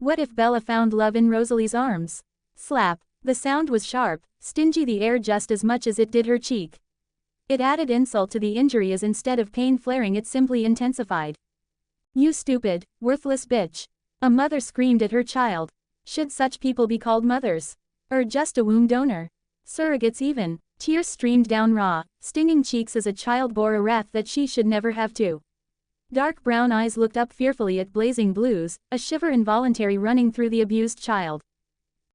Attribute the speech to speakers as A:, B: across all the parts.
A: What if Bella found love in Rosalie's arms? Slap. The sound was sharp, stinging the air just as much as it did her cheek. It added insult to the injury as instead of pain flaring it simply intensified. You stupid, worthless bitch. A mother screamed at her child. Should such people be called mothers? Or just a womb donor? Surrogates even. Tears streamed down raw, stinging cheeks as a child bore a wrath that she should never have to. Dark brown eyes looked up fearfully at blazing blues, a shiver involuntary running through the abused child.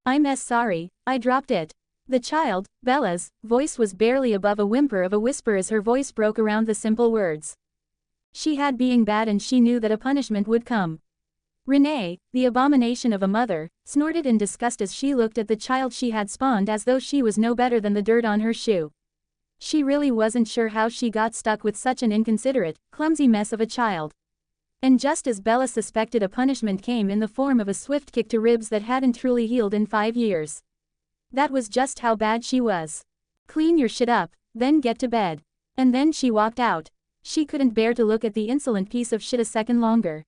A: I'm sorry, I dropped it. The child, Bella's, voice was barely above a whimper of a whisper as her voice broke around the simple words. She had being bad and she knew that a punishment would come. Renee, the abomination of a mother, snorted in disgust as she looked at the child she had spawned as though she was no better than the dirt on her shoe. She really wasn't sure how she got stuck with such an inconsiderate, clumsy mess of a child. And just as Bella suspected, a punishment came in the form of a swift kick to ribs that hadn't truly healed in 5 years. That was just how bad she was. Clean your shit up, then get to bed. And then she walked out. She couldn't bear to look at the insolent piece of shit a second longer.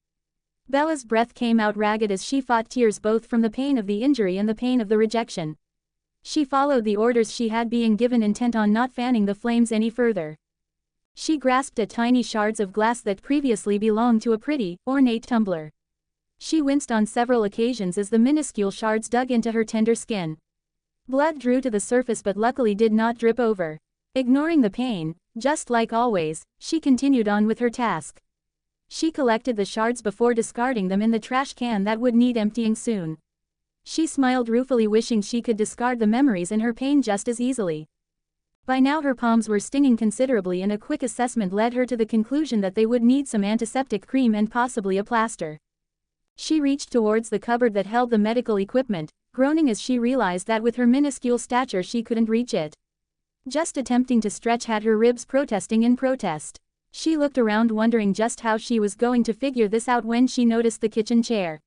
A: Bella's breath came out ragged as she fought tears both from the pain of the injury and the pain of the rejection. She followed the orders she had being given, intent on not fanning the flames any further. She grasped at tiny shards of glass that previously belonged to a pretty, ornate tumbler. She winced on several occasions as the minuscule shards dug into her tender skin. Blood drew to the surface but luckily did not drip over. Ignoring the pain, just like always, she continued on with her task. She collected the shards before discarding them in the trash can that would need emptying soon. She smiled ruefully, wishing she could discard the memories in her pain just as easily. By now her palms were stinging considerably and a quick assessment led her to the conclusion that they would need some antiseptic cream and possibly a plaster. She reached towards the cupboard that held the medical equipment, groaning as she realized that with her minuscule stature she couldn't reach it. Just attempting to stretch had her ribs protesting in protest. She looked around wondering just how she was going to figure this out when she noticed the kitchen chair.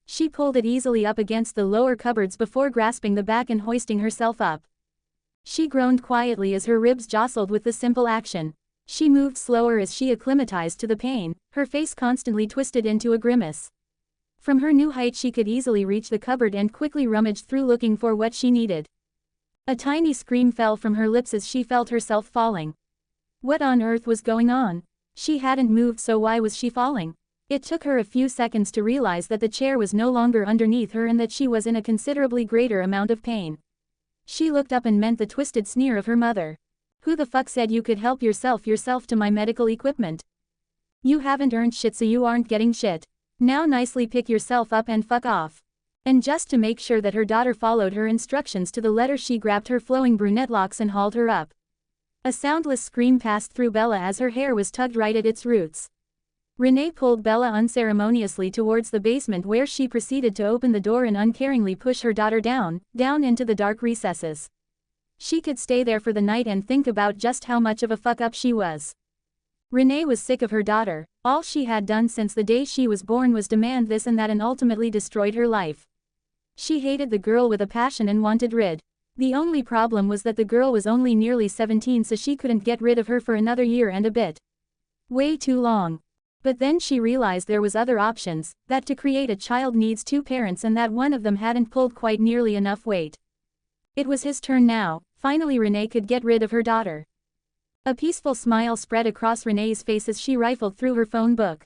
A: She pulled it easily up against the lower cupboards before grasping the back and hoisting herself up. She groaned quietly as her ribs jostled with the simple action. She moved slower as she acclimatized to the pain, her face constantly twisted into a grimace. From her new height she could easily reach the cupboard and quickly rummage through looking for what she needed. A tiny scream fell from her lips as she felt herself falling. What on earth was going on? She hadn't moved, so why was she falling? It took her a few seconds to realize that the chair was no longer underneath her and that she was in a considerably greater amount of pain. She looked up and meant the twisted sneer of her mother. Who the fuck said you could help yourself to my medical equipment? You haven't earned shit, so you aren't getting shit. Now nicely pick yourself up and fuck off. And just to make sure that her daughter followed her instructions to the letter, she grabbed her flowing brunette locks and hauled her up. A soundless scream passed through Bella as her hair was tugged right at its roots. Renee pulled Bella unceremoniously towards the basement, where she proceeded to open the door and uncaringly push her daughter down into the dark recesses. She could stay there for the night and think about just how much of a fuck-up she was. Renee was sick of her daughter. All she had done since the day she was born was demand this and that and ultimately destroyed her life. She hated the girl with a passion and wanted rid. The only problem was that the girl was only nearly 17, so she couldn't get rid of her for another year and a bit. Way too long. But then she realized there was other options, that to create a child needs 2 parents and that one of them hadn't pulled quite nearly enough weight. It was his turn now. Finally Renee could get rid of her daughter. A peaceful smile spread across Renee's face as she rifled through her phone book.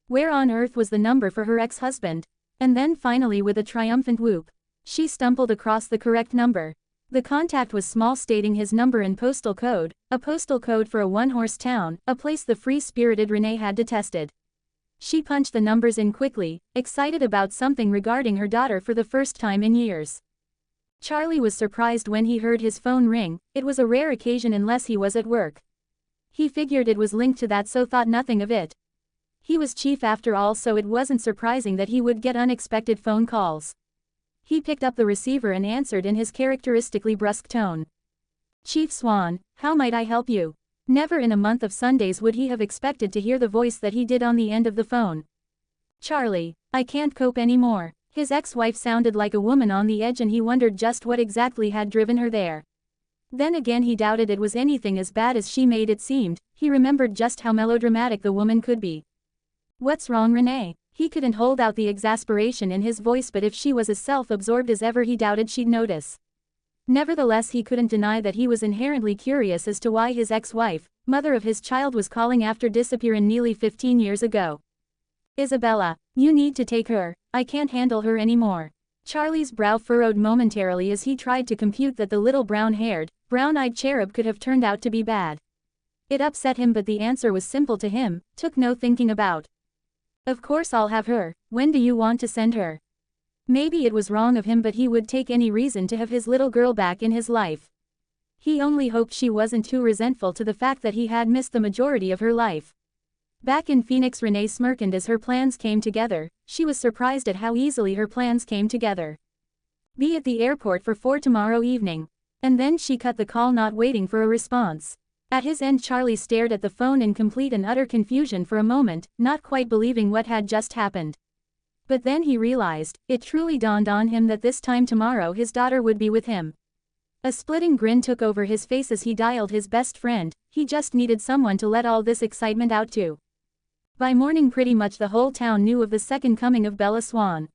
A: Where on earth was the number for her ex-husband? And then finally, with a triumphant whoop, she stumbled across the correct number. The contact was small, stating his number and postal code, a postal code for a one-horse town, a place the free-spirited Renee had detested. She punched the numbers in quickly, excited about something regarding her daughter for the first time in years. Charlie was surprised when he heard his phone ring. It was a rare occasion unless he was at work. He figured it was linked to that, so thought nothing of it. He was chief after all, so it wasn't surprising that he would get unexpected phone calls. He picked up the receiver and answered in his characteristically brusque tone. Chief Swan, how might I help you? Never in a month of Sundays would he have expected to hear the voice that he did on the end of the phone. Charlie, I can't cope anymore. His ex-wife sounded like a woman on the edge and he wondered just what exactly had driven her there. Then again he doubted it was anything as bad as she made it seem. He remembered just how melodramatic the woman could be. What's wrong, Renee? He couldn't hold out the exasperation in his voice, but if she was as self-absorbed as ever he doubted she'd notice. Nevertheless, he couldn't deny that he was inherently curious as to why his ex-wife, mother of his child, was calling after disappearing nearly 15 years ago. Isabella, you need to take her, I can't handle her anymore. Charlie's brow furrowed momentarily as he tried to compute that the little brown-haired, brown-eyed cherub could have turned out to be bad. It upset him, but the answer was simple to him, took no thinking about. Of course I'll have her. When do you want to send her? Maybe it was wrong of him, but he would take any reason to have his little girl back in his life. He only hoped she wasn't too resentful to the fact that he had missed the majority of her life. Back in Phoenix, Renee smirked as her plans came together. She was surprised at how easily her plans came together. Be at the airport for 4 tomorrow evening. And then she cut the call, not waiting for a response. At his end, Charlie stared at the phone in complete and utter confusion for a moment, not quite believing what had just happened. But then he realized, it truly dawned on him that this time tomorrow his daughter would be with him. A splitting grin took over his face as he dialed his best friend. He just needed someone to let all this excitement out to. By morning, pretty much the whole town knew of the second coming of Bella Swan.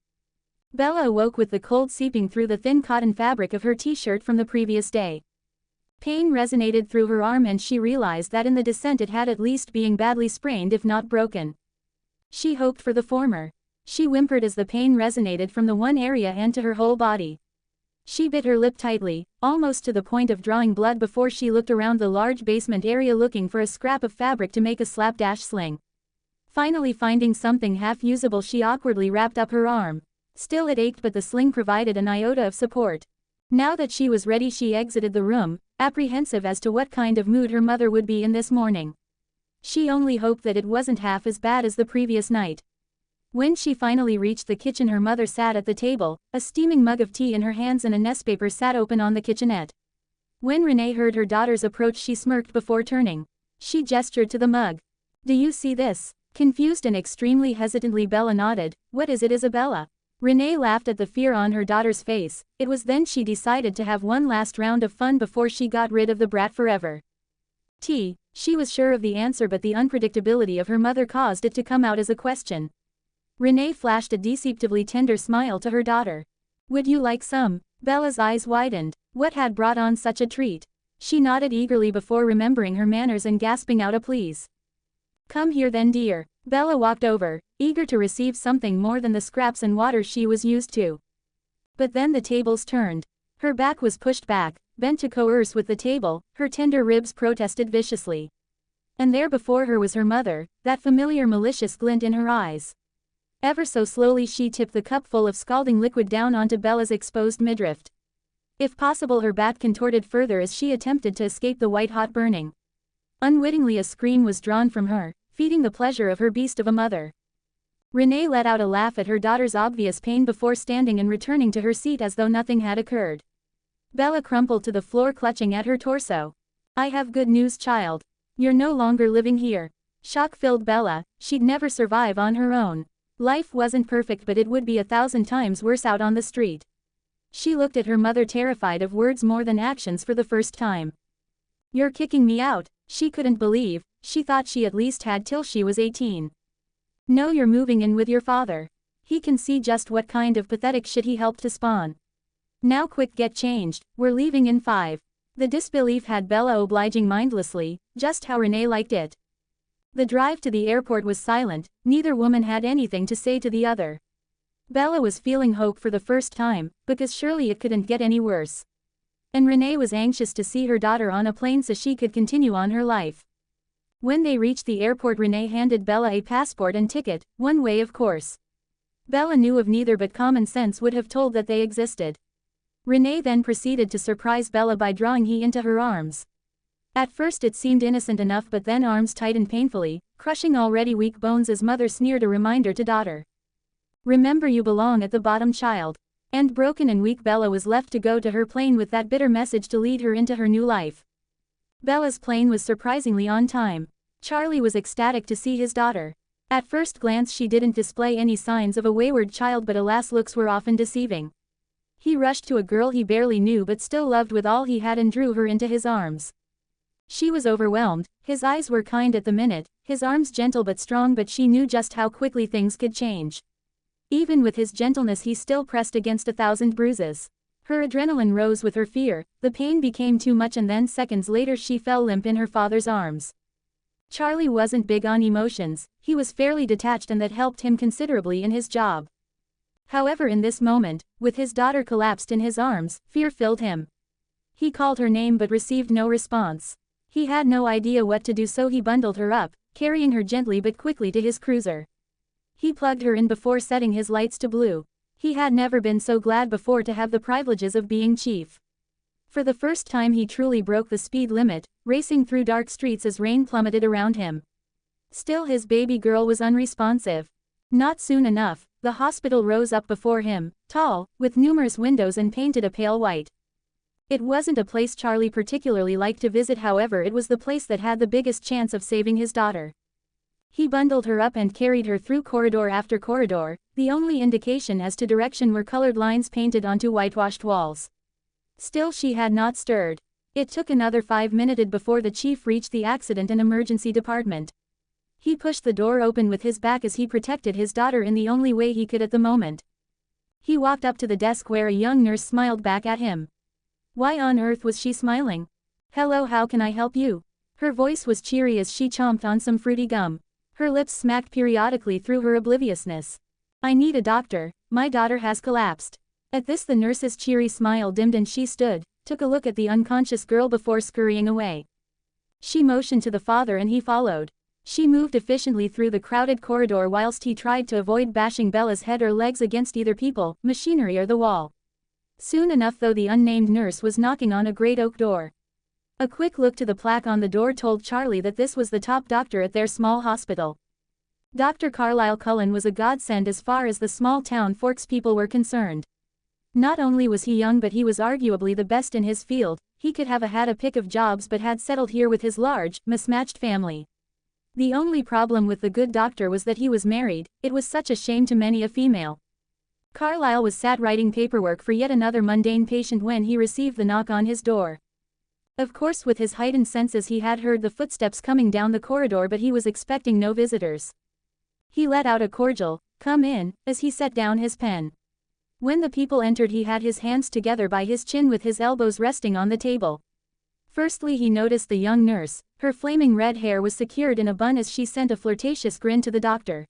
A: Bella awoke with the cold seeping through the thin cotton fabric of her t-shirt from the previous day. Pain resonated through her arm, and she realized that in the descent it had at least being badly sprained, if not broken. She hoped for the former. She whimpered as the pain resonated from the one area and to her whole body. She bit her lip tightly, almost to the point of drawing blood, before she looked around the large basement area looking for a scrap of fabric to make a slapdash sling. Finally finding something half usable, she awkwardly wrapped up her arm. Still it ached, but the sling provided an iota of support. Now that she was ready, she exited the room, apprehensive as to what kind of mood her mother would be in this morning. She only hoped that it wasn't half as bad as the previous night. When she finally reached the kitchen, her mother sat at the table, a steaming mug of tea in her hands, and a newspaper sat open on the kitchenette. When Renee heard her daughter's approach, she smirked before turning. She gestured to the mug. Do you see this? Confused and extremely hesitantly, Bella nodded. What is it, Isabella? Renee laughed at the fear on her daughter's face. It was then she decided to have one last round of fun before she got rid of the brat forever. Tea. She was sure of the answer, but the unpredictability of her mother caused it to come out as a question. Renee flashed a deceptively tender smile to her daughter. Would you like some? Bella's eyes widened. What had brought on such a treat? She nodded eagerly before remembering her manners and gasping out a please. Come here then, dear. Bella walked over, eager to receive something more than the scraps and water she was used to. But then the tables turned. Her back was pushed back, bent to coerce with the table, her tender ribs protested viciously. And there before her was her mother, that familiar malicious glint in her eyes. Ever so slowly she tipped the cup full of scalding liquid down onto Bella's exposed midriff. If possible, her back contorted further as she attempted to escape the white-hot burning. Unwittingly a scream was drawn from her, feeding the pleasure of her beast of a mother. Renee let out a laugh at her daughter's obvious pain before standing and returning to her seat as though nothing had occurred. Bella crumpled to the floor, clutching at her torso. I have good news, child. You're no longer living here. Shock filled Bella. She'd never survive on her own. Life wasn't perfect, but it would be 1,000 times worse out on the street. She looked at her mother, terrified of words more than actions for the first time. You're kicking me out? She couldn't believe. She thought she at least had till she was 18. No, you're moving in with your father. He can see just what kind of pathetic shit he helped to spawn. Now quick, get changed, we're leaving in 5. The disbelief had Bella obliging mindlessly, just how Renee liked it. The drive to the airport was silent, neither woman had anything to say to the other. Bella was feeling hope for the first time, because surely it couldn't get any worse. And Renee was anxious to see her daughter on a plane so she could continue on her life. When they reached the airport, Renee handed Bella a passport and ticket, one way of course. Bella knew of neither, but common sense would have told that they existed. Renee then proceeded to surprise Bella by drawing he into her arms. At first it seemed innocent enough, but then arms tightened painfully, crushing already weak bones as mother sneered a reminder to daughter. Remember, you belong at the bottom, child. And broken and weak, Bella was left to go to her plane with that bitter message to lead her into her new life. Bella's plane was surprisingly on time. Charlie was ecstatic to see his daughter. At first glance she didn't display any signs of a wayward child, but alas, looks were often deceiving. He rushed to a girl he barely knew but still loved with all he had and drew her into his arms. She was overwhelmed, his eyes were kind at the minute, his arms gentle but strong, but she knew just how quickly things could change. Even with his gentleness he still pressed against 1,000 bruises. Her adrenaline rose with her fear, the pain became too much, and then seconds later she fell limp in her father's arms. Charlie wasn't big on emotions, he was fairly detached, and that helped him considerably in his job. However, in this moment, with his daughter collapsed in his arms, fear filled him. He called her name but received no response. He had no idea what to do, so he bundled her up, carrying her gently but quickly to his cruiser. He plugged her in before setting his lights to blue. He had never been so glad before to have the privileges of being chief. For the first time he truly broke the speed limit, racing through dark streets as rain plummeted around him. Still his baby girl was unresponsive. Not soon enough, the hospital rose up before him, tall, with numerous windows and painted a pale white. It wasn't a place Charlie particularly liked to visit, however it was the place that had the biggest chance of saving his daughter. He bundled her up and carried her through corridor after corridor, the only indication as to direction were colored lines painted onto whitewashed walls. Still she had not stirred. It took another 5 minutes before the chief reached the accident and emergency department. He pushed the door open with his back as he protected his daughter in the only way he could at the moment. He walked up to the desk where a young nurse smiled back at him. Why on earth was she smiling? Hello, how can I help you? Her voice was cheery as she chomped on some fruity gum. Her lips smacked periodically through her obliviousness. I need a doctor, my daughter has collapsed. At this the nurse's cheery smile dimmed and she stood, took a look at the unconscious girl before scurrying away. She motioned to the father and he followed. She moved efficiently through the crowded corridor whilst he tried to avoid bashing Bella's head or legs against either people, machinery or the wall. Soon enough though the unnamed nurse was knocking on a great oak door. A quick look to the plaque on the door told Charlie that this was the top doctor at their small hospital. Dr. Carlisle Cullen was a godsend as far as the small town Forks people were concerned. Not only was he young but he was arguably the best in his field, he could have had a pick of jobs but had settled here with his large, mismatched family. The only problem with the good doctor was that he was married, it was such a shame to many a female. Carlisle was sat writing paperwork for yet another mundane patient when he received the knock on his door. Of course with his heightened senses he had heard the footsteps coming down the corridor but he was expecting no visitors. He let out a cordial, "Come in," as he set down his pen. When the people entered he had his hands together by his chin with his elbows resting on the table. Firstly he noticed the young nurse, her flaming red hair was secured in a bun as she sent a flirtatious grin to the doctor.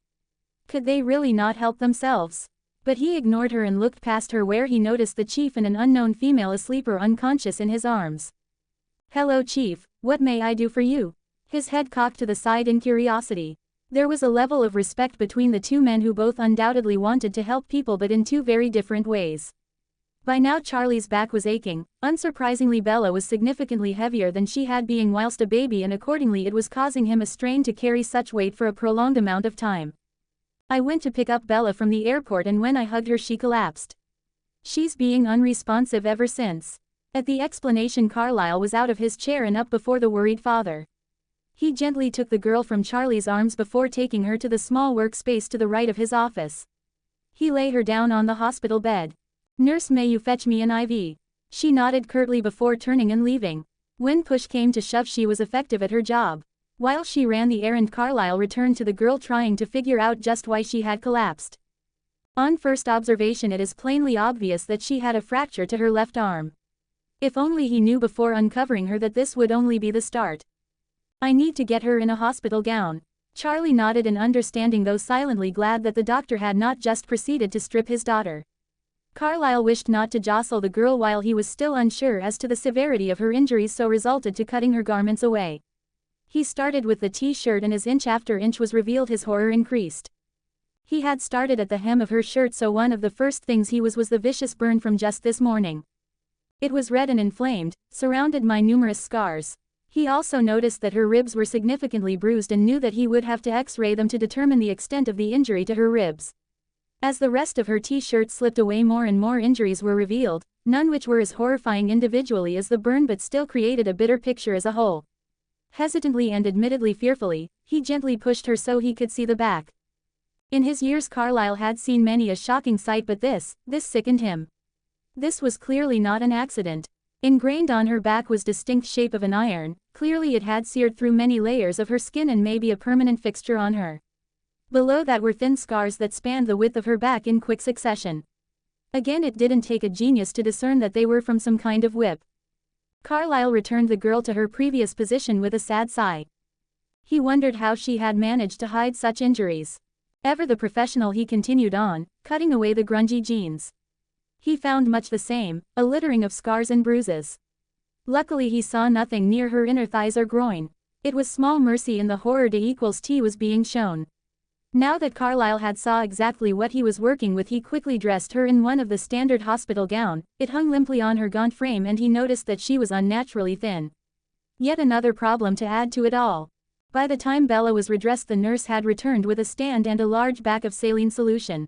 A: Could they really not help themselves? But he ignored her and looked past her where he noticed the chief and an unknown female asleep or unconscious in his arms. "Hello Chief, what may I do for you?" His head cocked to the side in curiosity. There was a level of respect between the two men who both undoubtedly wanted to help people but in two very different ways. By now Charlie's back was aching, unsurprisingly Bella was significantly heavier than she had been whilst a baby and accordingly it was causing him a strain to carry such weight for a prolonged amount of time. I went to pick up Bella from the airport and when I hugged her she collapsed. She's being unresponsive ever since. At the explanation Carlisle was out of his chair and up before the worried father. He gently took the girl from Charlie's arms before taking her to the small workspace to the right of his office. He lay her down on the hospital bed. "Nurse, may you fetch me an IV?" She nodded curtly before turning and leaving. When push came to shove she was effective at her job. While she ran the errand Carlisle returned to the girl trying to figure out just why she had collapsed. On first observation it is plainly obvious that she had a fracture to her left arm. If only he knew before uncovering her that this would only be the start. "I need to get her in a hospital gown." Charlie nodded in understanding though silently glad that the doctor had not just proceeded to strip his daughter. Carlisle wished not to jostle the girl while he was still unsure as to the severity of her injuries so resulted to cutting her garments away. He started with the t-shirt and as inch after inch was revealed his horror increased. He had started at the hem of her shirt so one of the first things he was the vicious burn from just this morning. It was red and inflamed, surrounded by numerous scars. He also noticed that her ribs were significantly bruised and knew that he would have to x-ray them to determine the extent of the injury to her ribs. As the rest of her t-shirt slipped away more and more injuries were revealed, none which were as horrifying individually as the burn but still created a bitter picture as a whole. Hesitantly and admittedly fearfully, he gently pushed her so he could see the back. In his years Carlisle had seen many a shocking sight but this sickened him. This was clearly not an accident. Ingrained on her back was distinct shape of an iron, clearly it had seared through many layers of her skin and may be a permanent fixture on her. Below that were thin scars that spanned the width of her back in quick succession. Again, it didn't take a genius to discern that they were from some kind of whip. Carlyle returned the girl to her previous position with a sad sigh. He wondered how she had managed to hide such injuries. Ever the professional, he continued on, cutting away the grungy jeans. He found much the same, a littering of scars and bruises. Luckily he saw nothing near her inner thighs or groin. It was small mercy in the horror D=T was being shown. Now that Carlyle had saw exactly what he was working with, he quickly dressed her in one of the standard hospital gown. It hung limply on her gaunt frame and he noticed that she was unnaturally thin. Yet another problem to add to it all. By the time Bella was redressed, the nurse had returned with a stand and a large bag of saline solution.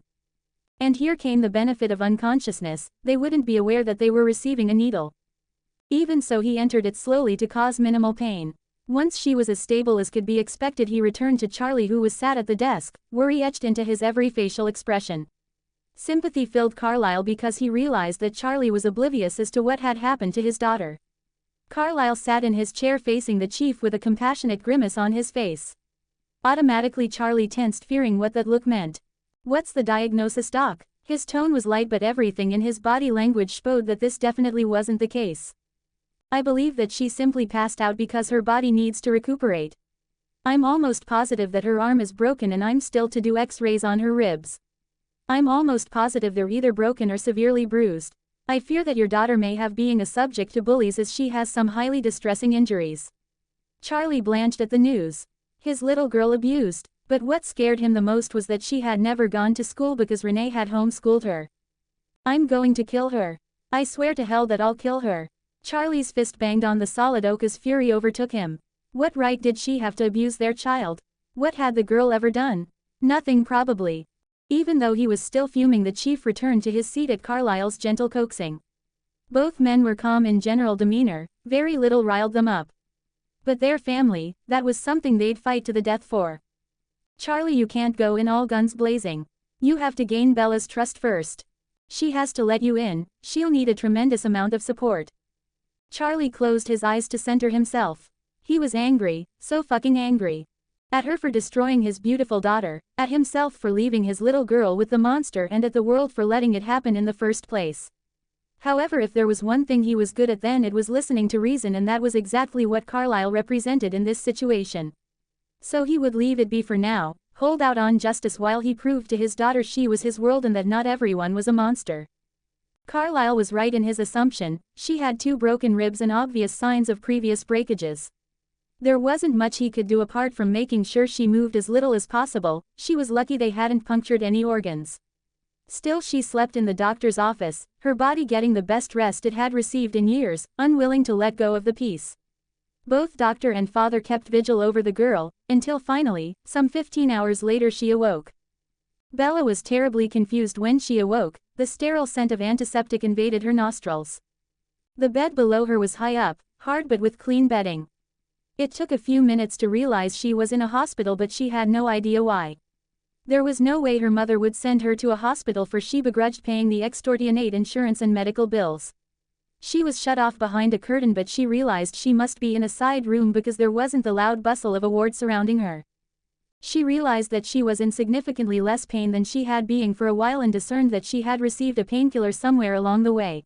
A: And here came the benefit of unconsciousness, they wouldn't be aware that they were receiving a needle. Even so, he entered it slowly to cause minimal pain. Once she was as stable as could be expected, he returned to Charlie, who was sat at the desk, worry etched into his every facial expression. Sympathy filled Carlyle because he realized that Charlie was oblivious as to what had happened to his daughter. Carlyle sat in his chair facing the chief with a compassionate grimace on his face. Automatically Charlie tensed, fearing what that look meant. "What's the diagnosis, doc?" His tone was light, but everything in his body language showed that this definitely wasn't the case. "I believe that she simply passed out because her body needs to recuperate. I'm almost positive that her arm is broken and I'm still to do X-rays on her ribs. I'm almost positive they're either broken or severely bruised. I fear that your daughter may have been a subject to bullies as she has some highly distressing injuries." Charlie blanched at the news. His little girl abused. But what scared him the most was that she had never gone to school because Renee had homeschooled her. "I'm going to kill her. I swear to hell that I'll kill her." Charlie's fist banged on the solid oak as fury overtook him. What right did she have to abuse their child? What had the girl ever done? Nothing, probably. Even though he was still fuming, the chief returned to his seat at Carlyle's gentle coaxing. Both men were calm in general demeanor, very little riled them up. But their family, that was something they'd fight to the death for. "Charlie, you can't go in all guns blazing. You have to gain Bella's trust first. She has to let you in, she'll need a tremendous amount of support." Charlie closed his eyes to center himself. He was angry, so fucking angry. At her for destroying his beautiful daughter, at himself for leaving his little girl with the monster, and at the world for letting it happen in the first place. However, if there was one thing he was good at, then it was listening to reason, and that was exactly what Carlyle represented in this situation. So he would leave it be for now, hold out on justice while he proved to his daughter she was his world and that not everyone was a monster. Carlyle was right in his assumption. She had 2 broken ribs and obvious signs of previous breakages. There wasn't much he could do apart from making sure she moved as little as possible. She was lucky they hadn't punctured any organs. Still, she slept in the doctor's office, her body getting the best rest it had received in years, unwilling to let go of the piece. Both doctor and father kept vigil over the girl, until finally, some 15 hours later, she awoke. Bella was terribly confused when she awoke. The sterile scent of antiseptic invaded her nostrils. The bed below her was high up, hard but with clean bedding. It took a few minutes to realize she was in a hospital, but she had no idea why. There was no way her mother would send her to a hospital, for she begrudged paying the extortionate insurance and medical bills. She was shut off behind a curtain, but she realized she must be in a side room because there wasn't the loud bustle of a ward surrounding her. She realized that she was in significantly less pain than she had been for a while and discerned that she had received a painkiller somewhere along the way.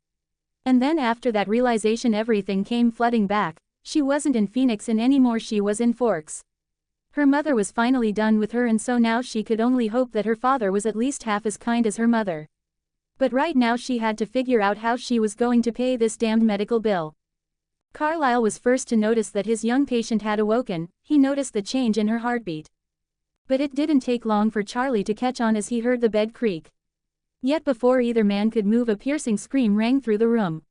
A: And then after that realization, everything came flooding back. She wasn't in Phoenix anymore, she was in Forks. Her mother was finally done with her, and so now she could only hope that her father was at least half as kind as her mother. But right now she had to figure out how she was going to pay this damned medical bill. Carlyle was first to notice that his young patient had awoken. He noticed the change in her heartbeat. But it didn't take long for Charlie to catch on as he heard the bed creak. Yet before either man could move, a piercing scream rang through the room.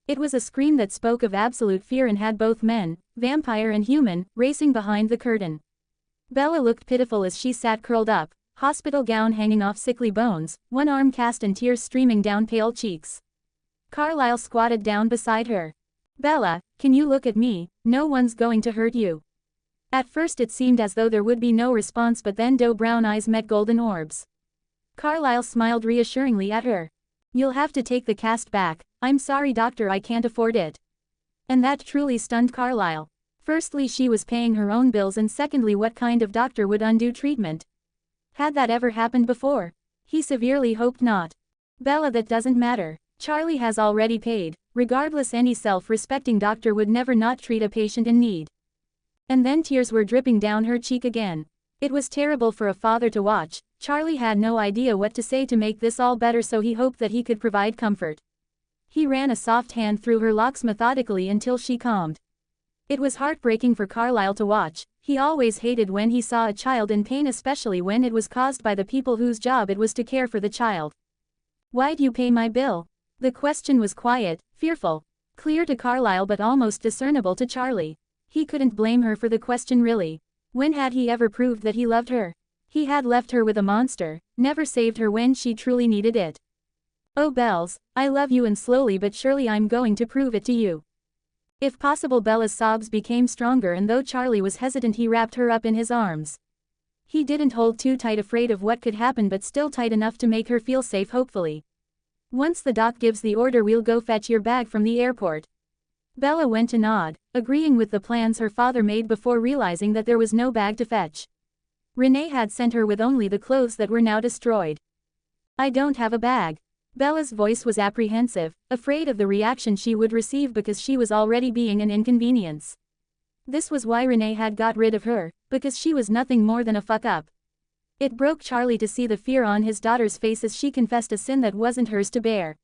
A: It was a scream that spoke of absolute fear and had both men, vampire and human, racing behind the curtain. Bella looked pitiful as she sat curled up, hospital gown hanging off sickly bones, one arm cast and tears streaming down pale cheeks. Carlyle squatted down beside her. "Bella, can you look at me? No one's going to hurt you." At first it seemed as though there would be no response, but then doe brown eyes met golden orbs. Carlyle smiled reassuringly at her. "You'll have to take the cast back, "I'm sorry doctor, I can't afford it." And that truly stunned Carlisle. Firstly, she was paying her own bills, and secondly, what kind of doctor would undo treatment? Had that ever happened before? He severely hoped not. "Bella, that doesn't matter. Charlie has already paid. Regardless, any self-respecting doctor would never not treat a patient in need." And then tears were dripping down her cheek again. It was terrible for a father to watch. Charlie had no idea what to say to make this all better, so he hoped that he could provide comfort. He ran a soft hand through her locks methodically until she calmed. It was heartbreaking for Carlisle to watch. He always hated when he saw a child in pain, especially when it was caused by the people whose job it was to care for the child. "Why'd you pay my bill?" The question was quiet, fearful, clear to Carlisle but almost discernible to Charlie. He couldn't blame her for the question really. When had he ever proved that he loved her? He had left her with a monster, never saved her when she truly needed it. "Oh Bells, I love you, and slowly but surely I'm going to prove it to you." If possible, Bella's sobs became stronger, and though Charlie was hesitant, he wrapped her up in his arms. He didn't hold too tight, afraid of what could happen, but still tight enough to make her feel safe, hopefully. "Once the doc gives the order, we'll go fetch your bag from the airport." Bella went to nod, agreeing with the plans her father made before realizing that there was no bag to fetch. Renee had sent her with only the clothes that were now destroyed. "I don't have a bag." Bella's voice was apprehensive, afraid of the reaction she would receive because she was already being an inconvenience. This was why Renee had got rid of her, because she was nothing more than a fuck-up. It broke Charlie to see the fear on his daughter's face as she confessed a sin that wasn't hers to bear.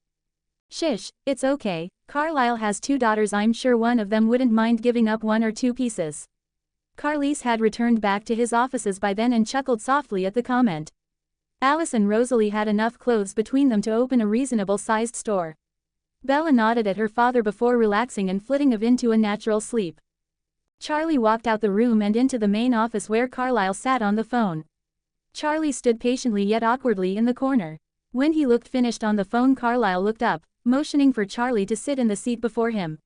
A: "Shish, it's okay. Carlisle has 2 daughters. I'm sure one of them wouldn't mind giving up 1 or 2 pieces." Carlisle had returned back to his offices by then and chuckled softly at the comment. Alice and Rosalie had enough clothes between them to open a reasonable-sized store. Bella nodded at her father before relaxing and flitting into a natural sleep. Charlie walked out the room and into the main office where Carlisle sat on the phone. Charlie stood patiently yet awkwardly in the corner. When he looked finished on the phone, Carlisle looked up, motioning for Charlie to sit in the seat before him.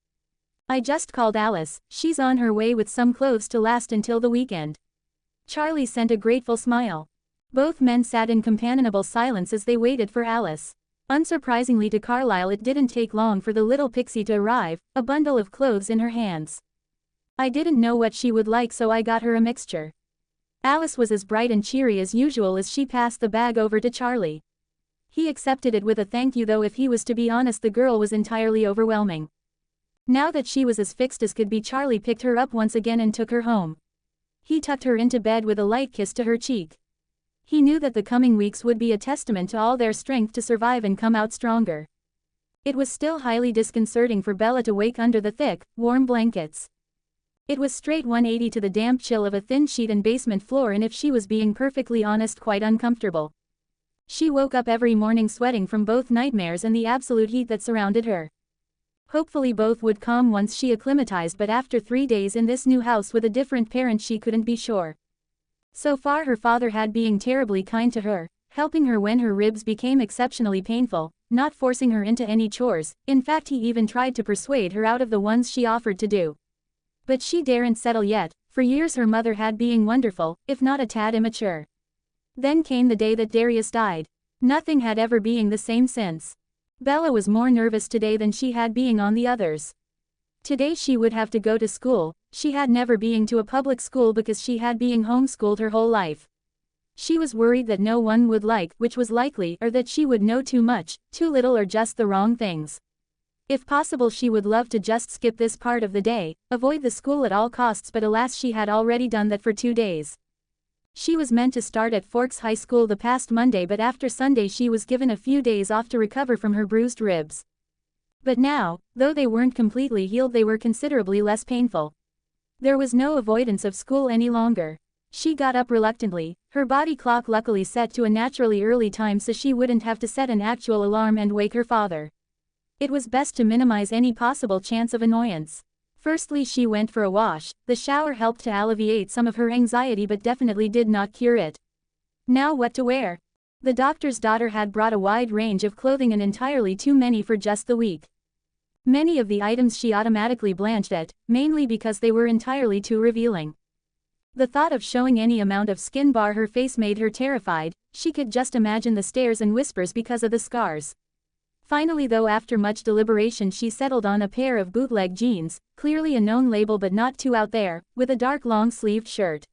A: "I just called Alice. She's on her way with some clothes to last until the weekend." Charlie sent a grateful smile. Both men sat in companionable silence as they waited for Alice. Unsurprisingly to Carlisle, it didn't take long for the little pixie to arrive, a bundle of clothes in her hands. "I didn't know what she would like, so I got her a mixture." Alice was as bright and cheery as usual as she passed the bag over to Charlie. He accepted it with a thank you, though if he was to be honest, the girl was entirely overwhelming. Now that she was as fixed as could be, Charlie picked her up once again and took her home. He tucked her into bed with a light kiss to her cheek. He knew that the coming weeks would be a testament to all their strength to survive and come out stronger. It was still highly disconcerting for Bella to wake under the thick, warm blankets. It was straight 180 to the damp chill of a thin sheet and basement floor, and if she was being perfectly honest, quite uncomfortable. She woke up every morning sweating from both nightmares and the absolute heat that surrounded her. Hopefully both would calm once she acclimatized, but after 3 days in this new house with a different parent, she couldn't be sure. So far her father had been terribly kind to her, helping her when her ribs became exceptionally painful, not forcing her into any chores. In fact, he even tried to persuade her out of the ones she offered to do. But she daren't settle yet. For years her mother had been wonderful, if not a tad immature. Then came the day that Darius died. Nothing had ever been the same since. Bella was more nervous today than she had been on the others. Today she would have to go to school. She had never been to a public school because she had been homeschooled her whole life. She was worried that no one would like, which was likely, or that she would know too much, too little, or just the wrong things. If possible, she would love to just skip this part of the day, avoid the school at all costs, but alas, she had already done that for 2 days. She was meant to start at Forks High School the past Monday, but after Sunday she was given a few days off to recover from her bruised ribs. But now, though they weren't completely healed, they were considerably less painful. There was no avoidance of school any longer. She got up reluctantly, her body clock luckily set to a naturally early time so she wouldn't have to set an actual alarm and wake her father. It was best to minimize any possible chance of annoyance. Firstly, she went for a wash. The shower helped to alleviate some of her anxiety but definitely did not cure it. Now what to wear? The doctor's daughter had brought a wide range of clothing and entirely too many for just the week. Many of the items she automatically blanched at, mainly because they were entirely too revealing. The thought of showing any amount of skin bar her face made her terrified. She could just imagine the stares and whispers because of the scars. Finally though after much deliberation she settled on a pair of bootleg jeans, clearly a known label but not too out there, with a dark long-sleeved shirt.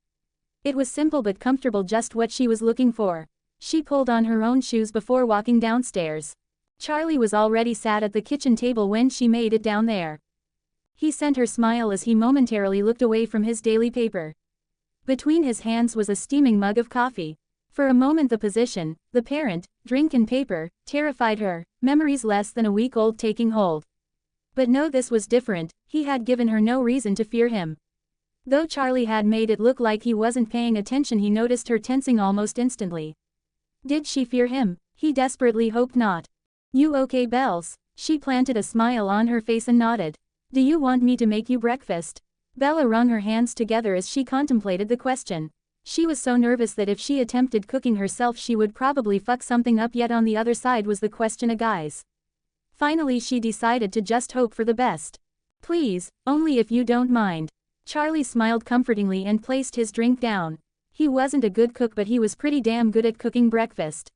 A: It was simple but comfortable, just what she was looking for. She pulled on her own shoes before walking downstairs. Charlie was already sat at the kitchen table when she made it down there. He sent her smile as he momentarily looked away from his daily paper. Between his hands was a steaming mug of coffee. For a moment the position, the parent, drink and paper, terrified her, memories less than a week old taking hold. But no, this was different, he had given her no reason to fear him. Though Charlie had made it look like he wasn't paying attention, he noticed her tensing almost instantly. Did she fear him? He desperately hoped not. You okay, Bells? She planted a smile on her face and nodded. Do you want me to make you breakfast? Bella wrung her hands together as she contemplated the question. She was so nervous that if she attempted cooking herself she would probably fuck something up, yet on the other side was the question of guys. Finally she decided to just hope for the best. Please, only if you don't mind. Charlie smiled comfortingly and placed his drink down. He wasn't a good cook but he was pretty damn good at cooking breakfast.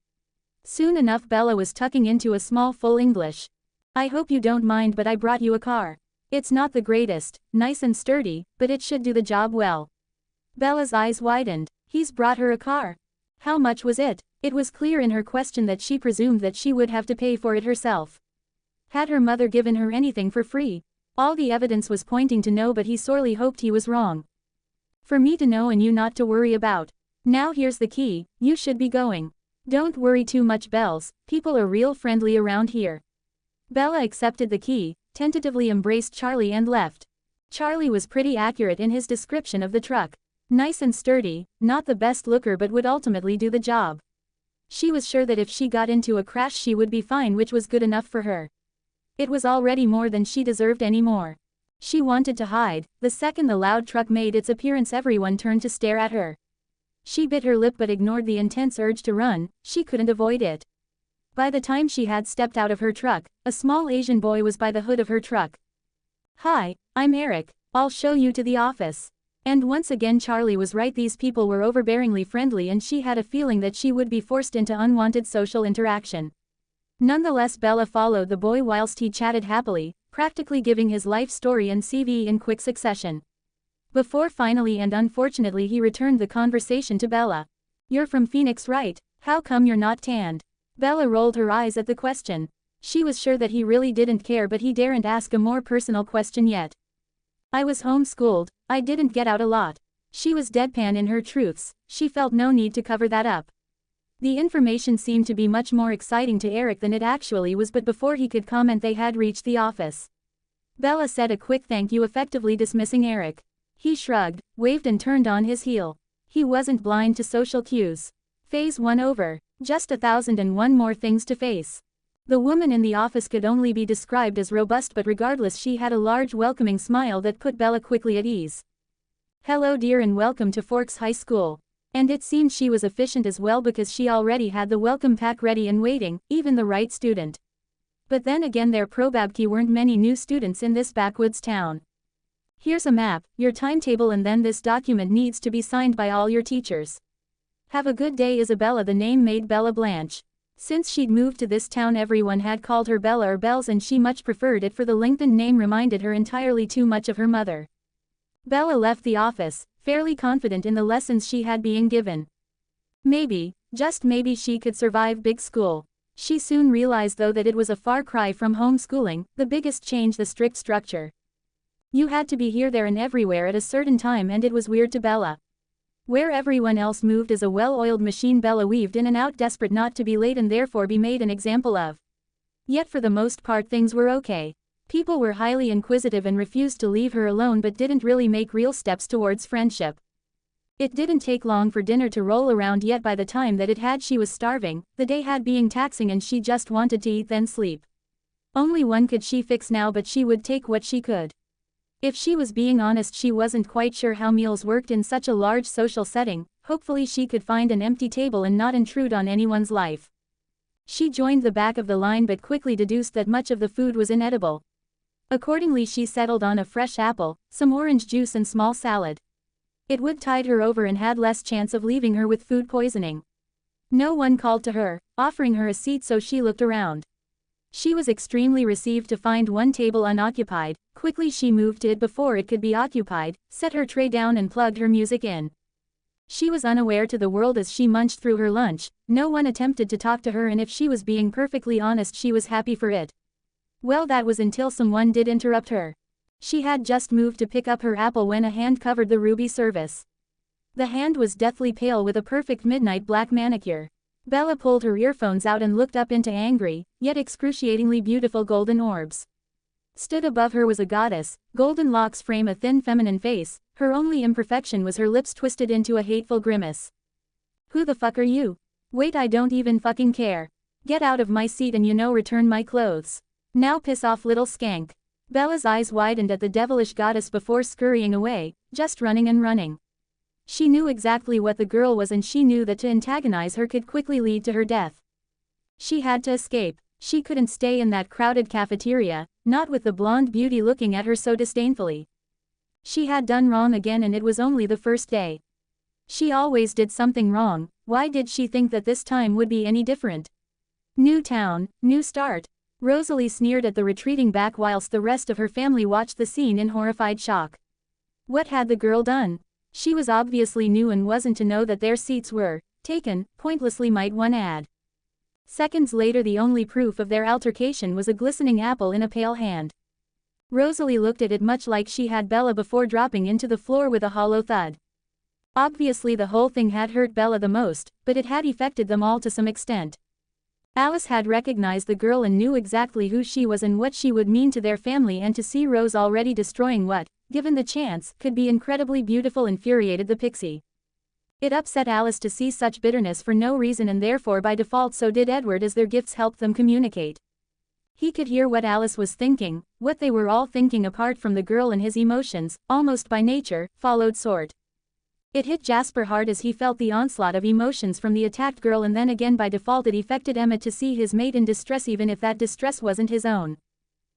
A: Soon enough Bella was tucking into a small full English. I hope you don't mind but I brought you a car. It's not the greatest, nice and sturdy, but it should do the job well. Bella's eyes widened. He's brought her a car. How much was it? It was clear in her question that she presumed that she would have to pay for it herself. Had her mother given her anything for free? All the evidence was pointing to no, but he sorely hoped he was wrong. For me to know and you not to worry about. Now here's the key, you should be going. Don't worry too much, Bells, people are real friendly around here. Bella accepted the key, tentatively embraced Charlie and left. Charlie was pretty accurate in his description of the truck. Nice and sturdy, not the best looker but would ultimately do the job. She was sure that if she got into a crash she would be fine, which was good enough for her. It was already more than she deserved anymore. She wanted to hide. The second the loud truck made its appearance everyone turned to stare at her. She bit her lip but ignored the intense urge to run, she couldn't avoid it. By the time she had stepped out of her truck, a small Asian boy was by the hood of her truck. Hi, I'm Eric, I'll show you to the office. And once again Charlie was right, these people were overbearingly friendly and she had a feeling that she would be forced into unwanted social interaction. Nonetheless Bella followed the boy whilst he chatted happily, practically giving his life story and CV in quick succession. Before finally and unfortunately he returned the conversation to Bella. You're from Phoenix, right? How come you're not tanned? Bella rolled her eyes at the question. She was sure that he really didn't care but he daren't ask a more personal question yet. I was homeschooled, I didn't get out a lot. She was deadpan in her truths, she felt no need to cover that up. The information seemed to be much more exciting to Eric than it actually was, but before he could comment they had reached the office. Bella said a quick thank you, effectively dismissing Eric. He shrugged, waved and turned on his heel. He wasn't blind to social cues. Phase 1 over, just 1,001 more things to face. The woman in the office could only be described as robust, but regardless she had a large welcoming smile that put Bella quickly at ease. Hello dear and welcome to Forks High School. And it seemed she was efficient as well because she already had the welcome pack ready and waiting, even the right student. But then again there probably weren't many new students in this backwoods town. Here's a map, your timetable, and then this document needs to be signed by all your teachers. Have a good day, Isabella. The name made Bella blanch. Since she'd moved to this town everyone had called her Bella or Bells and she much preferred it, for the lengthened name reminded her entirely too much of her mother. Bella left the office, fairly confident in the lessons she had being given. Maybe, just maybe she could survive big school. She soon realized though that it was a far cry from homeschooling, the biggest change the strict structure. You had to be here, there and everywhere at a certain time, and it was weird to Bella. Where everyone else moved as a well-oiled machine, Bella weaved in and out, desperate not to be late and therefore be made an example of. Yet for the most part things were okay. People were highly inquisitive and refused to leave her alone but didn't really make real steps towards friendship. It didn't take long for dinner to roll around, yet by the time that it had she was starving, the day had being taxing and she just wanted to eat then sleep. Only one could she fix now, but she would take what she could. If she was being honest, she wasn't quite sure how meals worked in such a large social setting. Hopefully she could find an empty table and not intrude on anyone's life. She joined the back of the line but quickly deduced that much of the food was inedible. Accordingly she settled on a fresh apple, some orange juice and small salad. It would tide her over and had less chance of leaving her with food poisoning. No one called to her, offering her a seat, so she looked around. She was extremely relieved to find one table unoccupied. Quickly she moved to it before it could be occupied, set her tray down and plugged her music in. She was unaware to the world as she munched through her lunch. No one attempted to talk to her, and if she was being perfectly honest, she was happy for it. Well, that was until someone did interrupt her. She had just moved to pick up her apple when a hand covered the ruby service. The hand was deathly pale with a perfect midnight black manicure. Bella pulled her earphones out and looked up into angry, yet excruciatingly beautiful golden orbs. Stood above her was a goddess. Golden locks frame a thin feminine face. Her only imperfection was her lips twisted into a hateful grimace. Who the fuck are you? Wait, I don't even fucking care. Get out of my seat and return my clothes. Now piss off, little skank. Bella's eyes widened at the devilish goddess before scurrying away, just running and running. She knew exactly what the girl was, and she knew that to antagonize her could quickly lead to her death. She had to escape. She couldn't stay in that crowded cafeteria, not with the blonde beauty looking at her so disdainfully. She had done wrong again, and it was only the first day. She always did something wrong. Why did she think that this time would be any different? New town, new start. Rosalie sneered at the retreating back whilst the rest of her family watched the scene in horrified shock. What had the girl done? She was obviously new and wasn't to know that their seats were taken, pointlessly might one add. Seconds later, the only proof of their altercation was a glistening apple in a pale hand. Rosalie looked at it much like she had Bella before, dropping into the floor with a hollow thud. Obviously the whole thing had hurt Bella the most, but it had affected them all to some extent. Alice had recognized the girl and knew exactly who she was and what she would mean to their family, and to see Rose already destroying what, given the chance, could be incredibly beautiful infuriated the pixie. It upset Alice to see such bitterness for no reason, and therefore by default so did Edward, as their gifts helped them communicate. He could hear what Alice was thinking, what they were all thinking apart from the girl, and his emotions, almost by nature, followed suit. It hit Jasper hard as he felt the onslaught of emotions from the attacked girl, and then again by default it affected Emmett to see his mate in distress, even if that distress wasn't his own.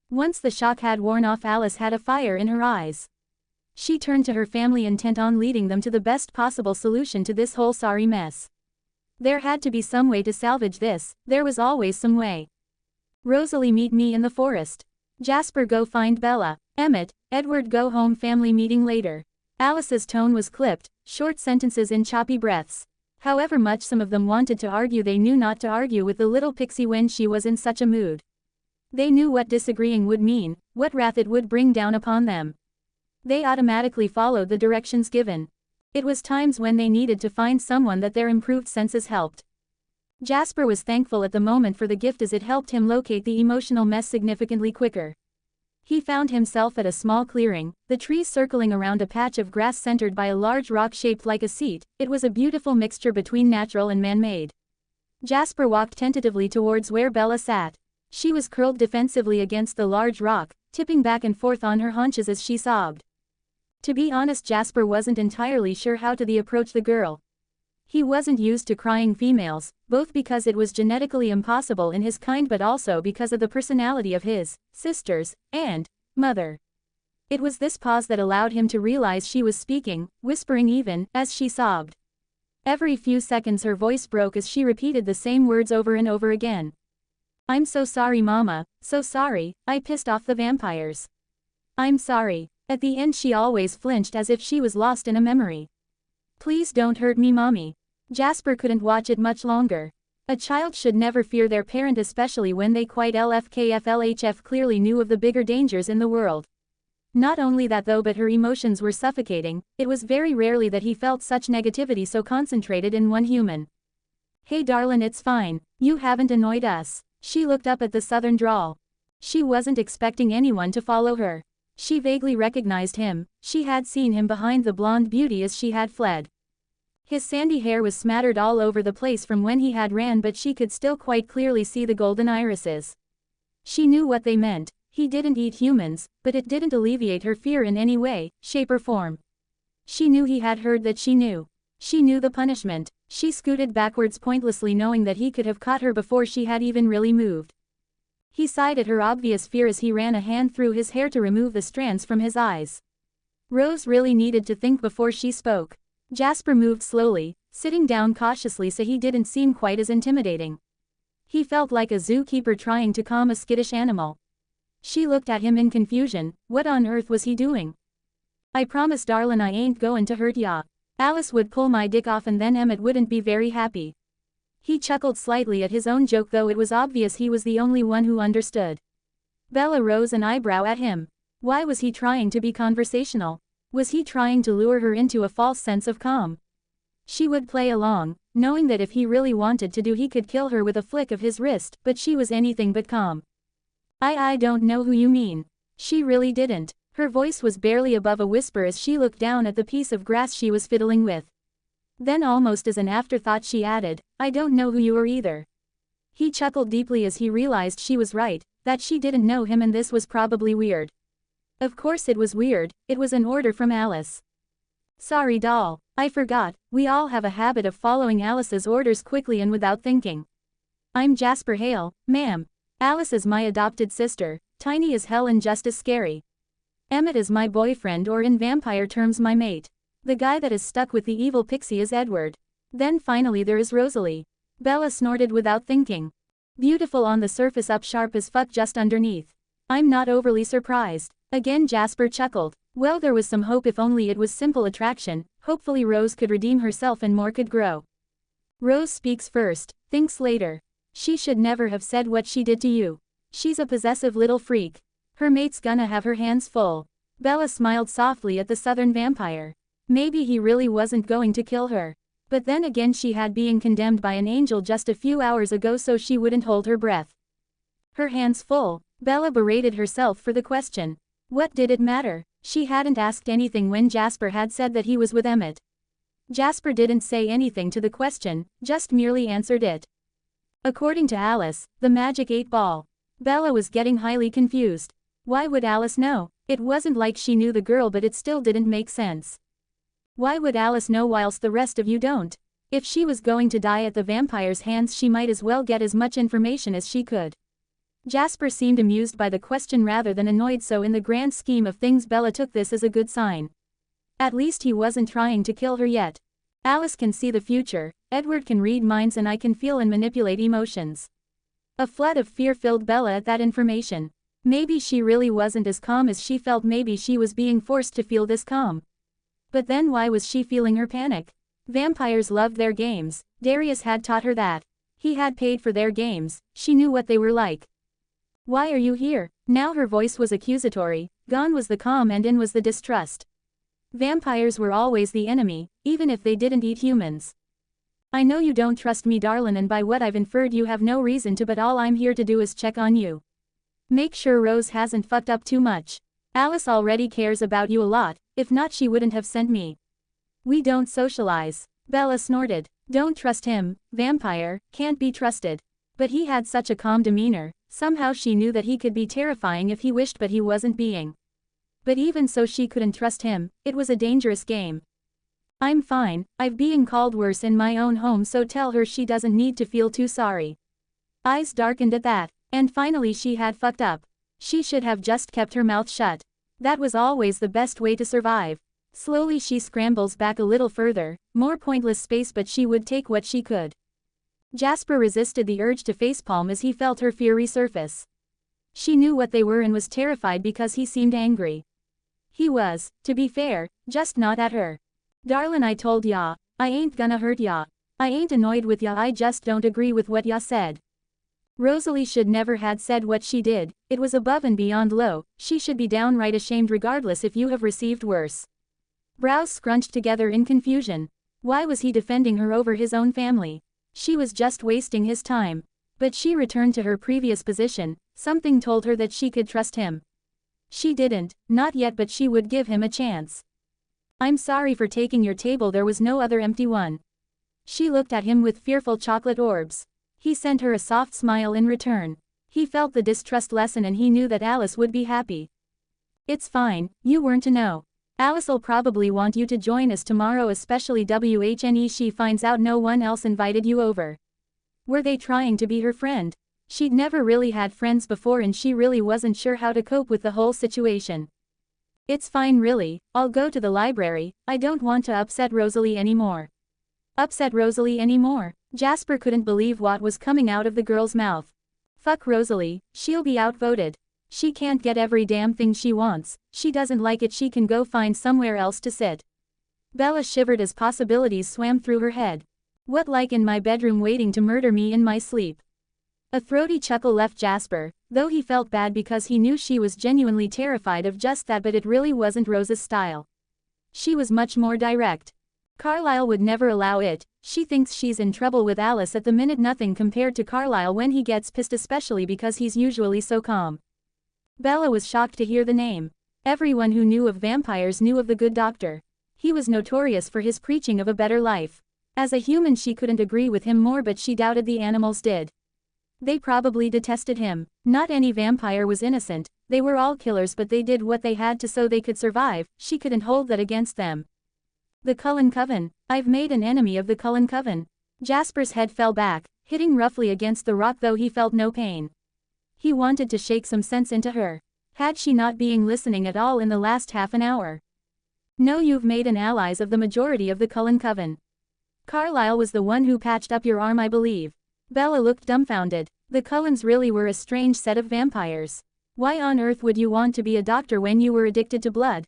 A: Once the shock had worn off, Alice had a fire in her eyes. She turned to her family, intent on leading them to the best possible solution to this whole sorry mess. There had to be some way to salvage this. There was always some way. Rosalie, meet me in the forest. Jasper, go find Bella. Emmett, Edward, go home, family meeting later. Alice's tone was clipped, short sentences in choppy breaths. However much some of them wanted to argue, they knew not to argue with the little pixie when she was in such a mood. They knew what disagreeing would mean, what wrath it would bring down upon them. They automatically followed the directions given. It was times when they needed to find someone that their improved senses helped. Jasper was thankful at the moment for the gift, as it helped him locate the emotional mess significantly quicker. He found himself at a small clearing, the trees circling around a patch of grass centered by a large rock shaped like a seat. It was a beautiful mixture between natural and man-made. Jasper walked tentatively towards where Bella sat. She was curled defensively against the large rock, tipping back and forth on her haunches as she sobbed. To be honest, Jasper wasn't entirely sure how to approach the girl. He wasn't used to crying females, both because it was genetically impossible in his kind, but also because of the personality of his sisters and mother. It was this pause that allowed him to realize she was speaking, whispering even as she sobbed. Every few seconds her voice broke as she repeated the same words over and over again. I'm so sorry, Mama, so sorry, I pissed off the vampires. I'm sorry. At the end she always flinched as if she was lost in a memory. Please don't hurt me, Mommy. Jasper couldn't watch it much longer. A child should never fear their parent, especially when they quite LFKFLHF clearly knew of the bigger dangers in the world. Not only that though, but her emotions were suffocating. It was very rarely that he felt such negativity so concentrated in one human. Hey darlin', it's fine. You haven't annoyed us. She looked up at the southern drawl. She wasn't expecting anyone to follow her. She vaguely recognized him. She had seen him behind the blonde beauty as she had fled. His sandy hair was smattered all over the place from when he had ran, but she could still quite clearly see the golden irises. She knew what they meant. He didn't eat humans, but it didn't alleviate her fear in any way, shape or form. She knew he had heard that she knew. She knew the punishment. She scooted backwards pointlessly, knowing that he could have caught her before she had even really moved. He sighed at her obvious fear as he ran a hand through his hair to remove the strands from his eyes. Rose really needed to think before she spoke. Jasper moved slowly, sitting down cautiously so he didn't seem quite as intimidating. He felt like a zookeeper trying to calm a skittish animal. She looked at him in confusion. What on earth was he doing? I promise darlin' I ain't goin' to hurt ya. Alice would pull my dick off and then Emmett wouldn't be very happy. He chuckled slightly at his own joke, though it was obvious he was the only one who understood. Bella rose an eyebrow at him. Why was he trying to be conversational? Was he trying to lure her into a false sense of calm? She would play along, knowing that if he really wanted to he could kill her with a flick of his wrist, but she was anything but calm. I don't know who you mean. She really didn't. Her voice was barely above a whisper as she looked down at the piece of grass she was fiddling with. Then almost as an afterthought she added, I don't know who you are either. He chuckled deeply as he realized she was right, that she didn't know him, and this was probably weird. Of course it was weird, it was an order from Alice. Sorry doll, I forgot, we all have a habit of following Alice's orders quickly and without thinking. I'm Jasper Hale, ma'am. Alice is my adopted sister, tiny as hell and just as scary. Emmett is my boyfriend, or in vampire terms my mate. The guy that is stuck with the evil pixie is Edward. Then finally there is Rosalie. Bella snorted without thinking. Beautiful on the surface, up sharp as fuck just underneath. I'm not overly surprised. Again Jasper chuckled. Well, there was some hope, if only it was simple attraction. Hopefully Rose could redeem herself and more could grow. Rose speaks first, thinks later. She should never have said what she did to you. She's a possessive little freak. Her mate's gonna have her hands full. Bella smiled softly at the southern vampire. Maybe he really wasn't going to kill her. But then again, she had been condemned by an angel just a few hours ago, so she wouldn't hold her breath. Her hands full. Bella berated herself for the question. What did it matter? She hadn't asked anything when Jasper had said that he was with Emmett. Jasper didn't say anything to the question, just merely answered it. According to Alice, the magic 8-ball. Bella was getting highly confused. Why would Alice know? It wasn't like she knew the girl, but it still didn't make sense. Why would Alice know whilst the rest of you don't? If she was going to die at the vampire's hands, she might as well get as much information as she could. Jasper seemed amused by the question rather than annoyed, so in the grand scheme of things Bella took this as a good sign. At least he wasn't trying to kill her yet. Alice can see the future, Edward can read minds, and I can feel and manipulate emotions. A flood of fear filled Bella at that information. Maybe she really wasn't as calm as she felt, maybe she was being forced to feel this calm. But then why was she feeling her panic? Vampires loved their games, Darius had taught her that. He had paid for their games, she knew what they were like. Why are you here? Now her voice was accusatory, gone was the calm and in was the distrust. Vampires were always the enemy, even if they didn't eat humans. I know you don't trust me, darlin', and by what I've inferred you have no reason to, but all I'm here to do is check on you. Make sure Rose hasn't fucked up too much. Alice already cares about you a lot, if not she wouldn't have sent me. We don't socialize. Bella snorted. Don't trust him, vampire, can't be trusted. But he had such a calm demeanor, somehow she knew that he could be terrifying if he wished, but he wasn't being. But even so she couldn't trust him, it was a dangerous game. I'm fine, I've been called worse in my own home, so tell her she doesn't need to feel too sorry. Eyes darkened at that, and finally she had fucked up. She should have just kept her mouth shut. That was always the best way to survive. Slowly she scrambles back a little further, more pointless space, but she would take what she could. Jasper resisted the urge to facepalm as he felt her fear resurface. She knew what they were and was terrified because he seemed angry. He was, to be fair, just not at her. Darlin', I told ya, I ain't gonna hurt ya. I ain't annoyed with ya, I just don't agree with what ya said. Rosalie should never had said what she did, it was above and beyond low, she should be downright ashamed regardless if you have received worse. Brows scrunched together in confusion. Why was he defending her over his own family? She was just wasting his time. But she returned to her previous position, something told her that she could trust him. She didn't, not yet, but she would give him a chance. I'm sorry for taking your table, there was no other empty one. She looked at him with fearful chocolate orbs. He sent her a soft smile in return. He felt the distrust lessen and he knew that Alice would be happy. It's fine, you weren't to know. Alice'll probably want you to join us tomorrow, especially when she finds out no one else invited you over. Were they trying to be her friend? She'd never really had friends before and she really wasn't sure how to cope with the whole situation. It's fine really, I'll go to the library, I don't want to upset Rosalie anymore. upset Rosalie anymore. Jasper couldn't believe what was coming out of the girl's mouth. Fuck Rosalie, she'll be outvoted. She can't get every damn thing she wants, she doesn't like it, she can go find somewhere else to sit. Bella shivered as possibilities swam through her head. What, like in my bedroom waiting to murder me in my sleep? A throaty chuckle left Jasper, though he felt bad because he knew she was genuinely terrified of just that, but it really wasn't Rosa's style. She was much more direct. Carlisle would never allow it. She thinks she's in trouble with Alice at the minute, nothing compared to Carlisle when he gets pissed, especially because he's usually so calm. Bella was shocked to hear the name. Everyone who knew of vampires knew of the good doctor. He was notorious for his preaching of a better life. As a human she couldn't agree with him more, but she doubted the animals did. They probably detested him. Not any vampire was innocent, they were all killers, but they did what they had to so they could survive. She couldn't hold that against them. The Cullen Coven. I've made an enemy of the Cullen Coven. Jasper's head fell back, hitting roughly against the rock, though he felt no pain. He wanted to shake some sense into her. Had she not been listening at all in the last half an hour? No, you've made an allies of the majority of the Cullen Coven. Carlisle was the one who patched up your arm, I believe. Bella looked dumbfounded. The Cullens really were a strange set of vampires. Why on earth would you want to be a doctor when you were addicted to blood?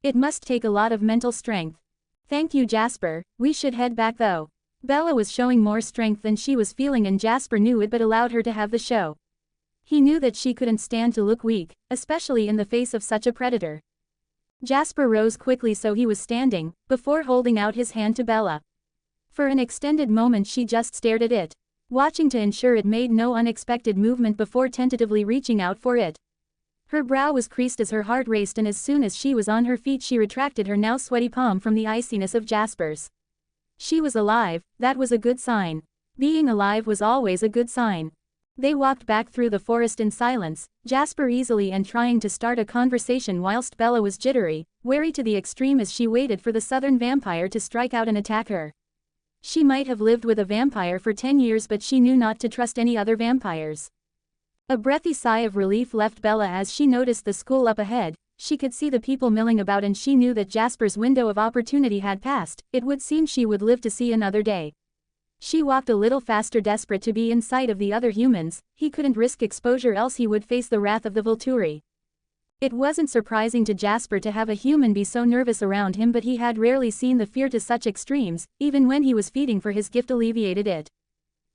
A: It must take a lot of mental strength. Thank you, Jasper, we should head back though. Bella was showing more strength than she was feeling, and Jasper knew it but allowed her to have the show. He knew that she couldn't stand to look weak, especially in the face of such a predator. Jasper rose quickly so he was standing, before holding out his hand to Bella. For an extended moment she just stared at it, watching to ensure it made no unexpected movement before tentatively reaching out for it. Her brow was creased as her heart raced, and as soon as she was on her feet she retracted her now sweaty palm from the iciness of Jasper's. She was alive, that was a good sign. Being alive was always a good sign. They walked back through the forest in silence, Jasper easily and trying to start a conversation whilst Bella was jittery, wary to the extreme as she waited for the southern vampire to strike out and attack her. She might have lived with a vampire for 10 years, but she knew not to trust any other vampires. A breathy sigh of relief left Bella as she noticed the school up ahead. She could see the people milling about, and she knew that Jasper's window of opportunity had passed. It would seem she would live to see another day. She walked a little faster, desperate to be in sight of the other humans. He couldn't risk exposure, else he would face the wrath of the Volturi. It wasn't surprising to Jasper to have a human be so nervous around him, but he had rarely seen the fear to such extremes. Even when he was feeding for his gift alleviated it.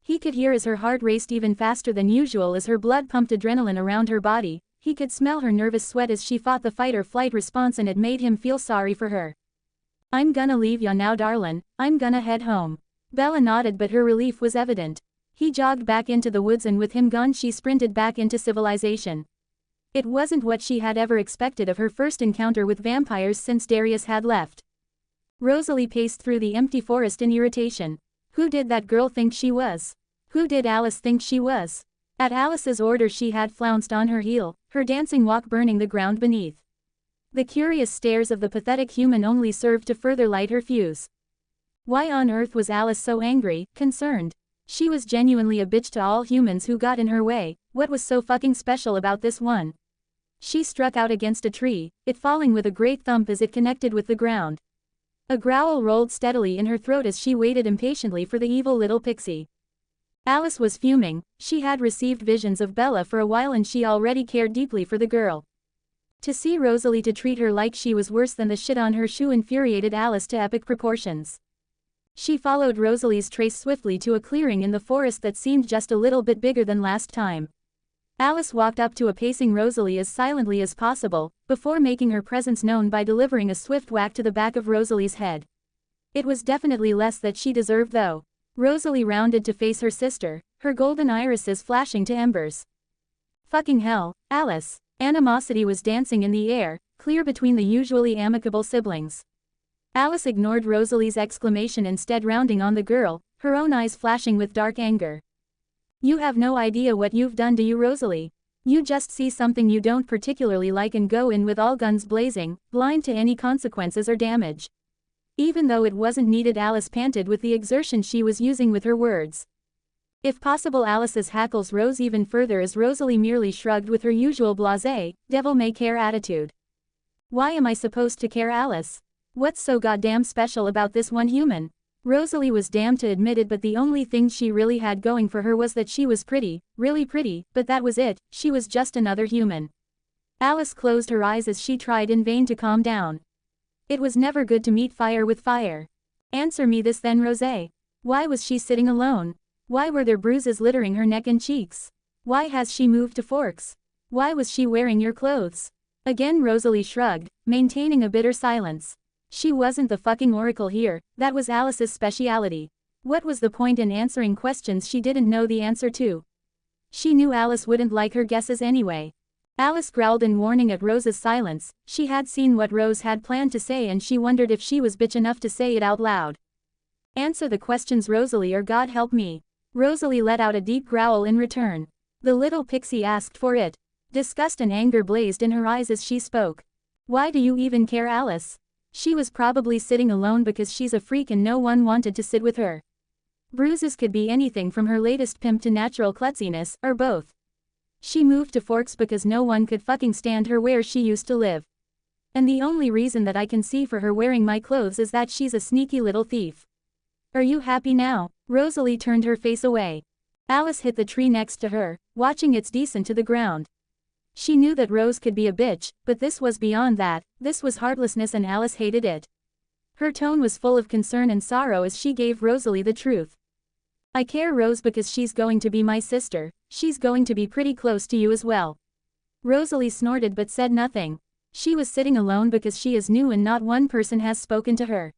A: He could hear as her heart raced even faster than usual as her blood pumped adrenaline around her body. He could smell her nervous sweat as she fought the fight-or-flight response, and it made him feel sorry for her. I'm gonna leave ya now, darlin', I'm gonna head home. Bella nodded, but her relief was evident. He jogged back into the woods, and with him gone she sprinted back into civilization. It wasn't what she had ever expected of her first encounter with vampires since Darius had left. Rosalie paced through the empty forest in irritation. Who did that girl think she was? Who did Alice think she was? At Alice's order she had flounced on her heel, her dancing walk burning the ground beneath. The curious stares of the pathetic human only served to further light her fuse. Why on earth was Alice so angry, concerned? She was genuinely a bitch to all humans who got in her way. What was so fucking special about this one? She struck out against a tree, it falling with a great thump as it connected with the ground. A growl rolled steadily in her throat as she waited impatiently for the evil little pixie. Alice was fuming. She had received visions of Bella for a while, and she already cared deeply for the girl. To see Rosalie to treat her like she was worse than the shit on her shoe infuriated Alice to epic proportions. She followed Rosalie's trace swiftly to a clearing in the forest that seemed just a little bit bigger than last time. Alice walked up to a pacing Rosalie as silently as possible, before making her presence known by delivering a swift whack to the back of Rosalie's head. It was definitely less that she deserved, though. Rosalie rounded to face her sister, her golden irises flashing to embers. Fucking hell, Alice! Animosity was dancing in the air, clear between the usually amicable siblings. Alice ignored Rosalie's exclamation, instead rounding on the girl, her own eyes flashing with dark anger. You have no idea what you've done, do you, Rosalie? You just see something you don't particularly like and go in with all guns blazing, blind to any consequences or damage. Even though it wasn't needed, Alice panted with the exertion she was using with her words. If possible, Alice's hackles rose even further as Rosalie merely shrugged with her usual blasé, devil-may-care attitude. Why am I supposed to care, Alice? What's so goddamn special about this one human? Rosalie was damned to admit it, but the only thing she really had going for her was that she was pretty, really pretty, but that was it, she was just another human. Alice closed her eyes as she tried in vain to calm down. It was never good to meet fire with fire. Answer me this then, Rosé. Why was she sitting alone? Why were there bruises littering her neck and cheeks? Why has she moved to Forks? Why was she wearing your clothes? Again Rosalie shrugged, maintaining a bitter silence. She wasn't the fucking oracle here, that was Alice's speciality. What was the point in answering questions she didn't know the answer to? She knew Alice wouldn't like her guesses anyway. Alice growled in warning at Rose's silence. She had seen what Rose had planned to say and she wondered if she was bitch enough to say it out loud. Answer the questions, Rosalie, or God help me. Rosalie let out a deep growl in return. The little pixie asked for it. Disgust and anger blazed in her eyes as she spoke. Why do you even care, Alice? She was probably sitting alone because she's a freak and no one wanted to sit with her. Bruises could be anything from her latest pimp to natural klutziness, or both. She moved to Forks because no one could fucking stand her where she used to live. And the only reason that I can see for her wearing my clothes is that she's a sneaky little thief. Are you happy now? Rosalie turned her face away. Alice hit the tree next to her, watching its descent to the ground. She knew that Rose could be a bitch, but this was beyond that, this was heartlessness and Alice hated it. Her tone was full of concern and sorrow as she gave Rosalie the truth. I care, Rose, because she's going to be my sister, she's going to be pretty close to you as well. Rosalie snorted but said nothing. She was sitting alone because she is new and not one person has spoken to her.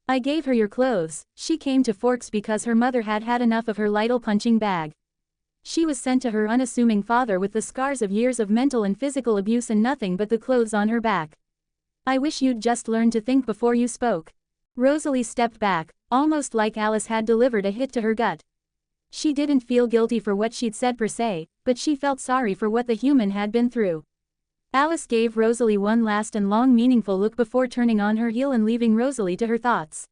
A: I gave her your clothes. She came to Forks because her mother had had enough of her little punching bag. She was sent to her unassuming father with the scars of years of mental and physical abuse and nothing but the clothes on her back. I wish you'd just learn to think before you spoke. Rosalie stepped back, almost like Alice had delivered a hit to her gut. She didn't feel guilty for what she'd said per se, but she felt sorry for what the human had been through. Alice gave Rosalie one last and long meaningful look before turning on her heel and leaving Rosalie to her thoughts.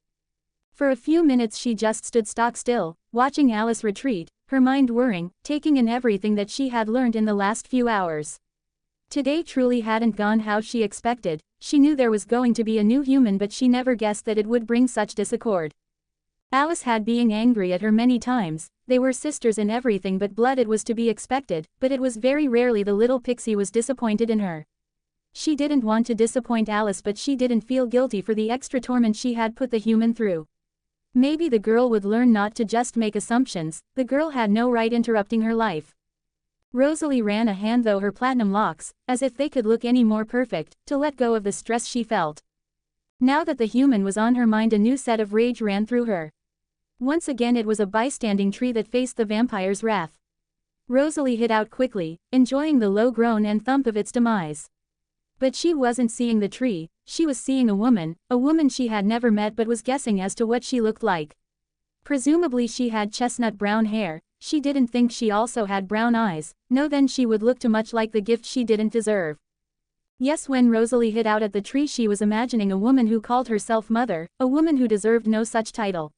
A: For a few minutes she just stood stock still, watching Alice retreat, her mind whirring, taking in everything that she had learned in the last few hours. Today truly hadn't gone how she expected. She knew there was going to be a new human, but she never guessed that it would bring such disaccord. Alice had been angry at her many times. They were sisters in everything but blood, it was to be expected, but it was very rarely the little pixie was disappointed in her. She didn't want to disappoint Alice, but she didn't feel guilty for the extra torment she had put the human through. Maybe the girl would learn not to just make assumptions. The girl had no right interrupting her life. Rosalie ran a hand through her platinum locks, as if they could look any more perfect, to let go of the stress she felt. Now that the human was on her mind, a new set of rage ran through her. Once again it was a bystanding tree that faced the vampire's wrath. Rosalie hit out quickly, enjoying the low groan and thump of its demise. But she wasn't seeing the tree, she was seeing a woman she had never met but was guessing as to what she looked like. Presumably she had chestnut brown hair. She didn't think she also had brown eyes. No, then she would look too much like the gift she didn't deserve. Yes, when Rosalie hit out at the tree she was imagining a woman who called herself mother, a woman who deserved no such title.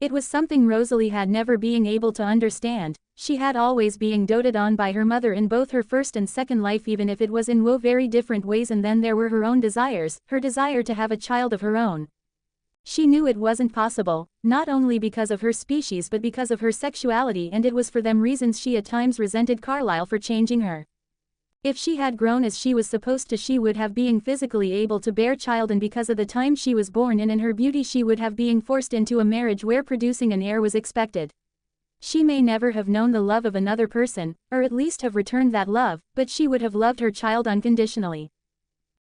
A: It was something Rosalie had never been able to understand. She had always been doted on by her mother in both her first and second life, even if it was in very different ways, and then there were her own desires, her desire to have a child of her own. She knew it wasn't possible, not only because of her species but because of her sexuality, and it was for them reasons she at times resented Carlyle for changing her. If she had grown as she was supposed to, she would have been physically able to bear child, and because of the time she was born in and her beauty she would have been forced into a marriage where producing an heir was expected. She may never have known the love of another person, or at least have returned that love, but she would have loved her child unconditionally.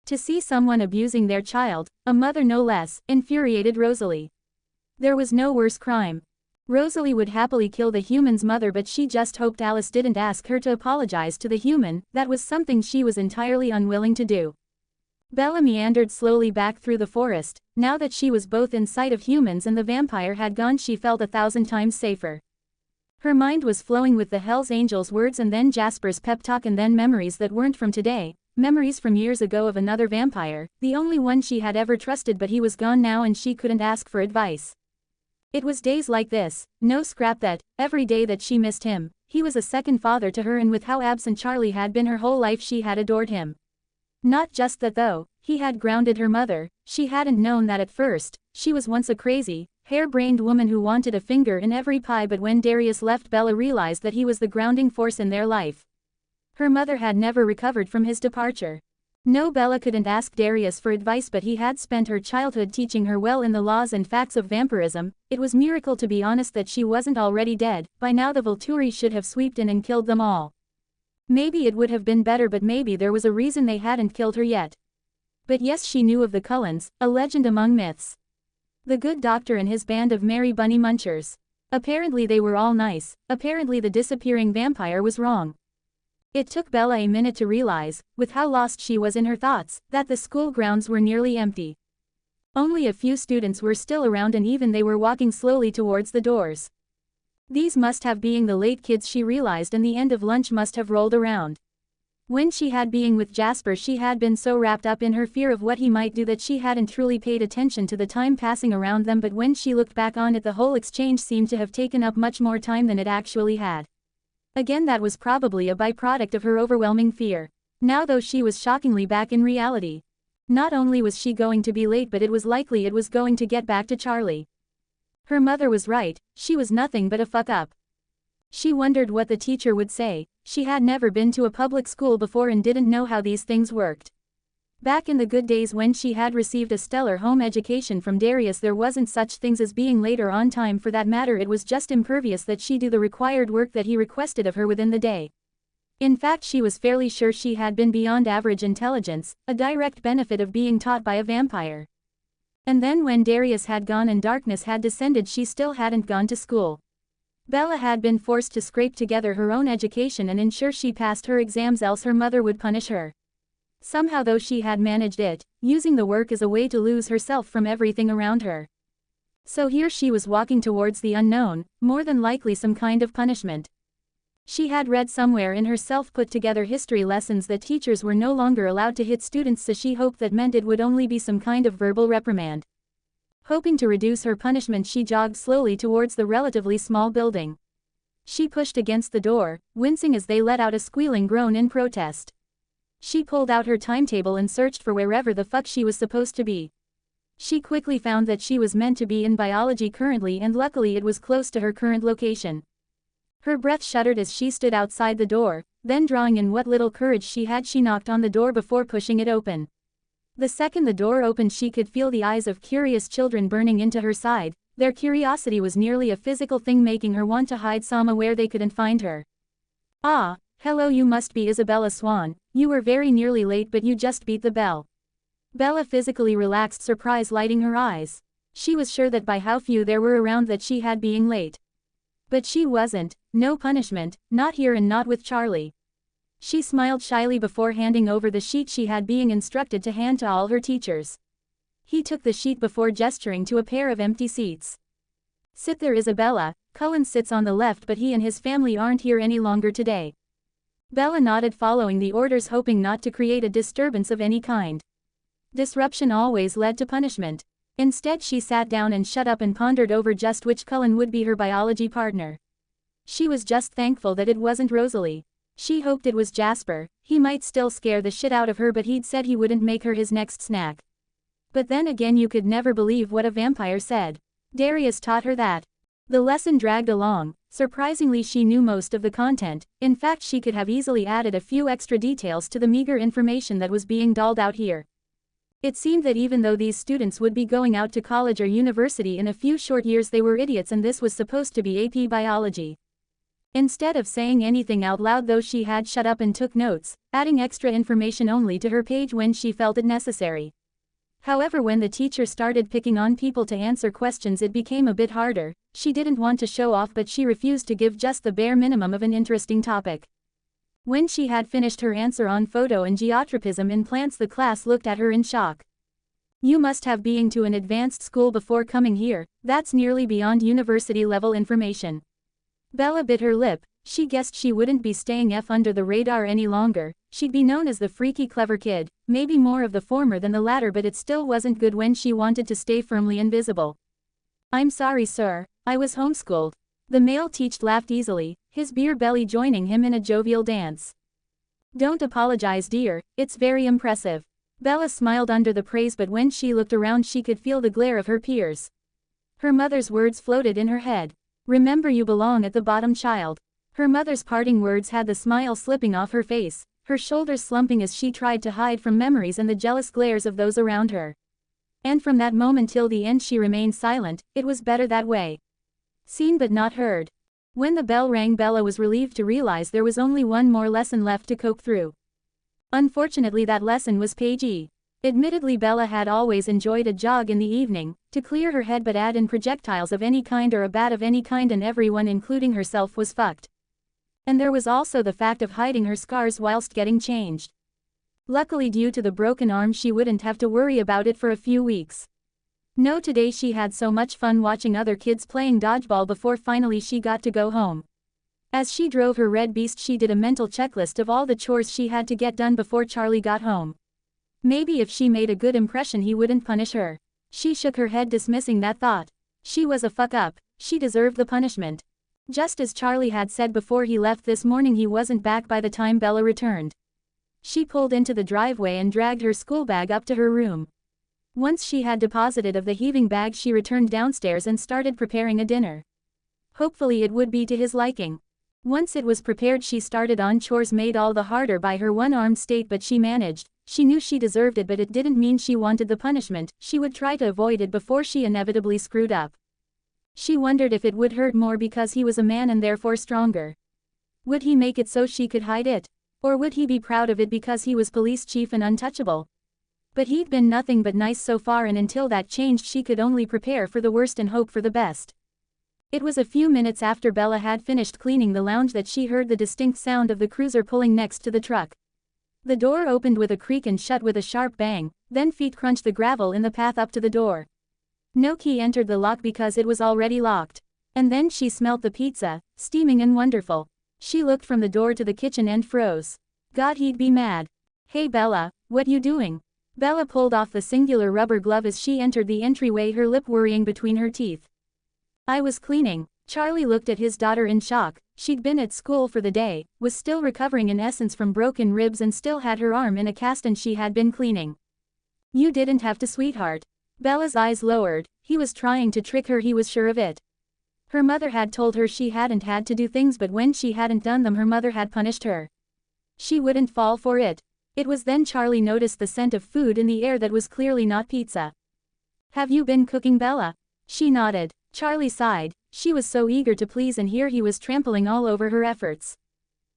A: To see someone abusing their child, a mother no less, infuriated Rosalie. There was no worse crime. Rosalie would happily kill the human's mother, but she just hoped Alice didn't ask her to apologize to the human. That was something she was entirely unwilling to do. Bella meandered slowly back through the forest. Now that she was both in sight of humans and the vampire had gone, she felt 1,000 times safer. Her mind was flowing with the Hell's Angel's words and then Jasper's pep talk and then memories that weren't from today, memories from years ago of another vampire, the only one she had ever trusted, but he was gone now and she couldn't ask for advice. It was days like this, no scrap that, every day that she missed him. He was a second father to her, and with how absent Charlie had been her whole life she had adored him. Not just that though, he had grounded her mother. She hadn't known that at first. She was once a crazy, hair-brained woman who wanted a finger in every pie, but when Darius left, Bella realized that he was the grounding force in their life. Her mother had never recovered from his departure. No, Bella couldn't ask Darius for advice, but he had spent her childhood teaching her well in the laws and facts of vampirism. It was a miracle, to be honest, that she wasn't already dead. By now the Volturi should have swooped in and killed them all. Maybe it would have been better, but maybe there was a reason they hadn't killed her yet. But yes, she knew of the Cullens, a legend among myths. The good doctor and his band of merry bunny munchers. Apparently they were all nice. Apparently the disappearing vampire was wrong. It took Bella a minute to realize, with how lost she was in her thoughts, that the school grounds were nearly empty. Only a few students were still around, and even they were walking slowly towards the doors. These must have been the late kids, she realized, and the end of lunch must have rolled around. When she had been with Jasper, she had been so wrapped up in her fear of what he might do that she hadn't truly paid attention to the time passing around them, but when she looked back on it, the whole exchange seemed to have taken up much more time than it actually had. Again, that was probably a byproduct of her overwhelming fear. Now though, she was shockingly back in reality. Not only was she going to be late, but it was likely it was going to get back to Charlie. Her mother was right, she was nothing but a fuck up. She wondered what the teacher would say. She had never been to a public school before and didn't know how these things worked. Back in the good days when she had received a stellar home education from Darius, there wasn't such things as being late or on time. For that matter, it was just imperative that she do the required work that he requested of her within the day. In fact, she was fairly sure she had been beyond average intelligence, a direct benefit of being taught by a vampire. And then when Darius had gone and darkness had descended, she still hadn't gone to school. Bella had been forced to scrape together her own education and ensure she passed her exams, else her mother would punish her. Somehow though, she had managed it, using the work as a way to lose herself from everything around her. So here she was walking towards the unknown, more than likely some kind of punishment. She had read somewhere in her self-put-together history lessons that teachers were no longer allowed to hit students, so she hoped that meant it would only be some kind of verbal reprimand. Hoping to reduce her punishment, she jogged slowly towards the relatively small building. She pushed against the door, wincing as they let out a squealing groan in protest. She pulled out her timetable and searched for wherever the fuck she was supposed to be. She quickly found that she was meant to be in biology currently, and luckily it was close to her current location. Her breath shuddered as she stood outside the door, then drawing in what little courage she had, she knocked on the door before pushing it open. The second the door opened, she could feel the eyes of curious children burning into her side. Their curiosity was nearly a physical thing, making her want to hide somewhere where they couldn't find her. "Ah, hello, you must be Isabella Swan. You were very nearly late, but you just beat the bell." Bella physically relaxed, surprise lighting her eyes. She was sure that by how few there were around that she had been late. But she wasn't. No punishment, not here and not with Charlie. She smiled shyly before handing over the sheet she had been instructed to hand to all her teachers. He took the sheet before gesturing to a pair of empty seats. "Sit there, Isabella. Cullen sits on the left, but he and his family aren't here any longer today." Bella nodded, following the orders, hoping not to create a disturbance of any kind. Disruption always led to punishment. Instead, she sat down and shut up and pondered over just which Cullen would be her biology partner. She was just thankful that it wasn't Rosalie. She hoped it was Jasper. He might still scare the shit out of her, but he'd said he wouldn't make her his next snack. But then again, you could never believe what a vampire said. Darius taught her that. The lesson dragged along. Surprisingly, she knew most of the content. In fact, she could have easily added a few extra details to the meager information that was being doled out here. It seemed that even though these students would be going out to college or university in a few short years, they were idiots, and this was supposed to be AP Biology. Instead of saying anything out loud though, she had shut up and took notes, adding extra information only to her page when she felt it necessary. However, when the teacher started picking on people to answer questions, it became a bit harder. She didn't want to show off, but she refused to give just the bare minimum of an interesting topic. When she had finished her answer on photo and geotropism in plants, the class looked at her in shock. "You must have been to an advanced school before coming here. That's nearly beyond university level information." Bella bit her lip. She guessed she wouldn't be staying under the radar any longer. She'd be known as the freaky clever kid, maybe more of the former than the latter, but it still wasn't good when she wanted to stay firmly invisible. "I'm sorry, sir. I was homeschooled." The male teacher laughed easily, his beer belly joining him in a jovial dance. "Don't apologize, dear, it's very impressive." Bella smiled under the praise, but when she looked around she could feel the glare of her peers. Her mother's words floated in her head. Remember you belong at the bottom, child. Her mother's parting words had the smile slipping off her face, her shoulders slumping as she tried to hide from memories and the jealous glares of those around her. And from that moment till the end she remained silent. It was better that way. Seen but not heard. When the bell rang, Bella was relieved to realize there was only one more lesson left to cope through. Unfortunately, that lesson was page E. Admittedly, Bella had always enjoyed a jog in the evening, to clear her head, but add in projectiles of any kind or a bat of any kind and everyone including herself was fucked. And there was also the fact of hiding her scars whilst getting changed. Luckily, due to the broken arm, she wouldn't have to worry about it for a few weeks. No, today she had so much fun watching other kids playing dodgeball before finally she got to go home. As she drove her red beast, she did a mental checklist of all the chores she had to get done before Charlie got home. Maybe if she made a good impression he wouldn't punish her. She shook her head, dismissing that thought. She was a fuck up, she deserved the punishment. Just as Charlie had said before he left this morning, he wasn't back by the time Bella returned. She pulled into the driveway and dragged her school bag up to her room. Once she had deposited of the heaving bag, she returned downstairs and started preparing a dinner. Hopefully it would be to his liking. Once it was prepared, she started on chores, made all the harder by her one-armed state, but she managed. She knew she deserved it, but it didn't mean she wanted the punishment. She would try to avoid it before she inevitably screwed up. She wondered if it would hurt more because he was a man and therefore stronger. Would he make it so she could hide it? Or would he be proud of it because he was police chief and untouchable? But he'd been nothing but nice so far, and until that changed she could only prepare for the worst and hope for the best. It was a few minutes after Bella had finished cleaning the lounge that she heard the distinct sound of the cruiser pulling next to the truck. The door opened with a creak and shut with a sharp bang, then feet crunched the gravel in the path up to the door. No key entered the lock because it was already locked. And then she smelt the pizza, steaming and wonderful. She looked from the door to the kitchen and froze. God, he'd be mad. Hey Bella, what you doing? Bella pulled off the singular rubber glove as she entered the entryway, her lip worrying between her teeth. I was cleaning. Charlie looked at his daughter in shock. She'd been at school for the day, was still recovering in essence from broken ribs, and still had her arm in a cast, and she had been cleaning. You didn't have to, sweetheart. Bella's eyes lowered. He was trying to trick her, he was sure of it. Her mother had told her she hadn't had to do things, but when she hadn't done them her mother had punished her. She wouldn't fall for it. It was then Charlie noticed the scent of food in the air that was clearly not pizza. Have you been cooking, Bella? She nodded. Charlie sighed. She was so eager to please, and here he was trampling all over her efforts.